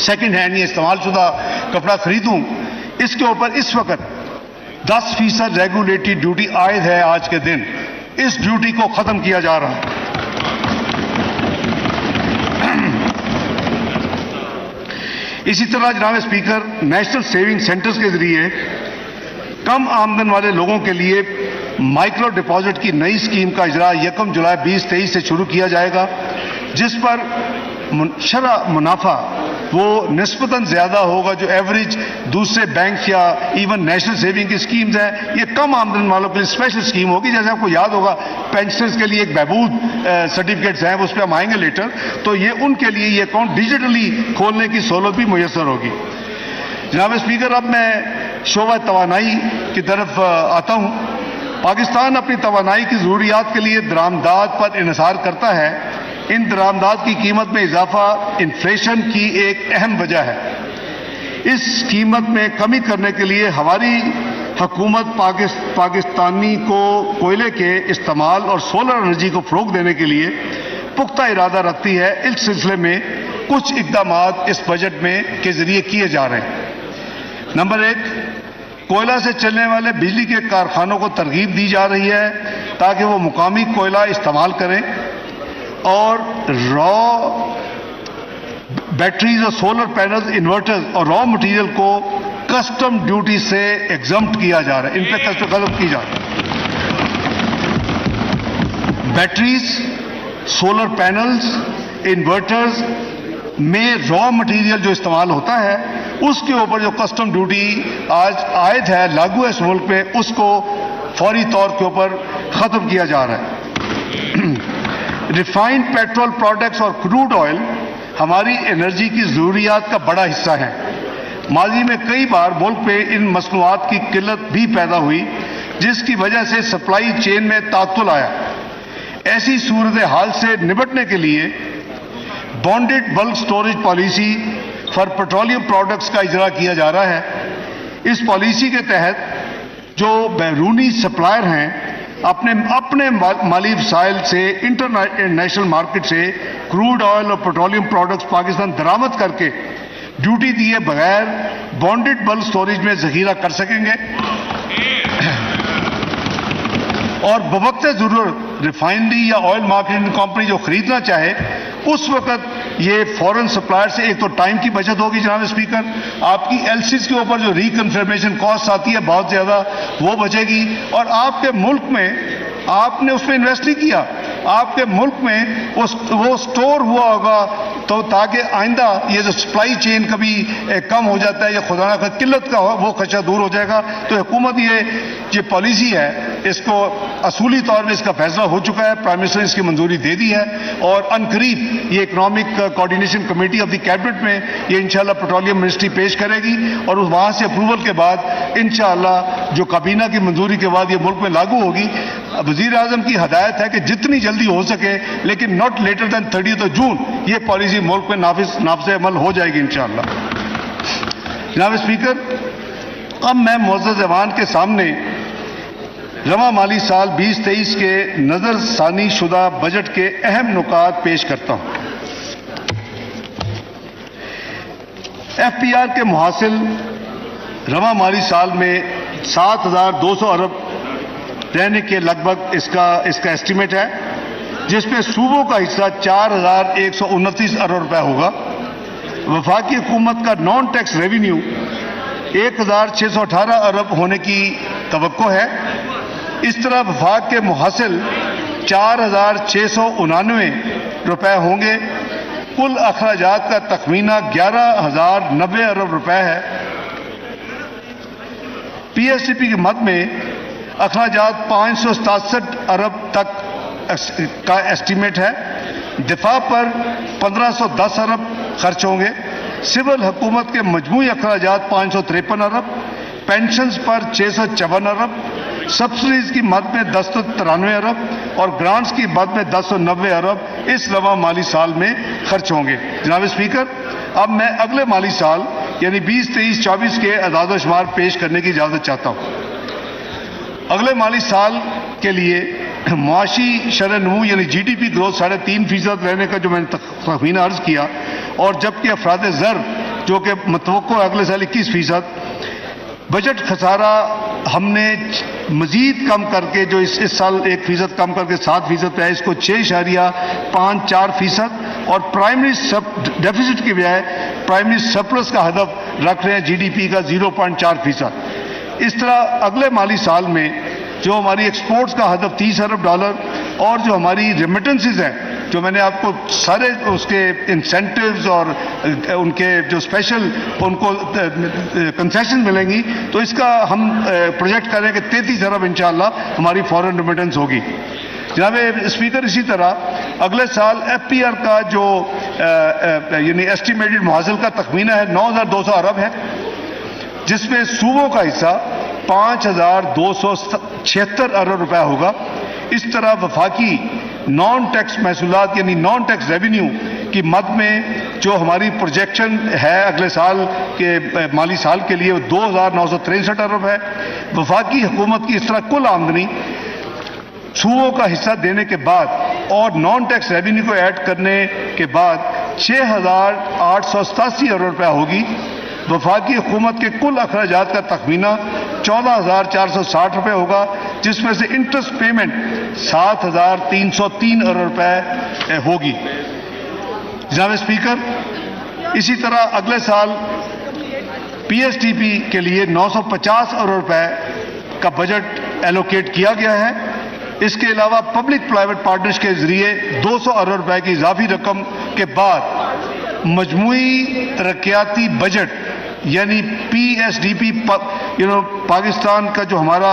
سیکنڈ ہینڈ یا استعمال شدہ کپڑا خریدوں، اس کے اوپر اس وقت 10% ریگولیٹری ڈیوٹی عائد ہے آج کے دن۔ اس ڈیوٹی کو ختم کیا جا رہا ہے۔ اسی طرح جناب اسپیکر، نیشنل سیونگ سینٹرز کے ذریعے کم آمدن والے لوگوں کے لیے مائکرو ڈپازٹ کی نئی اسکیم کا اجرا 1 جولائی 2023 سے شروع کیا جائے گا، جس پر شرح منافع وہ نسبتاً زیادہ ہوگا جو ایوریج دوسرے بینک یا ایون نیشنل سیونگ کی اسکیمز ہیں۔ یہ کم آمدن والوں کے لیے اسپیشل اسکیم ہوگی، جیسے آپ کو یاد ہوگا پینشنرز کے لیے ایک بہبود سرٹیفکیٹس ہیں، اس پہ ہم آئیں گے لیٹر، تو یہ ان کے لیے یہ اکاؤنٹ ڈیجیٹلی کھولنے کی سہولت بھی میسر ہوگی۔ جناب اسپیکر، اب میں شعبہ توانائی کی طرف آتا ہوں۔ پاکستان اپنی توانائی کی ضروریات کے لیے درآمدات پر انحصار کرتا ہے۔ ان درآمدات کی قیمت میں اضافہ انفلیشن کی ایک اہم وجہ ہے۔ اس قیمت میں کمی کرنے کے لیے ہماری حکومت پاکستانی کو کوئلے کے استعمال اور سولر انرجی کو فروغ دینے کے لیے پختہ ارادہ رکھتی ہے۔ اس سلسلے میں کچھ اقدامات اس بجٹ میں کے ذریعے کیے جا رہے ہیں۔ نمبر 1، کوئلہ سے چلنے والے بجلی کے کارخانوں کو ترغیب دی جا رہی ہے تاکہ وہ مقامی کوئلہ استعمال کریں اور را بیٹریز اور سولر پینلز، انورٹرز اور را مٹیریل کو کسٹم ڈیوٹی سے ایگزمپٹ کیا جا رہا ہے، ان پہ کسٹم غلط کی جا رہی ہے۔ بیٹریز، سولر پینلز، انورٹرز میں را مٹیریل جو استعمال ہوتا ہے اس کے اوپر جو کسٹم ڈیوٹی آج عائد ہے، لاگو ہے اس ملک میں، اس کو فوری طور کے اوپر ختم کیا جا رہا ہے۔ ریفائنڈ پیٹرول پروڈکٹس اور کروڈ آئل ہماری انرجی کی ضروریات کا بڑا حصہ ہیں۔ ماضی میں کئی بار ملک میں ان مصنوعات کی قلت بھی پیدا ہوئی، جس کی وجہ سے سپلائی چین میں تعطل آیا۔ ایسی صورتحال سے نمٹنے کے لیے bonded bulk storage policy for petroleum products کا اجرا کیا جا رہا ہے۔ اس پالیسی کے تحت جو بیرونی سپلائر ہیں اپنے مالی وسائل سے انٹرنیشنل مارکیٹ سے کروڈ آئل اور پیٹرولیم پروڈکٹس پاکستان درآمد کر کے ڈیوٹی دیے بغیر بانڈڈ بلک سٹوریج میں ذخیرہ کر سکیں گے اور بوقت ضرورت ریفائنری یا آئل مارکیٹنگ کمپنی جو خریدنا چاہے اس وقت یہ فورن سپلائر سے ایک تو ٹائم کی بچت ہوگی جناب اسپیکر، آپ کی ایل سیز کے اوپر جو ریکنفرمیشن کاسٹ آتی ہے بہت زیادہ وہ بچے گی، اور آپ کے ملک میں آپ نے اس پہ انویسٹ نہیں کیا، آپ کے ملک میں وہ سٹور ہوا ہوگا تو تاکہ آئندہ یہ جو سپلائی چین کبھی کم ہو جاتا ہے یا خدا نہ خواہ قلت کا ہو وہ خدشہ دور ہو جائے گا۔ تو حکومت یہ پالیسی ہے اس کو اصولی طور پہ اس کا فیصلہ ہو چکا ہے، پرائم منسٹر نے اس کی منظوری دے دی ہے اور عنقریب یہ economic coordination committee of the cabinet میں یہ انشاءاللہ پیٹرولیم منسٹری پیش کرے گی اور وہاں سے اپروول کے بعد انشاءاللہ جو کابینہ کی منظوری کے بعد یہ ملک میں لاگو ہوگی۔ وزیر اعظم کی ہدایت ہے کہ جتنی جلدی ہو سکے لیکن ناٹ لیٹر دین 30 جون یہ پالیسی ملک میں نافذ عمل ہو جائے گی انشاءاللہ۔ جناب اسپیکر، اب میں معزز ایوان کے سامنے رواں مالی سال 2023 کے نظر ثانی شدہ بجٹ کے اہم نکات پیش کرتا ہوں۔ ایف پی آر کے محاصل رواں مالی سال میں 7,200 ارب رہنے کے لگ بھگ اس کا ایسٹیمیٹ ہے، جس میں صوبوں کا حصہ 4,129 ارب روپے ہوگا۔ وفاقی حکومت کا نان ٹیکس ریونیو 1,618 ارب ہونے کی توقع ہے۔ اس طرح وفاق کے محاصل 4,699 روپے ہوں گے۔ کل اخراجات کا تخمینہ 11,090 ارب روپے ہے۔ پی ایس ٹی پی کی مد میں اخراجات 567 ارب تک کا ایسٹیمیٹ ہے. دفاع پر 1510 ارب خرچ ہوں گے. سول حکومت کے مجموعی اخراجات 553 ارب. پینشنز پر 654 ارب. سبسڈیز کی مد میں 1093 ارب اور گرانٹس کی مد میں 1090 ارب اس رواں مالی سال میں خرچ ہوں گے. جناب اسپیکر، اب میں اگلے مالی سال یعنی 2023-24 کے اعداد و شمار پیش کرنے کی اجازت چاہتا ہوں. اگلے مالی سال کے لیے معاشی شرح نمو یعنی جی ڈی پی گروتھ 3.5% رہنے کا جو میں نے تخمینہ عرض کیا، اور جبکہ افراد زر جو کہ متوقع ہے اگلے سال 21%. بجٹ خسارہ ہم نے مزید کم کر کے جو اس سال 1% کم کر کے 7% پہ ہے، اس کو 6.54% اور پرائمری ڈیفیسٹ کی بجائے پرائمری سرپلس کا ہدف رکھ رہے ہیں جی ڈی پی کا 0.4%. اس طرح اگلے مالی سال میں جو ہماری ایکسپورٹس کا ہدف $30 ارب اور جو ہماری ریمیٹنسز ہیں، جو میں نے آپ کو سارے اس کے انسینٹیوز اور ان کے جو اسپیشل ان کو کنسیشن ملیں گی، تو اس کا ہم پروجیکٹ کریں کہ 33 ارب انشاءاللہ ہماری فورن ریمیٹنس ہوگی. جناب اسپیکر، اسی طرح اگلے سال ایف پی آر کا جو یعنی ایسٹیمیٹڈ محاصل کا تخمینہ ہے 9200 ارب ہے، جس میں صوبوں کا حصہ 5276 ارب روپے ہوگا. اس طرح وفاقی نان ٹیکس محصولات یعنی نان ٹیکس ریونیو کی مد میں جو ہماری پروجیکشن ہے اگلے سال کے مالی سال کے لیے وہ 2963 ارب ہے. وفاقی حکومت کی اس طرح کل آمدنی صوبوں کا حصہ دینے کے بعد اور نان ٹیکس ریونیو کو ایڈ کرنے کے بعد 6887 ارب روپے ہوگی. وفاقی حکومت کے کل اخراجات کا تخمینہ 14460 روپے ہوگا، جس میں سے انٹرسٹ پیمنٹ 7303 ارب روپے ہوگی. جناب اسپیکر، اسی طرح اگلے سال پی ایس ٹی پی کے لیے 950 ارب روپے کا بجٹ ایلوکیٹ کیا گیا ہے. اس کے علاوہ پبلک پرائیویٹ پارٹنرشپ کے ذریعے 200 ارب روپے کی اضافی رقم کے بعد مجموعی ترقیاتی بجٹ یعنی P S D P Pakistan کا جو ہمارا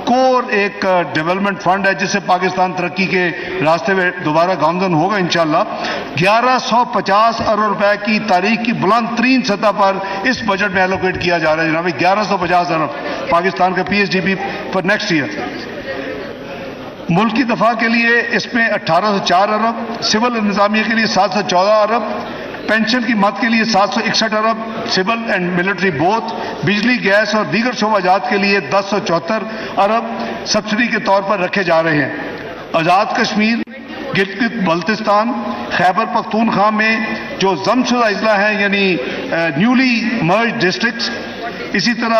کور ایک ڈیولپمنٹ فنڈ ہے، جس سے پاکستان ترقی کے راستے میں دوبارہ گامزن ہوگا انشاءاللہ، 1150 ارب روپے کی تاریخ کی بلند ترین سطح پر اس بجٹ میں ایلوکیٹ کیا جا رہا ہے. جناب 1150 ارب پاکستان کا پی ایس ڈی پی پر نیکسٹ ایئر. ملکی دفاع کے لیے اس میں 1804 ارب، سول انتظامیہ کے لیے 714 ارب، پینشن کی مد کے لیے 761 ارب سول اینڈ ملٹری بوتھ، بجلی گیس اور دیگر شعبہ جات کے لیے 1074 ارب سبسڈی کے طور پر رکھے جا رہے ہیں. آزاد کشمیر، گلگت بلتستان، خیبر پختونخوا میں جو ضم شدہ اضلاع ہیں یعنی نیولی مرج ڈسٹرکٹس، اسی طرح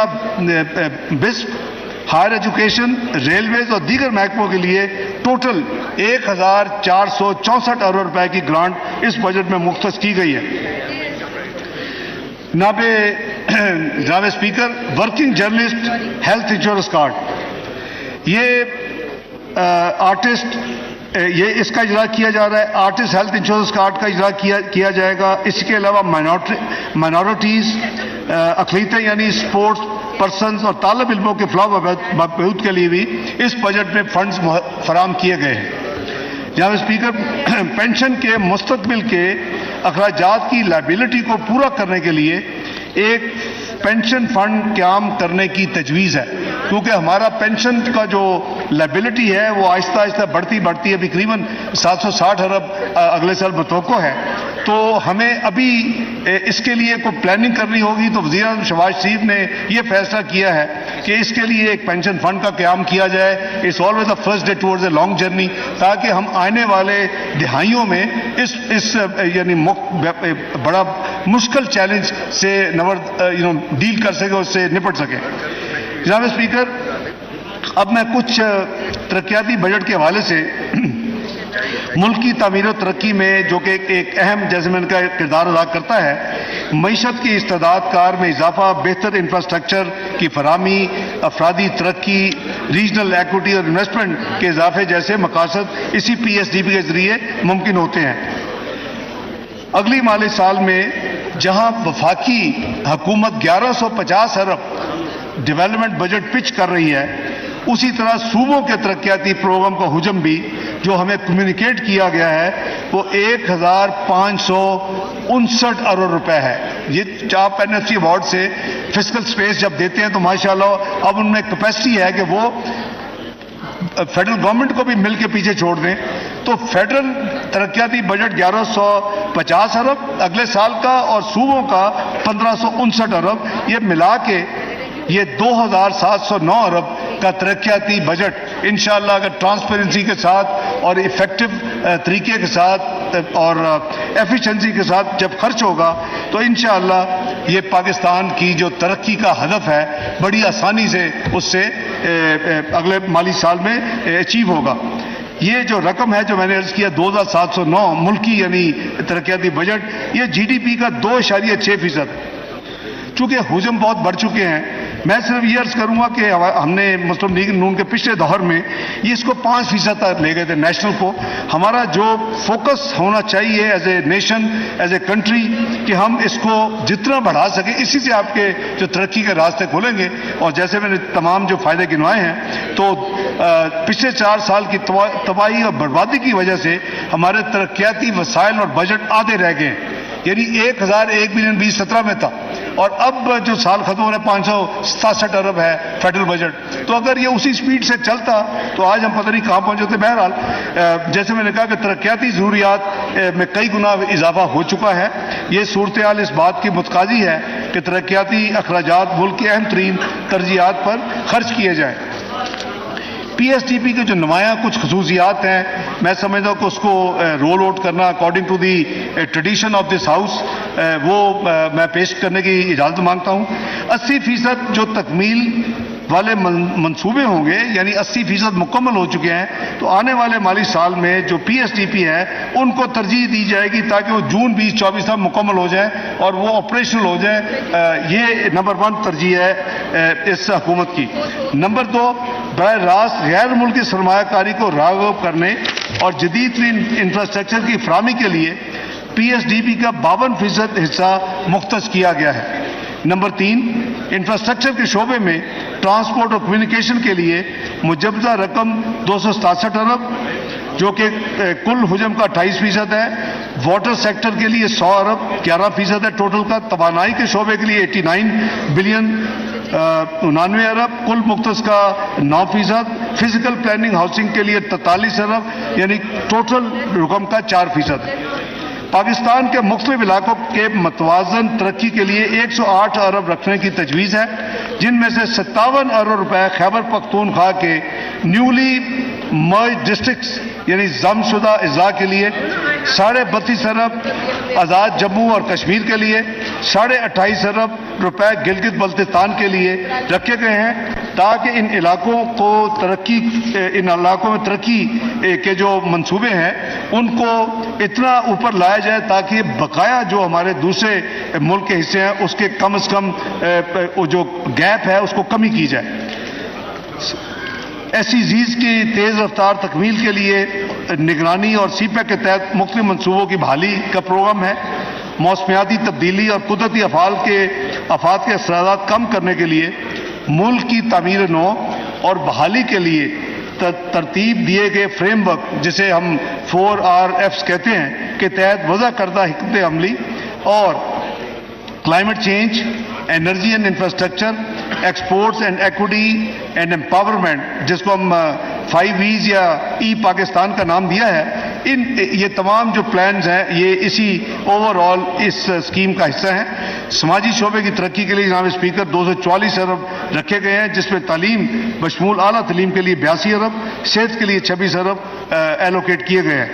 بسپ، ہائر ایجوکیشن، ریلویز اور دیگر محکموں کے لیے ٹوٹل 1464 ارب روپے کی گرانٹ اس بجٹ میں مختص کی گئی ہے. جناب speaker, working journalist health insurance card, یہ آرٹسٹ اس کا اجرا کیا جا رہا ہے. آرٹسٹ ہیلتھ انشورنس کارڈ کا اجرا کیا جائے گا. اس کے علاوہ مائنورٹیز، اقلیتیں یعنی اسپورٹس پرسنز اور طالب علموں کے فلاح و بہبود کے لیے بھی اس بجٹ میں فنڈز فراہم کیے گئے ہیں. جناب اسپیکر، پینشن کے مستقبل کے اخراجات کی لائبلٹی کو پورا کرنے کے لیے ایک پینشن فنڈ قیام کرنے کی تجویز ہے، کیونکہ ہمارا پینشن کا جو لائبلٹی ہے وہ آہستہ آہستہ بڑھتی ابھی تقریباً 760 ارب اگلے سال متوقع ہے. تو ہمیں ابھی اس کے لیے کوئی پلاننگ کرنی ہوگی. تو وزیر اعظم شہباز شریف نے یہ فیصلہ کیا ہے کہ اس کے لیے ایک پینشن فنڈ کا قیام کیا جائے. It's always the first day towards a long journey, تاکہ ہم آنے والے دہائیوں میں اس یعنی بڑا مشکل چیلنج سے ڈیل کر سکیں، اس سے نپٹ سکیں. جناب اسپیکر، اب میں کچھ ترقیاتی بجٹ کے حوالے سے ملک کی تعمیر و ترقی میں جو کہ ایک اہم جیسے میں ان کا کردار ادا کرتا ہے، معیشت کی استعداد کار میں اضافہ، بہتر انفراسٹرکچر کی فراہمی، افرادی ترقی، ریجنل ایکوٹی اور انویسٹمنٹ کے اضافے جیسے مقاصد اسی پی ایس ڈی پی کے ذریعے ممکن ہوتے ہیں. اگلی مالی سال میں جہاں وفاقی حکومت 1150 ارب ڈیولپمنٹ بجٹ پچ کر رہی ہے، اسی طرح صوبوں کے ترقیاتی پروگرام کا حجم بھی جو ہمیں کمیونیکیٹ کیا گیا ہے وہ 1559 ارب روپے ہے. یہ آپ NFC ایوارڈ سے فسکل سپیس جب دیتے ہیں تو ماشاءاللہ اب ان میں کیپیسٹی ہے کہ وہ فیڈرل گورنمنٹ کو بھی مل کے پیچھے چھوڑ دیں. تو فیڈرل ترقیاتی بجٹ 1150 ارب اگلے سال کا اور صوبوں کا 1559 ارب، یہ ملا کے یہ 2709 ارب کا ترقیاتی بجٹ انشاءاللہ اگر ٹرانسپیرنسی کے ساتھ اور ایفیکٹو طریقے کے ساتھ اور ایفیشنسی کے ساتھ جب خرچ ہوگا تو انشاءاللہ یہ پاکستان کی جو ترقی کا ہدف ہے بڑی آسانی سے اس سے اگلے مالی سال میں اچیو ہوگا. یہ جو رقم ہے جو میں نے عرض کیا 2709 ملکی یعنی ترقیاتی بجٹ، یہ GDP کا 2.6%. چونکہ حجم بہت بڑھ چکے ہیں، میں صرف یہ عرض کروں گا کہ ہم نے مسلم لیگ نون کے پچھلے دور میں یہ اس کو 5% تک لے گئے تھے نیشنل کو. ہمارا جو فوکس ہونا چاہیے as a nation as a country کہ ہم اس کو جتنا بڑھا سکیں، اسی سے آپ کے جو ترقی کے راستے کھولیں گے. اور جیسے میں نے تمام جو فائدے گنوائے ہیں تو پچھلے 4 سال کی تباہی اور بربادی کی وجہ سے ہمارے ترقیاتی وسائل اور بجٹ آدھے رہ گئے، یعنی 1001 بلین 2017 میں تھا اور اب جو سال ختم ہو رہا ہے 567 ارب ہے فیڈرل بجٹ. تو اگر یہ اسی سپیڈ سے چلتا تو آج ہم پتہ نہیں کہاں پہنچے تھے. بہرحال جیسے میں نے کہا کہ ترقیاتی ضروریات میں کئی گنا اضافہ ہو چکا ہے. یہ صورتحال اس بات کی متقاضی ہے کہ ترقیاتی اخراجات ملک کے اہم ترین ترجیحات پر خرچ کیے جائیں. PSDP کے جو نمایاں کچھ خصوصیات ہیں، میں سمجھتا ہوں کہ اس کو رول آؤٹ کرنا according to the tradition of this house وہ میں پیش کرنے کی اجازت مانگتا ہوں. 80% جو تکمیل والے منصوبے ہوں گے یعنی 80% مکمل ہو چکے ہیں، تو آنے والے مالی سال میں جو PSDP ہے ان کو ترجیح دی جائے گی تاکہ وہ جون 2024 تک مکمل ہو جائیں اور وہ آپریشنل ہو جائیں. یہ نمبر 1 ترجیح ہے اس حکومت کی. نمبر 2، براہ راست غیر ملکی سرمایہ کاری کو راغب کرنے اور جدید ترین انفراسٹرکچر کی فراہمی کے لیے PSDP کا 52% حصہ مختص کیا گیا ہے. نمبر 3، انفراسٹرکچر کے شعبے میں ٹرانسپورٹ اور کمیونیکیشن کے لیے مجوزہ رقم 267 ارب جو کہ کل حجم کا 28% ہے. واٹر سیکٹر کے لیے 100 ارب 11% ہے ٹوٹل کا. توانائی کے شعبے کے لیے 89 بلین 99 ارب کل مختص کا 9%. فزیکل پلاننگ ہاؤسنگ کے لیے 43 ارب یعنی ٹوٹل رقم کا 4%. پاکستان کے مختلف علاقوں کے متوازن ترقی کے لیے 108 ارب رکھنے کی تجویز ہے، جن میں سے 57 ارب روپے خیبر پختونخوا کے نیولی مرج ڈسٹرکٹس یعنی ضم شدہ اضلاع کے لیے، 32.5 ارب آزاد جموں اور کشمیر کے لیے، 28.5 ارب روپے گلگت بلتستان کے لیے رکھے گئے ہیں تاکہ ان علاقوں میں ترقی کے جو منصوبے ہیں ان کو اتنا اوپر لایا جائے تاکہ بقایا جو ہمارے دوسرے ملک کے حصے ہیں اس کے کم از کم جو گیپ ہے اس کو کمی کی جائے. SEZs کی تیز رفتار تکمیل کے لیے نگرانی اور CPEC کے تحت مختلف منصوبوں کی بحالی کا پروگرام ہے. موسمیاتی تبدیلی اور قدرتی آفات کے اثرات کم کرنے کے لیے ملک کی تعمیر نو اور بحالی کے لیے ترتیب دیے گئے فریم ورک جسے ہم 4RFs کہتے ہیں کے تحت وضع کردہ حکمت عملی اور climate change, energy and infrastructure, exports and equity and empowerment جس کو ہم 5E's یا پاکستان کا نام دیا ہے، یہ تمام جو پلانز ہیں یہ اسی اوور آل اس اسکیم کا حصہ ہیں. سماجی شعبے کی ترقی کے لیے جناب اسپیکر 244 ارب رکھے گئے ہیں جس میں تعلیم بشمول اعلیٰ تعلیم کے لیے 82 ارب، صحت کے لیے 26 ارب ایلوکیٹ کیے گئے ہیں.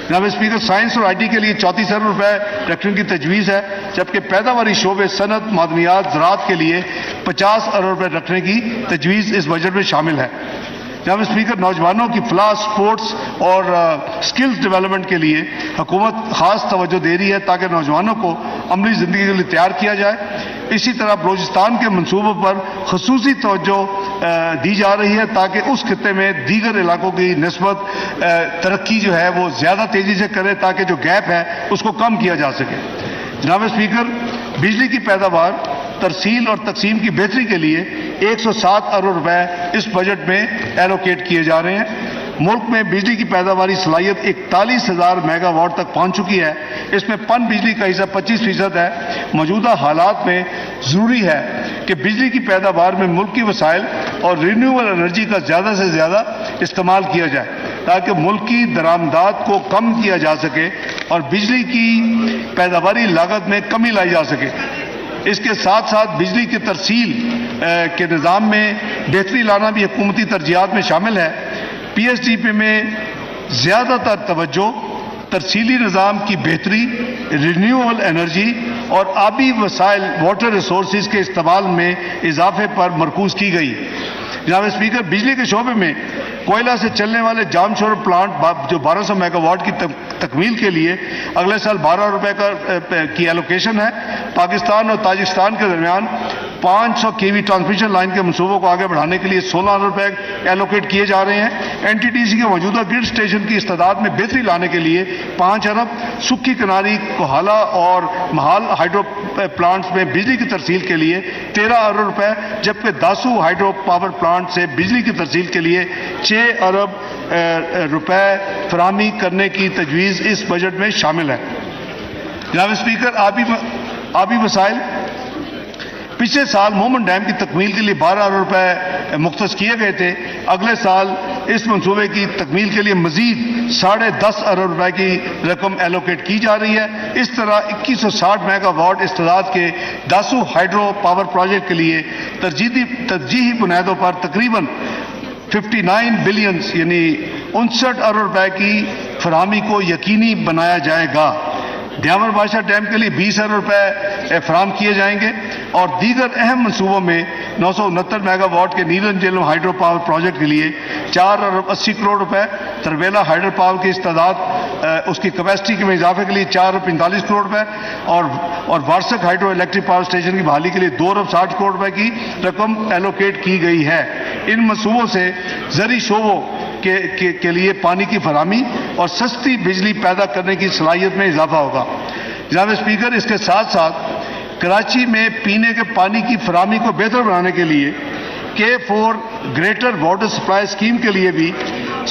جناب اسپیکر سائنس اور IT کے لیے 34 ارب روپے رکھنے کی تجویز ہے، جبکہ پیداواری شعبے صنعت، معدنیات، زراعت کے لیے 50 ارب روپے رکھنے کی تجویز اس بجٹ میں شامل ہے. جناب اسپیکر، نوجوانوں کی فلاح، سپورٹس اور سکلز ڈیولپمنٹ کے لیے حکومت خاص توجہ دے رہی ہے تاکہ نوجوانوں کو عملی زندگی کے لیے تیار کیا جائے. اسی طرح بلوچستان کے منصوبوں پر خصوصی توجہ دی جا رہی ہے تاکہ اس خطے میں دیگر علاقوں کی نسبت ترقی جو ہے وہ زیادہ تیزی سے کرے تاکہ جو گیپ ہے اس کو کم کیا جا سکے. جناب اسپیکر، بجلی کی پیداوار، ترسیل اور تقسیم کی بہتری کے لیے 107 ارب روپے اس بجٹ میں ایلوکیٹ کیے جا رہے ہیں. ملک میں بجلی کی پیداواری صلاحیت 41,000 میگا واٹ تک پہنچ چکی ہے. اس میں پن بجلی کا حصہ 25% ہے. موجودہ حالات میں ضروری ہے کہ بجلی کی پیداوار میں ملکی وسائل اور رینیوبل انرجی کا زیادہ سے زیادہ استعمال کیا جائے تاکہ ملکی درآمدات کو کم کیا جا سکے اور بجلی کی پیداواری لاگت میں کمی لائی جا سکے. اس کے ساتھ ساتھ بجلی کی ترسیل کے نظام میں بہتری لانا بھی حکومتی ترجیحات میں شامل ہے. پی ایس ڈی پی میں زیادہ تر توجہ ترسیلی نظام کی بہتری، رینیوبل انرجی اور آبی وسائل واٹر ریسورسز کے استعمال میں اضافے پر مرکوز کی گئی. جناب اسپیکر، بجلی کے شعبے میں کوئلہ سے چلنے والے جام شور پلانٹ جو 1200 میگا واٹ کی تکمیل کے لیے اگلے سال 12 روپے کی ایلوکیشن ہے. پاکستان اور تاجکستان کے درمیان 500 kV ٹرانسمیشن لائن کے منصوبوں کو آگے بڑھانے کے لیے 16 ارب روپے ایلوکیٹ کیے جا رہے ہیں. این ٹی ٹی سی کے موجودہ گرڈ اسٹیشن کی استعداد میں بہتری لانے کے لیے 5 ارب، سکھی کناری، کوہالہ اور مہال ہائیڈرو پلانٹس میں بجلی کی ترسیل کے لیے 13 ارب روپے، جبکہ داسو ہائیڈرو پاور پلانٹ سے بجلی کی ترسیل کے لیے 6 ارب روپے فراہمی کرنے کی تجویز اس بجٹ میں شامل ہے. جناب اسپیکر، آبی وسائل پچھلے سال مومن ڈیم کی تکمیل کے لیے 12 ارب روپے مختص کیے گئے تھے. اگلے سال اس منصوبے کی تکمیل کے لیے مزید 10.5 ارب روپے کی رقم ایلوکیٹ کی جا رہی ہے. اس طرح 2160 میگا واٹ استعداد کے داسو ہائیڈرو پاور پروجیکٹ کے لیے ترجیحی بنیادوں پر تقریباً 59 بلین یعنی 59 ارب روپے کی فراہمی کو یقینی بنایا جائے گا. دیامر بادشاہ ڈیم کے لیے 20 ارب روپے فراہم کیے جائیں گے اور دیگر اہم منصوبوں میں 969 میگا واٹ کے نیلم جیلم ہائیڈرو پاور پروجیکٹ کے لیے 4 ارب 80 کروڑ روپے، ترویلا ہائیڈرو پاور کی استعداد اس کی کیپیسٹی میں اضافے کے لیے 4 ارب 45 کروڑ روپے اور وارسک ہائیڈرو الیکٹرک پاور اسٹیشن کی بحالی کے لیے 2 ارب 60 کروڑ روپے کی رقم ایلوکیٹ کی گئی ہے. ان منصوبوں سے زرعی شعبوں کے لیے پانی کی فراہمی اور سستی بجلی پیدا کرنے کی صلاحیت میں اضافہ ہوگا. جناب اسپیکر، اس کے ساتھ ساتھ کراچی میں پینے کے پانی کی فراہمی کو بہتر بنانے کے لیے K4 greater water supply scheme کے لیے بھی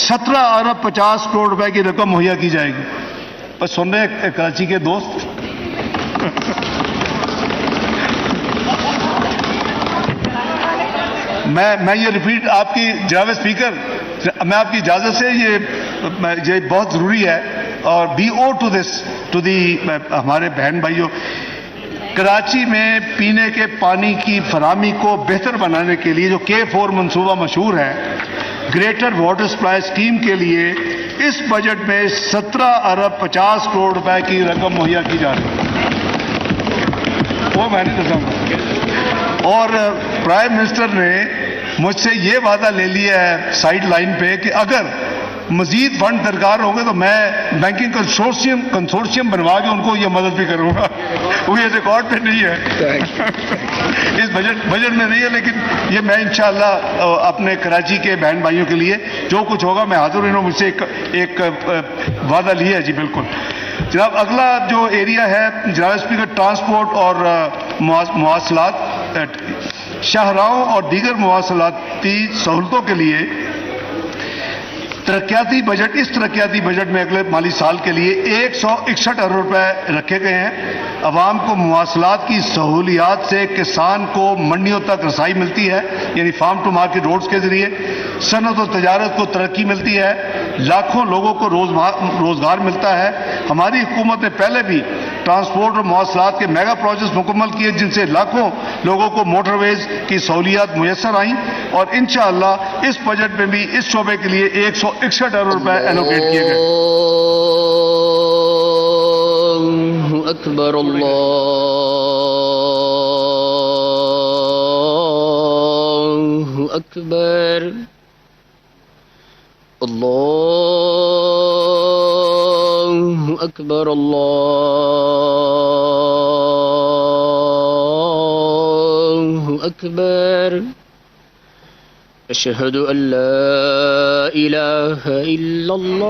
17 ارب 50 کروڑ روپے کی رقم مہیا کی جائے گی. بس سن رہے ہیں کراچی کے دوست؟ میں یہ ریپیٹ آپ کی جناب اسپیکر، میں آپ کی اجازت سے یہ بہت ضروری ہے اور B O to this to the ہمارے بہن بھائیوں، کراچی میں پینے کے پانی کی فراہمی کو بہتر بنانے کے لیے جو K4 منصوبہ مشہور ہے، گریٹر واٹر سپلائی اسکیم کے لیے اس بجٹ میں 17 ارب 50 کروڑ روپے کی رقم مہیا کی جا رہی ہے. وہ میں نے اور پرائم منسٹر نے مجھ سے یہ وعدہ لے لیا ہے سائیڈ لائن پہ کہ اگر مزید فنڈ درکار ہوں گے تو میں بینکنگ کنسورشیم بنوا کے ان کو یہ مدد بھی کروں گا. وہ یہ ریکارڈ پہ نہیں ہے، اس بجٹ میں نہیں ہے، لیکن یہ میں انشاءاللہ اپنے کراچی کے بہن بھائیوں کے لیے جو کچھ ہوگا میں حاضر. انہوں نے مجھ سے ایک وعدہ لیا ہے. جی بالکل جناب. اگلا جو ایریا ہے جناب اسپیکر، ٹرانسپورٹ اور مواصلات، شاہراہوں اور دیگر مواصلاتی سہولتوں کے لیے ترقیاتی بجٹ. اس ترقیاتی بجٹ میں اگلے مالی سال کے لیے 161 ارب روپے رکھے گئے ہیں. عوام کو مواصلات کی سہولیات سے کسان کو منڈیوں تک رسائی ملتی ہے، یعنی فارم ٹو مارکیٹ روڈز کے ذریعے صنعت و تجارت کو ترقی ملتی ہے، لاکھوں لوگوں کو روزگار ملتا ہے. ہماری حکومت نے پہلے بھی ٹرانسپورٹ اور مواصلات کے میگا پروجیکٹس مکمل کیے جن سے لاکھوں لوگوں کو موٹر ویز کی سہولیات میسر آئیں اور انشاءاللہ اس بجٹ میں بھی اس شعبے کے لیے 161 ارب روپے ایلوکیٹ کیے گئے. اللہ اکبر، اللہ اکبر، اللہ اکبر، اللہ اکبر. اشہد ان لا الہ الا اللہ،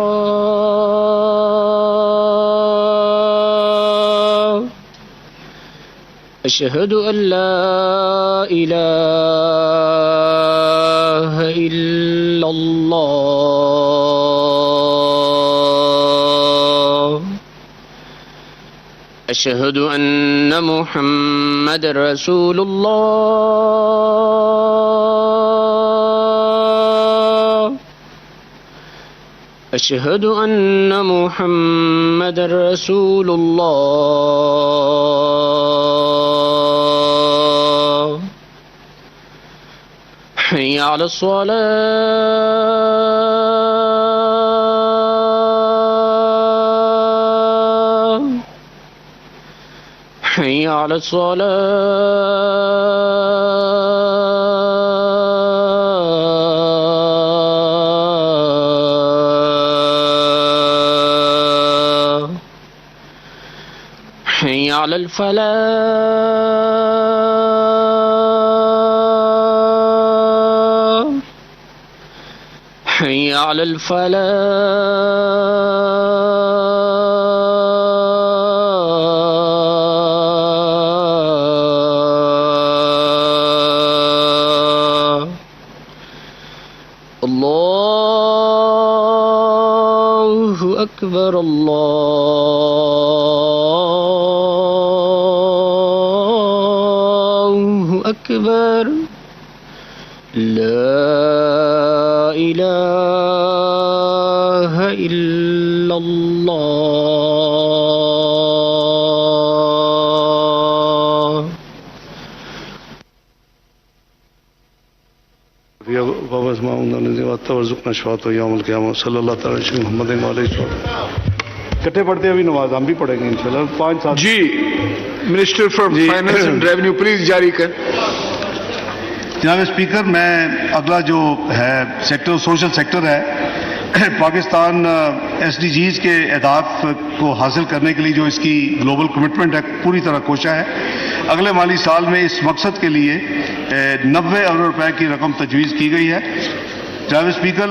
اشہد ان لا الہ إله إلا الله أشهد أن محمد رسول الله أشهد أن محمد رسول الله حي على الصلاة حي على الصلاة حي على الفلاح حي على الفلاح الله أكبر الله أكبر لا إله إلا الله صلی اللہ تعالی محمد کٹھے پڑھتے ہیں ابھی نماز ہم بھی پڑھیں گے انشاءاللہ 5-7 جی minister for finance and revenue please جاری کر. جناب اسپیکر میں اگلا جو ہے سیکٹر سوشل سیکٹر ہے پاکستان ایس ڈی جیز کے اہداف کو حاصل کرنے کے لیے جو اس کی گلوبل کمٹمنٹ ہے پوری طرح کوشاں ہے. اگلے مالی سال میں اس مقصد کے لیے 90 ارب روپے کی رقم تجویز کی گئی ہے. جناب اسپیکر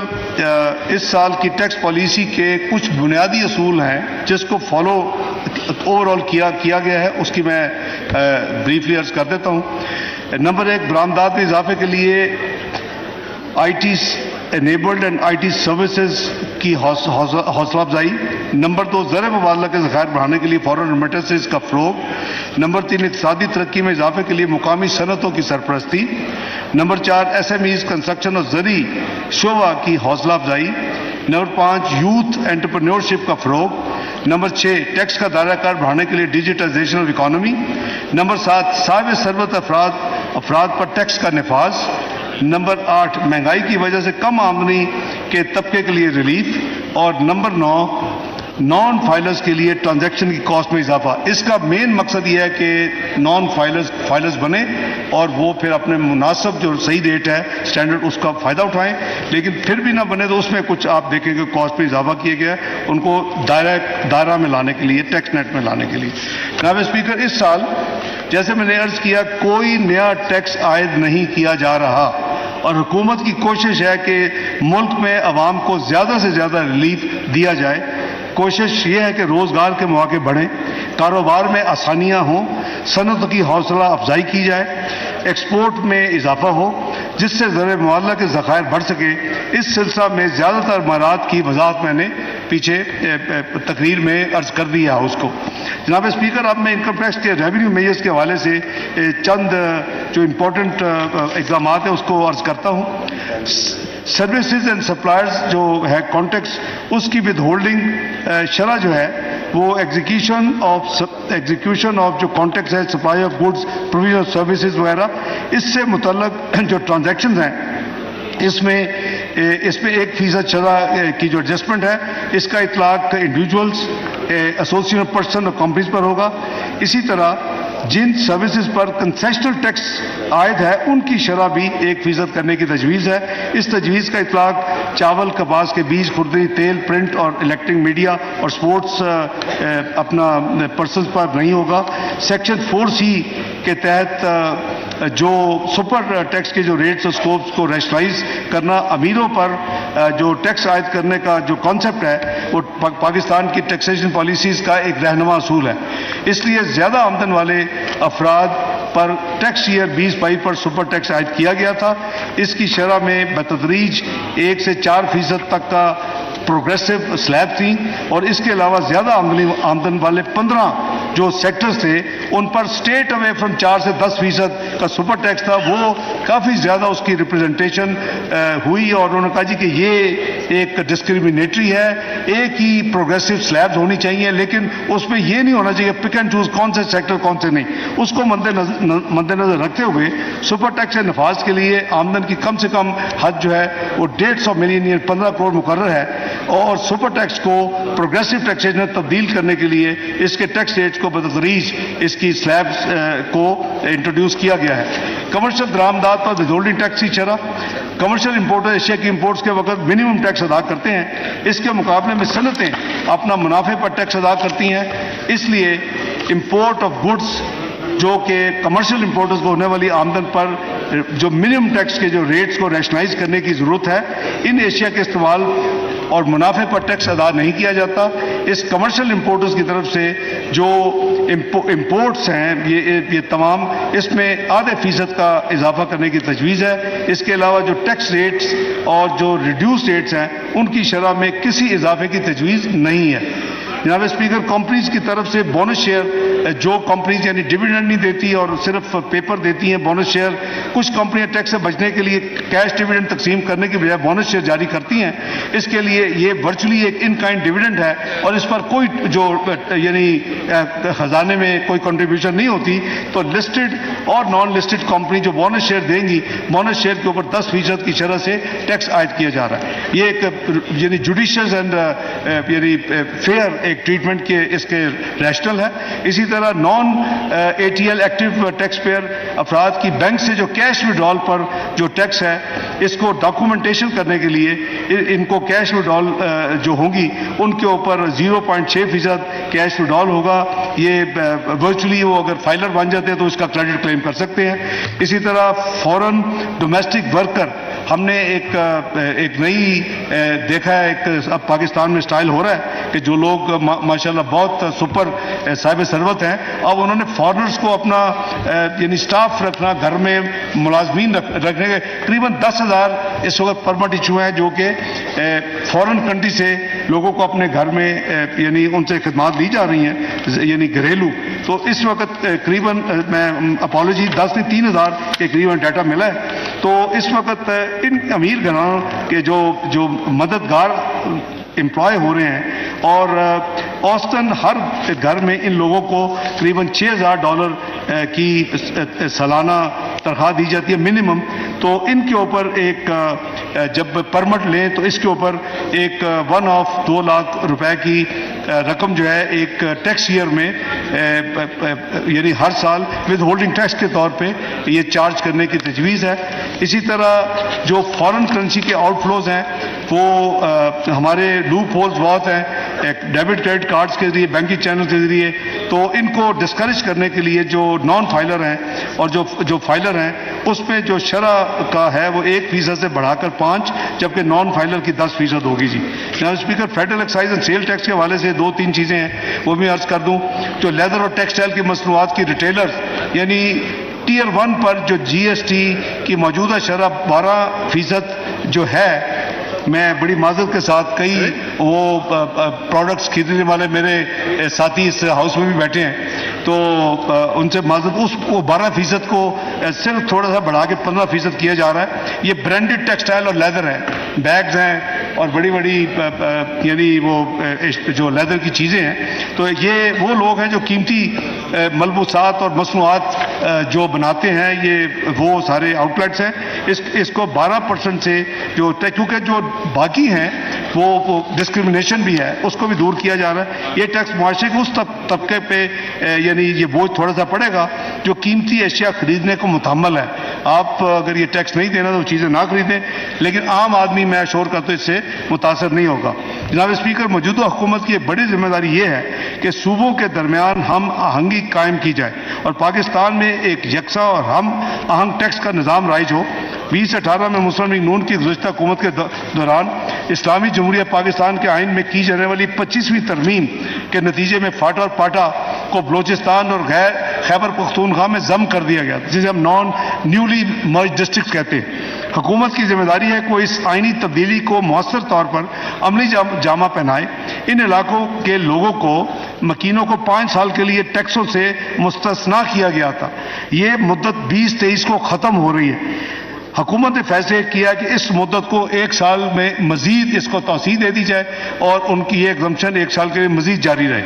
اس سال کی ٹیکس پالیسی کے کچھ بنیادی اصول ہیں جس کو فالو اوور آل کیا گیا ہے اس کی میں بریفلی عرض کر دیتا ہوں. نمبر 1 برآمدات میں اضافے کے لیے I T enabled and I T services کی حوصلہ افزائی. نمبر 2 زر مبادلہ کے ذخائر بڑھانے کے لیے فورن ریمیٹنسز کا فروغ. نمبر 3 اقتصادی ترقی میں اضافے کے لیے مقامی صنعتوں کی سرپرستی. Number 4 S M Es construction اور زرعی شعبہ کی حوصلہ افزائی. نمبر 5 یوتھ انٹرپرینیورشپ کا فروغ. نمبر 6 ٹیکس کا دائرہ کار بڑھانے کے لیے ڈیجیٹائزیشن آف اکانومی. نمبر 7 صاحب ثروت افراد پر ٹیکس کا نفاذ. نمبر 8 مہنگائی کی وجہ سے کم آمدنی کے طبقے کے لیے ریلیف. اور نمبر 9 نان فائلرز کے لیے ٹرانزیکشن کی کاسٹ میں اضافہ. اس کا مین مقصد یہ ہے کہ نان فائلرز بنے اور وہ پھر اپنے مناسب جو صحیح ریٹ ہے اسٹینڈرڈ اس کا فائدہ اٹھائیں. لیکن پھر بھی نہ بنے تو اس میں کچھ آپ دیکھیں کہ کاسٹ میں اضافہ کیا گیا ہے ان کو دائرہ میں لانے کے لیے ٹیکس نیٹ میں لانے کے لیے. جناب اسپیکر اس سال جیسے میں نے عرض کیا کوئی نیا ٹیکس عائد نہیں کیا جا رہا اور حکومت کی کوشش ہے کہ ملک میں عوام کو زیادہ سے زیادہ ریلیف دیا جائے. کوشش یہ ہے کہ روزگار کے مواقع بڑھیں, کاروبار میں آسانیاں ہوں, صنعت کی حوصلہ افزائی کی جائے, ایکسپورٹ میں اضافہ ہو جس سے زر مبادلہ کے ذخائر بڑھ سکے. اس سلسلہ میں زیادہ تر امارات کی وضاحت میں نے پیچھے تقریر میں عرض کر دیا ہے اس کو. جناب اسپیکر اب میں انکم ٹیکس کے ریونیو میجرز کے حوالے سے چند جو امپورٹنٹ اقدامات ہیں اس کو عرض کرتا ہوں. سروسز اینڈ سپلائرز جو ہے کانٹیکس اس کی ود ہولڈنگ شرح جو ہے وہ ایگزیکیوشن آف جو کانٹیکس ہے supply of goods provision of services وغیرہ اس سے متعلق جو ٹرانزیکشنز ہیں اس میں 1% شرح کی جو ایڈجسٹمنٹ ہے اس کا اطلاق انڈیویجولز ایسوسیٹ پرسن اور کمپنیز پر ہوگا. اسی طرح جن سروسز پر کنسیشنل ٹیکس عائد ہے ان کی شرح بھی 1% کرنے کی تجویز ہے. اس تجویز کا اطلاق چاول, کپاس کے بیج, خوردنی تیل, پرنٹ اور الیکٹرک میڈیا اور سپورٹس اپنا پرسنز پر نہیں ہوگا. سیکشن 4C کے تحت جو سپر ٹیکس کے جو ریٹس اور سکوپس کو ریشنلائز کرنا, امیروں پر جو ٹیکس عائد کرنے کا جو کانسیپٹ ہے وہ پاکستان کی ٹیکسیشن پالیسیز کا ایک رہنما اصول ہے. اس لیے زیادہ آمدن والے افراد پر ٹیکس ایئر 2022 پر سپر ٹیکس عائد کیا گیا تھا. اس کی شرح میں بتدریج 1 سے 4% تک کا پروگریسو سلیب تھیں اور اس کے علاوہ زیادہ آمدن والے 15 جو سیکٹرز تھے ان پر اسٹیٹ اوے فرام 4 سے 10% کا سپر ٹیکس تھا. وہ کافی زیادہ اس کی ریپرزنٹیشن ہوئی اور انہوں نے کہا جی کہ یہ ایک ڈسکریمنیٹری ہے, ایک ہی پروگریسو سلیبز ہونی چاہیے, لیکن اس میں یہ نہیں ہونا چاہیے پک اینڈ چوز کون سے سیکٹر کون سے نہیں. اس کو مد نظر رکھتے ہوئے سپر ٹیکس کے نفاذ کے لیے آمدن کی کم سے کم حد جو ہے وہ 150 ملین یا 15 کروڑ مقرر ہے اور سپر ٹیکس کو پروگریسو ٹیکسیشن میں تبدیل کرنے کے لیے اس کے ٹیکس ریٹس کو بتدریج اس کی سلیبز کو انٹروڈیوس کیا گیا ہے. کمرشل درآمدات پر ود ہولڈنگ ٹیکس کی شرح. کمرشل امپورٹر ایشیا کی امپورٹس کے وقت منیمم ٹیکس ادا کرتے ہیں, اس کے مقابلے میں صنعتیں اپنا منافع پر ٹیکس ادا کرتی ہیں. اس لیے امپورٹ آف گڈس جو کہ کمرشل امپورٹرز کو ہونے والی آمدن پر جو منیمم ٹیکس کے جو ریٹس کو ریشنائز کرنے کی ضرورت ہے, ان ایشیا کے استعمال اور منافع پر ٹیکس ادا نہیں کیا جاتا. اس کمرشل امپورٹرز کی طرف سے جو امپورٹس ہیں یہ تمام اس میں ½ کا اضافہ کرنے کی تجویز ہے. اس کے علاوہ جو ٹیکس ریٹس اور جو ریڈیوس ریٹس ہیں ان کی شرح میں کسی اضافے کی تجویز نہیں ہے. جناب اسپیکر, کمپنیز کی طرف سے بونس شیئر جو کمپنیز یعنی ڈویڈنڈ نہیں دیتی اور صرف پیپر دیتی ہیں بونس شیئر, کچھ کمپنیاں ٹیکس سے بچنے کے لیے کیش ڈویڈنڈ تقسیم کرنے کے بجائے بونس شیئر جاری کرتی ہیں. اس کے لیے یہ ورچولی ایک ان کائنڈ ڈویڈنڈ ہے اور اس پر کوئی جو یعنی خزانے میں کوئی کنٹریبیوشن نہیں ہوتی. تو لسٹڈ اور نان لسٹڈ کمپنی جو بونس شیئر دیں گی, بونس شیئر کے اوپر 10% کی شرح سے ٹیکس عائد کیا جا رہا ہے. یہ ایک یعنی جوڈیشیس اینڈ یعنی فیئر ایک ٹریٹمنٹ کے اس کے ریشنل ہے. اسی طرح non ATL active tax payer افراد کی بینک سے جو کیش وڈرال پر جو ٹیکس ہے اس کو ڈاکومنٹیشن کرنے کے لیے ان کو کیش وڈرال جو ہوں گی ان کے اوپر 0.6% کیش وڈرال ہوگا. یہ ورچولی وہ اگر فائلر بن جاتے ہیں تو اس کا کریڈٹ کلیم کر سکتے ہیں. اسی طرح فورن ڈومیسٹک ورکر ہم نے ایک نئی دیکھا ہے, ایک اب پاکستان میں سٹائل ہو رہا ہے کہ جو لوگ ماشاءاللہ بہت سپر صاحب ثروت ہیں, اب انہوں نے فارنرز کو اپنا یعنی سٹاف رکھنا, گھر میں ملازمین رکھنے کے تقریباً 10,000 اس وقت پرمٹ ایشو ہیں جو کہ فورن کنٹری سے لوگوں کو اپنے گھر میں یعنی ان سے خدمات دی جا رہی ہیں یعنی گھریلو. تو اس وقت قریباً میں اپالوجی 10 سے 3,000 کے قریباً ڈیٹا ملا ہے. تو اس وقت ان امیر گھرانوں کے جو مددگار امپلائے ہو رہے ہیں اور اوسطاً ہر گھر میں ان لوگوں کو قریباً $6,000 کی سالانہ تنخواہ دی جاتی ہے منیمم. تو ان کے اوپر ایک جب پرمٹ لیں تو اس کے اوپر ایک 1 آف 2 لاکھ روپے کی رقم جو ہے ایک ٹیکس ایئر میں یعنی ہر سال ود ہولڈنگ ٹیکس کے طور پہ یہ چارج کرنے کی تجویز ہے. اسی طرح جو فارن کرنسی کے آؤٹ فلوز ہیں وہ ہمارے لوپ ہولز بہت ہیں ڈیبٹ کریڈٹ کارڈز کے ذریعے, بینکنگ چینل کے ذریعے. تو ان کو ڈسکریج کرنے کے لیے جو نان فائلر ہیں اور جو فائلر ہیں اس میں جو شرح کا ہے وہ 1% سے بڑھا کر 5%, جبکہ نان فائلر کی 10% ہوگی. جی جناب speaker, federal excise and sale tax کے حوالے سے 2-3 چیزیں ہیں وہ بھی عرض کر دوں. جو لیدر اور ٹیکسٹائل کی مصنوعات کی ریٹیلرز یعنی ٹیئر 1 پر جو GST کی موجودہ شرح 12% جو ہے, میں بڑی معذرت کے ساتھ کئی وہ پروڈکٹس خریدنے والے میرے ساتھی اس ہاؤس میں بھی بیٹھے ہیں تو ان سے معذرت, اس کو 12% کو صرف تھوڑا سا بڑھا کے 15% کیا جا رہا ہے. یہ برانڈڈ ٹیکسٹائل اور لیدر ہے, بیگز ہیں اور بڑی یعنی وہ جو لیدر کی چیزیں ہیں. تو یہ وہ لوگ ہیں جو قیمتی ملبوسات اور مصنوعات جو بناتے ہیں, یہ وہ سارے آؤٹ لیٹس ہیں. اس کو 12% سے جو کیونکہ جو باقی ہیں وہ ڈسکریمنیشن بھی ہے, اس کو بھی دور کیا جا رہا ہے. یہ ٹیکس معاشرے کے اس طبقے پہ یعنی یہ بوجھ تھوڑا سا پڑے گا جو قیمتی اشیاء خریدنے کو متحمل ہے. آپ اگر یہ ٹیکس نہیں دینا تو چیزیں نہ خریدیں, لیکن عام آدمی میں اشور کرتا ہوں اس سے متاثر نہیں ہوگا. جناب اسپیکر, موجودہ حکومت کی بڑی ذمہ داری یہ ہے کہ صوبوں کے درمیان ہم آہنگی قائم کی جائے اور پاکستان میں ایک یکساں اور ہم آہنگ ٹیکس کا نظام رائج ہو. 2018 میں مسلم لیگ نون کی گزشتہ حکومت کے دوران اسلامی جمہوریہ پاکستان کے آئین میں کی جانے والی 25ویں ترمیم کے نتیجے میں فاٹا اور پاٹا کو بلوچستان اور خیبر پختونخوا میں ضم کر دیا گیا، جسے ہم نان نیولی مرج ڈسٹرکٹ کہتے ہیں۔ حکومت کی ذمہ داری ہے کہ وہ اس آئینی تبدیلی کو مؤثر طور پر عملی جامہ پہنائے۔ ان علاقوں کے لوگوں کو، مکینوں کو 5 سال کے لیے ٹیکسوں سے مستثنا کیا گیا تھا۔ یہ مدت 2023 کو ختم ہو رہی ہے۔ حکومت نے فیصلے کیا کہ اس مدت کو 1 سال میں مزید اس کو توسیع دے دی جائے اور ان کی یہ ایگزمپشن 1 سال کے لیے مزید جاری رہے۔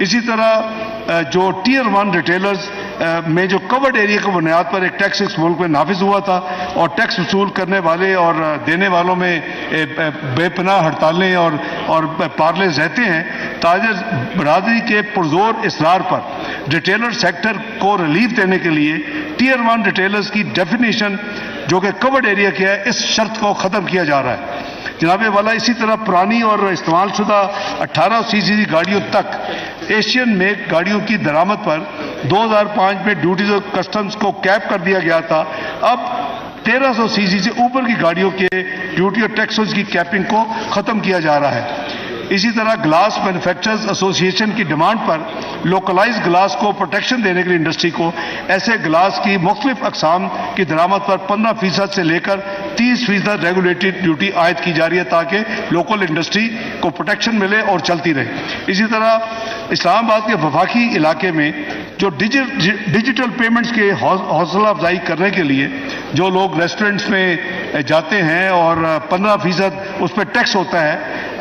اسی طرح جو ٹیئر 1 ریٹیلرز میں جو کورڈ ایریا کی بنیاد پر ایک ٹیکس اس ملک میں نافذ ہوا تھا اور ٹیکس وصول کرنے والے اور دینے والوں میں بے پناہ ہڑتالیں اور پارلے رہتے ہیں، تاجر برادری کے پرزور اصرار پر ریٹیلر سیکٹر کو ریلیف دینے کے لیے ٹیئر 1 ریٹیلرز کی ڈیفینیشن جو کہ کورڈ ایریا کیا ہے، اس شرط کو ختم کیا جا رہا ہے۔ جناب والا، اسی طرح پرانی اور استعمال شدہ 18 CCC گاڑیوں تک ایشین میک گاڑیوں کی درآمد پر 2005 میں ڈیوٹیز اور کسٹمز کو کیپ کر دیا گیا تھا۔ اب 1300 CC سے اوپر کی گاڑیوں کے ڈیوٹی اور ٹیکسز کی کیپنگ کو ختم کیا جا رہا ہے۔ اسی طرح گلاس مینوفیکچررز ایسوسی ایشن کی ڈیمانڈ پر لوکلائز گلاس کو پروٹیکشن دینے کے لیے انڈسٹری کو ایسے گلاس کی مختلف اقسام کی درآمد پر 15% سے لے کر 30% ریگولیٹڈ ڈیوٹی عائد کی جا رہی ہے تاکہ لوکل انڈسٹری کو پروٹیکشن ملے اور چلتی رہے۔ اسی طرح اسلام آباد کے وفاقی علاقے میں جو ڈیجیٹل پیمنٹس کے حوصلہ افزائی کرنے کے لیے جو لوگ ریسٹورنٹس میں جاتے ہیں اور 15% اس پہ ٹیکس ہوتا ہے،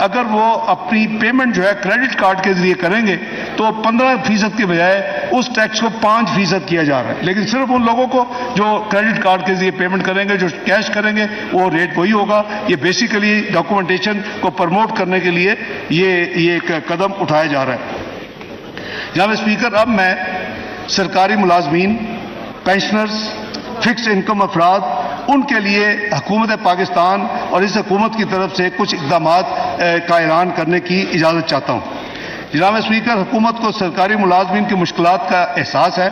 اگر وہ اپنی پیمنٹ جو ہے کریڈٹ کارڈ کے ذریعے کریں گے تو 15% کے بجائے اس ٹیکس کو 5% کیا جا رہا ہے، لیکن صرف ان لوگوں کو جو کریڈٹ کارڈ کے ذریعے پیمنٹ کریں گے، جو کیش کریں گے، وہ ریٹ وہی ہوگا۔ یہ بیسیکلی ڈاکومنٹیشن کو پروموٹ کرنے کے لیے یہ ایک قدم اٹھایا جا رہا ہے۔ جناب اسپیکر، اب میں سرکاری ملازمین، پینشنرز، فکس انکم افراد، ان کے لیے حکومت پاکستان اور اس حکومت کی طرف سے کچھ اقدامات کا اعلان کرنے کی اجازت چاہتا ہوں۔ جناب اسپیکر، حکومت کو سرکاری ملازمین کی مشکلات کا احساس ہے۔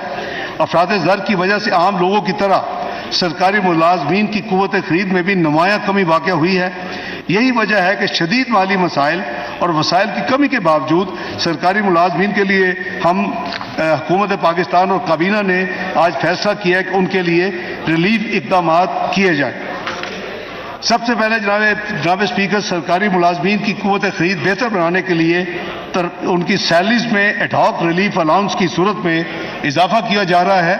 افراد زر کی وجہ سے عام لوگوں کی طرح سرکاری ملازمین کی قوت خرید میں بھی نمایاں کمی واقع ہوئی ہے۔ یہی وجہ ہے کہ شدید مالی مسائل اور وسائل کی کمی کے باوجود سرکاری ملازمین کے لیے ہم حکومت پاکستان اور کابینہ نے آج فیصلہ کیا ہے کہ ان کے لیے ریلیف اقدامات کیے جائیں۔ سب سے پہلے جناب اسپیکر، سرکاری ملازمین کی قوت خرید بہتر بنانے کے لیے ان کی سیلریز میں ایڈ ہاک ریلیف الاؤنس کی صورت میں اضافہ کیا جا رہا ہے،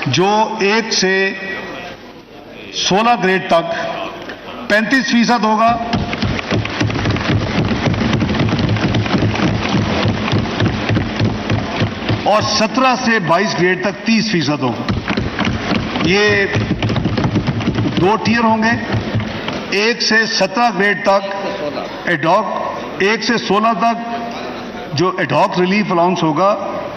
جو 1 سے 16 گریڈ تک 35% ہوگا اور 17 سے 22 گریڈ تک 30% ہوگا۔ یہ 2 ٹیئر ہوں گے۔ 1 سے 17 گریڈ تک ایڈاک، 1 سے 16 تک جو ایڈاک ریلیف الاؤنس ہوگا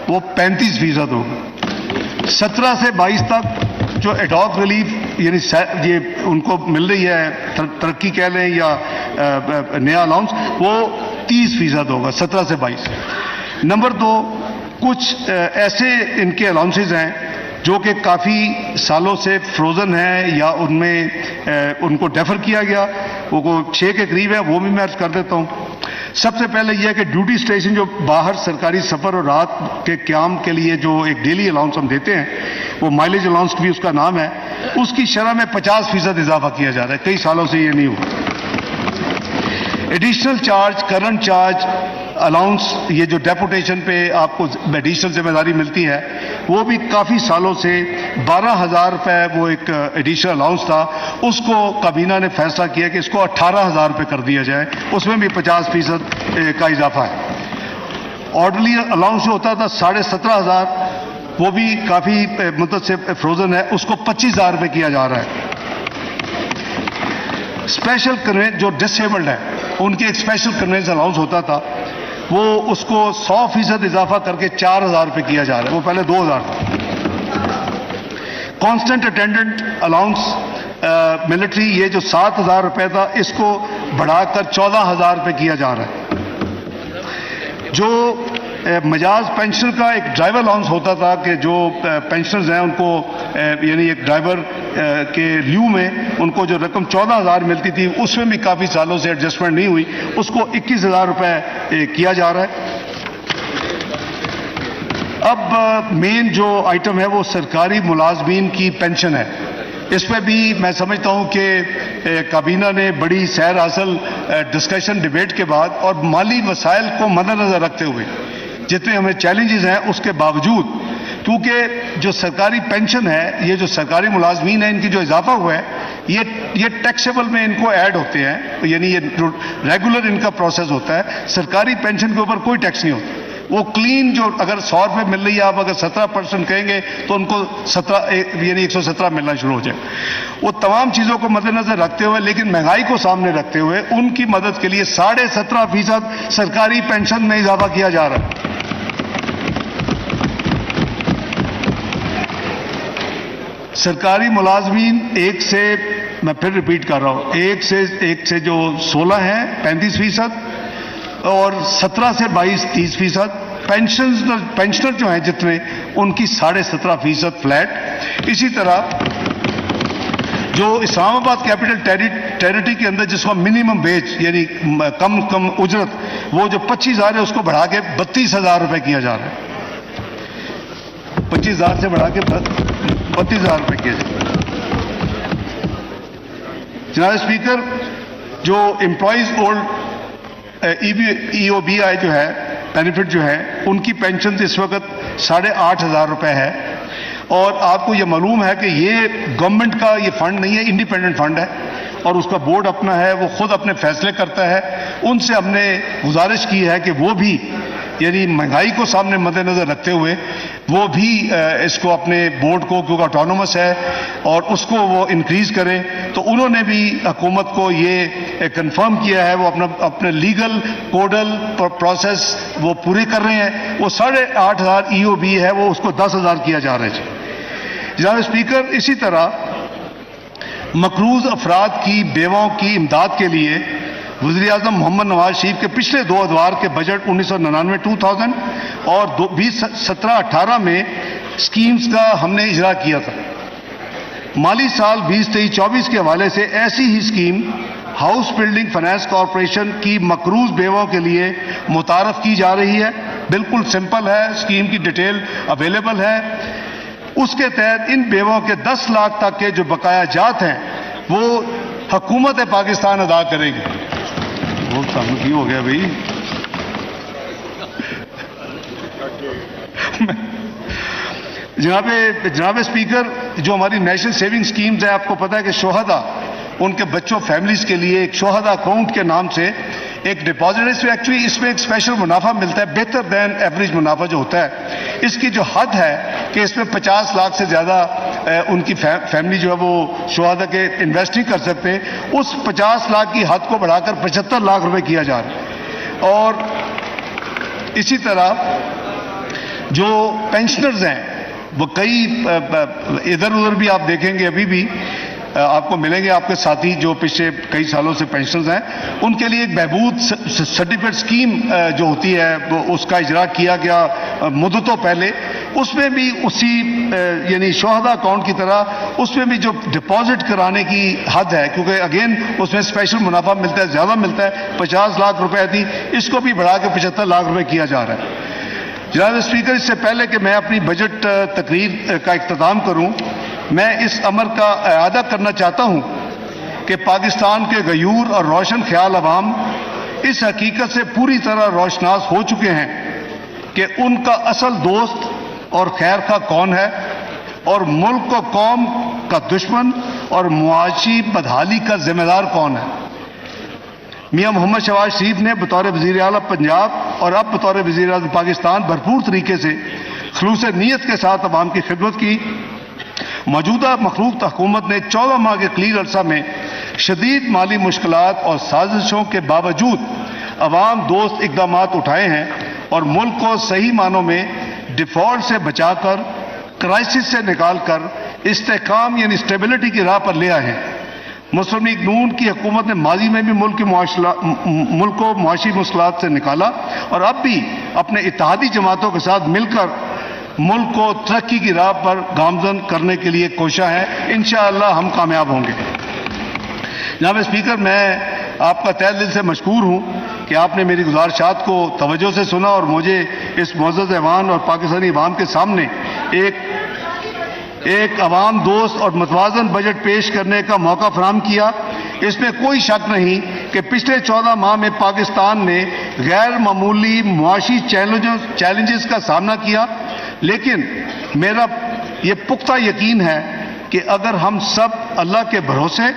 وہ 35% ہوگا۔ 17 سے 22 تک جو ایڈاک ریلیف یعنی یہ ان کو مل رہی ہے ترقی کہہ لیں یا نیا الاؤنس، وہ 30% ہوگا 17 سے 22۔ نمبر 2، کچھ ایسے ان کے الاؤنسز ہیں جو کہ کافی سالوں سے فروزن ہیں یا ان میں ان کو ڈیفر کیا گیا، وہ 6 کے قریب ہے، وہ بھی میں عرض کر دیتا ہوں۔ سب سے پہلے یہ ہے کہ ڈیوٹی اسٹیشن جو باہر سرکاری سفر اور رات کے قیام کے لیے جو ایک ڈیلی الاؤنس ہم دیتے ہیں، وہ مائلیج الاؤنس بھی اس کا نام ہے، اس کی شرح میں 50% اضافہ کیا جا رہا ہے۔ کئی سالوں سے یہ نہیں ہوا۔ Additional charge, current charge allowance, یہ جو ڈیپوٹیشن پہ آپ کو ایڈیشنل ذمہ داری ملتی ہے، وہ بھی کافی سالوں سے 12,000 روپے وہ ایک ایڈیشنل الاؤنس تھا، اس کو کابینہ نے فیصلہ کیا کہ اس کو 18,000 روپے کر دیا جائے، اس میں بھی 50% کا اضافہ ہے۔ آرڈرلی الاؤنس جو ہوتا تھا 17,500، وہ بھی کافی مدت سے فروزن ہے، اس کو 25,000 روپے کیا جا رہا ہے۔ اسپیشل کنوینس جو ڈسیبلڈ ہے، ان کے ایک اسپیشل کنوینس الاؤنس ہوتا تھا، وہ اس کو 100% اضافہ کر کے 4,000 روپے کیا جا رہا ہے، وہ پہلے 2,000 تھا۔ کانسٹنٹ اٹینڈنٹ الاؤنس ملٹری، یہ جو 7,000 روپے تھا، اس کو بڑھا کر 14,000 روپے کیا جا رہا ہے۔ جو مجاز پینشن کا ایک ڈرائیور الاؤنس ہوتا تھا کہ جو پینشنرز ہیں ان کو یعنی ایک ڈرائیور کے لیو میں ان کو جو رقم 14,000 ملتی تھی، اس میں بھی کافی سالوں سے ایڈجسٹمنٹ نہیں ہوئی، اس کو 21,000 روپے کیا جا رہا ہے۔ اب مین جو آئٹم ہے وہ سرکاری ملازمین کی پینشن ہے. اس پہ بھی میں سمجھتا ہوں کہ کابینہ نے بڑی سیر حاصل ڈسکشن ڈیبیٹ کے بعد اور مالی وسائل کو مد نظر رکھتے ہوئے جتنے ہمیں چیلنجز ہیں اس کے باوجود، کیونکہ جو سرکاری پینشن ہے، یہ جو سرکاری ملازمین ہیں ان کی جو اضافہ ہوا ہے یہ ٹیکسیبل میں ان کو ایڈ ہوتے ہیں، یعنی یہ ریگولر ان کا پروسیس ہوتا ہے. سرکاری پینشن کے اوپر کوئی ٹیکس نہیں ہوتا. وہ کلین جو اگر 100 روپے مل رہی ہے، آپ اگر 17% کہیں گے تو ان کو 117 ملنا شروع ہو جائے. وہ تمام چیزوں کو مد نظر رکھتے ہوئے لیکن مہنگائی کو سامنے رکھتے ہوئے ان کی مدد کے لیے 17.5% سرکاری پینشن میں اضافہ کیا جا رہا ہے. سرکاری ملازمین ایک سے، میں پھر ریپیٹ کر رہا ہوں، ایک سے جو 16 ہیں 35%، اور 17 سے 22 30%. پینشنر جو ہیں جتنے ان کی 17.5% فلیٹ. اسی طرح جو اسلام آباد کیپٹل ٹیریٹری کے اندر جس کو منیمم ویج یعنی کم اجرت، وہ جو 25,000 ہے اس کو بڑھا کے 32,000 روپے کیا جا رہا ہے. 25,000 سے بڑھا کے 32,000 روپے کیا جا رہا ہے. جناب اسپیکر، جو امپلائیز اولڈ ای او بی آئی جو ہے بینیفٹ جو ہے ان کی پینشن اس وقت 8,500 روپے ہے. اور آپ کو یہ معلوم ہے کہ یہ گورنمنٹ کا یہ فنڈ نہیں ہے، انڈیپینڈنٹ فنڈ ہے اور اس کا بورڈ اپنا ہے، وہ خود اپنے فیصلے کرتا ہے. ان سے ہم نے گزارش کی ہے کہ وہ بھی یعنی مہنگائی کو سامنے مد نظر رکھتے ہوئے وہ بھی اس کو اپنے بورڈ کو، کیونکہ آٹونومس ہے، اور اس کو وہ انکریز کریں. تو انہوں نے بھی حکومت کو یہ کنفرم کیا ہے، وہ اپنے لیگل کوڈل پروسیس وہ پورے کر رہے ہیں. وہ 8,500 ای او بی ہے، وہ اس کو 10,000 کیا جا رہا ہے. جناب اسپیکر، اسی طرح مقروض افراد کی بیواؤں کی امداد کے لیے وزیر اعظم محمد نواز شریف کے پچھلے 2 ادوار کے بجٹ 1999-2000 اور 2017-18 میں اسکیمز کا ہم نے اجرا کیا تھا. مالی سال 2023-24 کے حوالے سے ایسی ہی scheme house building finance corporation کی مقروض بیووں کے لیے متعارف کی جا رہی ہے. بالکل سمپل ہے، اسکیم کی ڈیٹیل اویلیبل ہے. اس کے تحت ان بیووں کے 10 لاکھ تک کے جو بقایا جات ہیں وہ حکومت پاکستان ادا کرے گی. وہ کی ہو گیا بھائی. جناب اسپیکر، جو ہماری نیشنل سیونگ سکیمز ہیں، آپ کو پتہ ہے کہ شہداء ان کے بچوں فیملیز کے لیے ایک شہداء اکاؤنٹ کے نام سے ایک ڈپازٹ، اس میں ایک اسپیشل منافع ملتا ہے، بہتر دین ایوریج منافع جو ہوتا ہے. اس کی جو حد ہے کہ اس میں 50 لاکھ سے زیادہ ان کی فیملی جو ہے وہ شہداء کے انویسٹ نہیں کر سکتے. اس 50 لاکھ کی حد کو بڑھا کر 75 لاکھ روپے کیا جا رہا ہے. اور اسی طرح جو پینشنرز ہیں وہ کئی ادھر ادھر بھی آپ دیکھیں گے، ابھی بھی آپ کو ملیں گے آپ کے ساتھی جو پچھلے کئی سالوں سے پینشنرز ہیں، ان کے لیے ایک بہبود سرٹیفکیٹ اسکیم جو ہوتی ہے اس کا اجرا کیا گیا مدتوں پہلے. اس میں بھی اسی یعنی شہداء اکاؤنٹ کی طرح اس میں بھی جو ڈپازٹ کرانے کی حد ہے، کیونکہ اگین اس میں اسپیشل منافع ملتا ہے، زیادہ ملتا ہے، 50 لاکھ روپے تھی، اس کو بھی بڑھا کے 75 لاکھ روپے کیا جا رہا ہے. جناب اسپیکر، اس سے پہلے کہ میں اپنی بجٹ تقریر کا اختتام کروں، میں اس امر کا اعادہ کرنا چاہتا ہوں کہ پاکستان کے غیور اور روشن خیال عوام اس حقیقت سے پوری طرح روشناس ہو چکے ہیں کہ ان کا اصل دوست اور خیر خواہ کون ہے اور ملک و قوم کا دشمن اور معاشی بدحالی کا ذمہ دار کون ہے. میاں محمد شہباز شریف نے بطور وزیر اعلیٰ پنجاب اور اب بطور وزیر اعظم پاکستان بھرپور طریقے سے خلوص نیت کے ساتھ عوام کی خدمت کی. موجودہ مخلوق حکومت نے 14 ماہ کے کلیل عرصہ میں شدید مالی مشکلات اور سازشوں کے باوجود عوام دوست اقدامات اٹھائے ہیں اور ملک کو صحیح معنوں میں ڈیفالٹ سے بچا کر، کرائسس سے نکال کر استحکام یعنی اسٹیبلٹی کی راہ پر لے آئے ہیں. مسلم لیگ نون کی حکومت نے ماضی میں بھی ملک کو معاشی مشکلات سے نکالا اور اب بھی اپنے اتحادی جماعتوں کے ساتھ مل کر ملک کو ترقی کی راہ پر گامزن کرنے کے لیے کوشاں ہے. انشاءاللہ ہم کامیاب ہوں گے. جناب اسپیکر، میں آپ کا تہہ دل سے مشکور ہوں کہ آپ نے میری گزارشات کو توجہ سے سنا اور مجھے اس معزز ایوان اور پاکستانی عوام کے سامنے ایک عوام دوست اور متوازن بجٹ پیش کرنے کا موقع فراہم کیا۔ اس میں کوئی شک نہیں کہ پچھلے 14 ماہ میں پاکستان نے غیر معمولی معاشی چیلنجز کا سامنا کیا، لیکن میرا یہ پختہ یقین ہے کہ اگر ہم سب اللہ کے بھروسے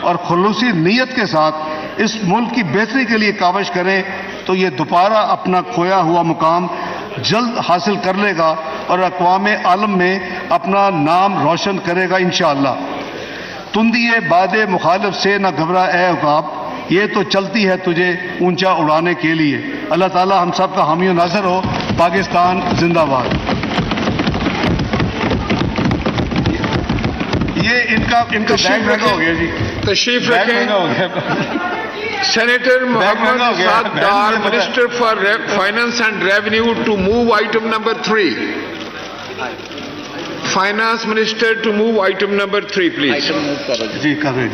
اور خلوصی نیت کے ساتھ اس ملک کی بہتری کے لیے کاوش کریں تو یہ دوبارہ اپنا کھویا ہوا مقام جلد حاصل کر لے گا اور اقوام عالم میں اپنا نام روشن کرے گا انشاءاللہ۔ تندیے باد مخالف سے نہ گھبرا اے عقاب، یہ تو چلتی ہے تجھے اونچا اڑانے کے لیے۔ اللہ تعالی ہم سب کا حامی و ناصر ہو۔ پاکستان زندہ باد۔ یہ ان کا بیگ مہنگا ہو گیا جی، تشریف بیگ رکھیں۔ مہنگا ہو گیا۔ Senator Muhammad Ishaq Dar, Minister for Finance and Revenue, to move item number 3. Finance Minister to move item number 3, please. جی کر رہے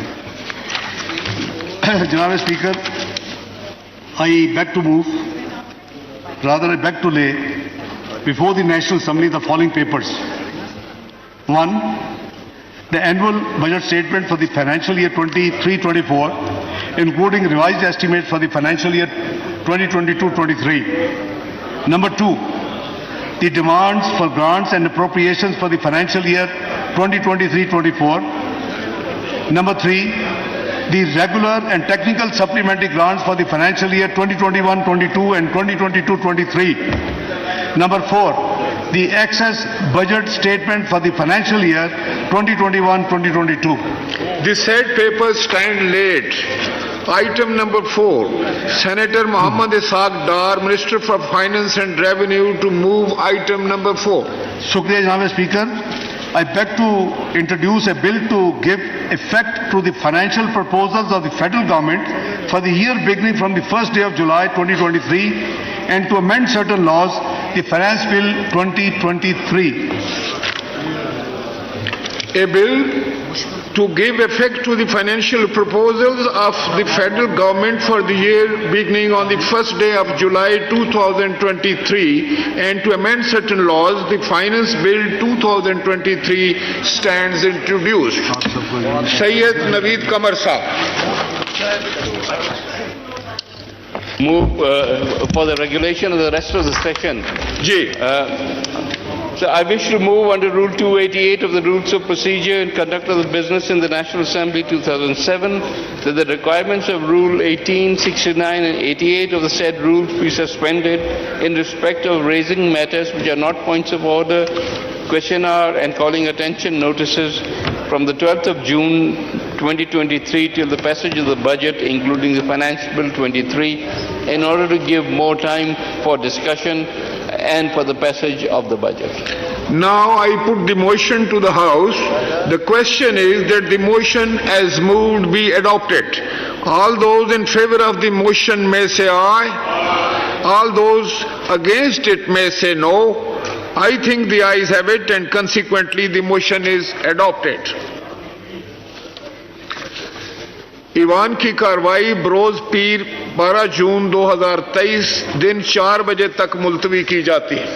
ہیں جناب speaker, I beg to move, rather I beg to lay before the National Assembly the following papers. 1. The annual budget statement for the financial year 23-24, including revised estimates for the financial year 2022-23. Number 2. The demands for grants and appropriations for the financial year 2023-24. Number 3. The regular and technical supplementary grants for the financial year 2021-22 and 2022-23. Number 4. The excess budget statement for the financial year 2021-2022. The said papers stand laid. Item number 4. Senator Muhammad Ishaq Dar, Minister for Finance and Revenue, to move item number 4. Shukriya Janaab Speaker. I beg to introduce a bill to give effect to the financial proposals of the federal government for the year beginning from the 1st day of July 2023 and to amend certain laws, the Finance Bill 2023. A bill to give effect to the financial proposals of the federal government for the year beginning on the 1st day of July 2023 and to amend certain laws, the Finance Bill 2023 stands introduced. Sayyid Naveed Qamar Saab. Move for the regulation of the rest of the session. Ji. So I wish to move under Rule 288 of the Rules of Procedure and Conduct of the Business in the National Assembly 2007 that the requirements of Rule 18, 69 and 88 of the said rules be suspended in respect of raising matters which are not points of order, question hour and calling attention notices from the 12th of June 2023 till the passage of the budget, including the Finance Bill 23, in order to give more time for discussion and for the passage of the budget. Now I put the motion to the House. The question is that the motion as moved be adopted. All those in favor of the motion may say aye. All those against it may say no. I think the ayes have it and consequently the motion is adopted. ایوان کی کاروائی بروز پیر 12 جون 2023 دن 4 بجے تک ملتوی کی جاتی ہے۔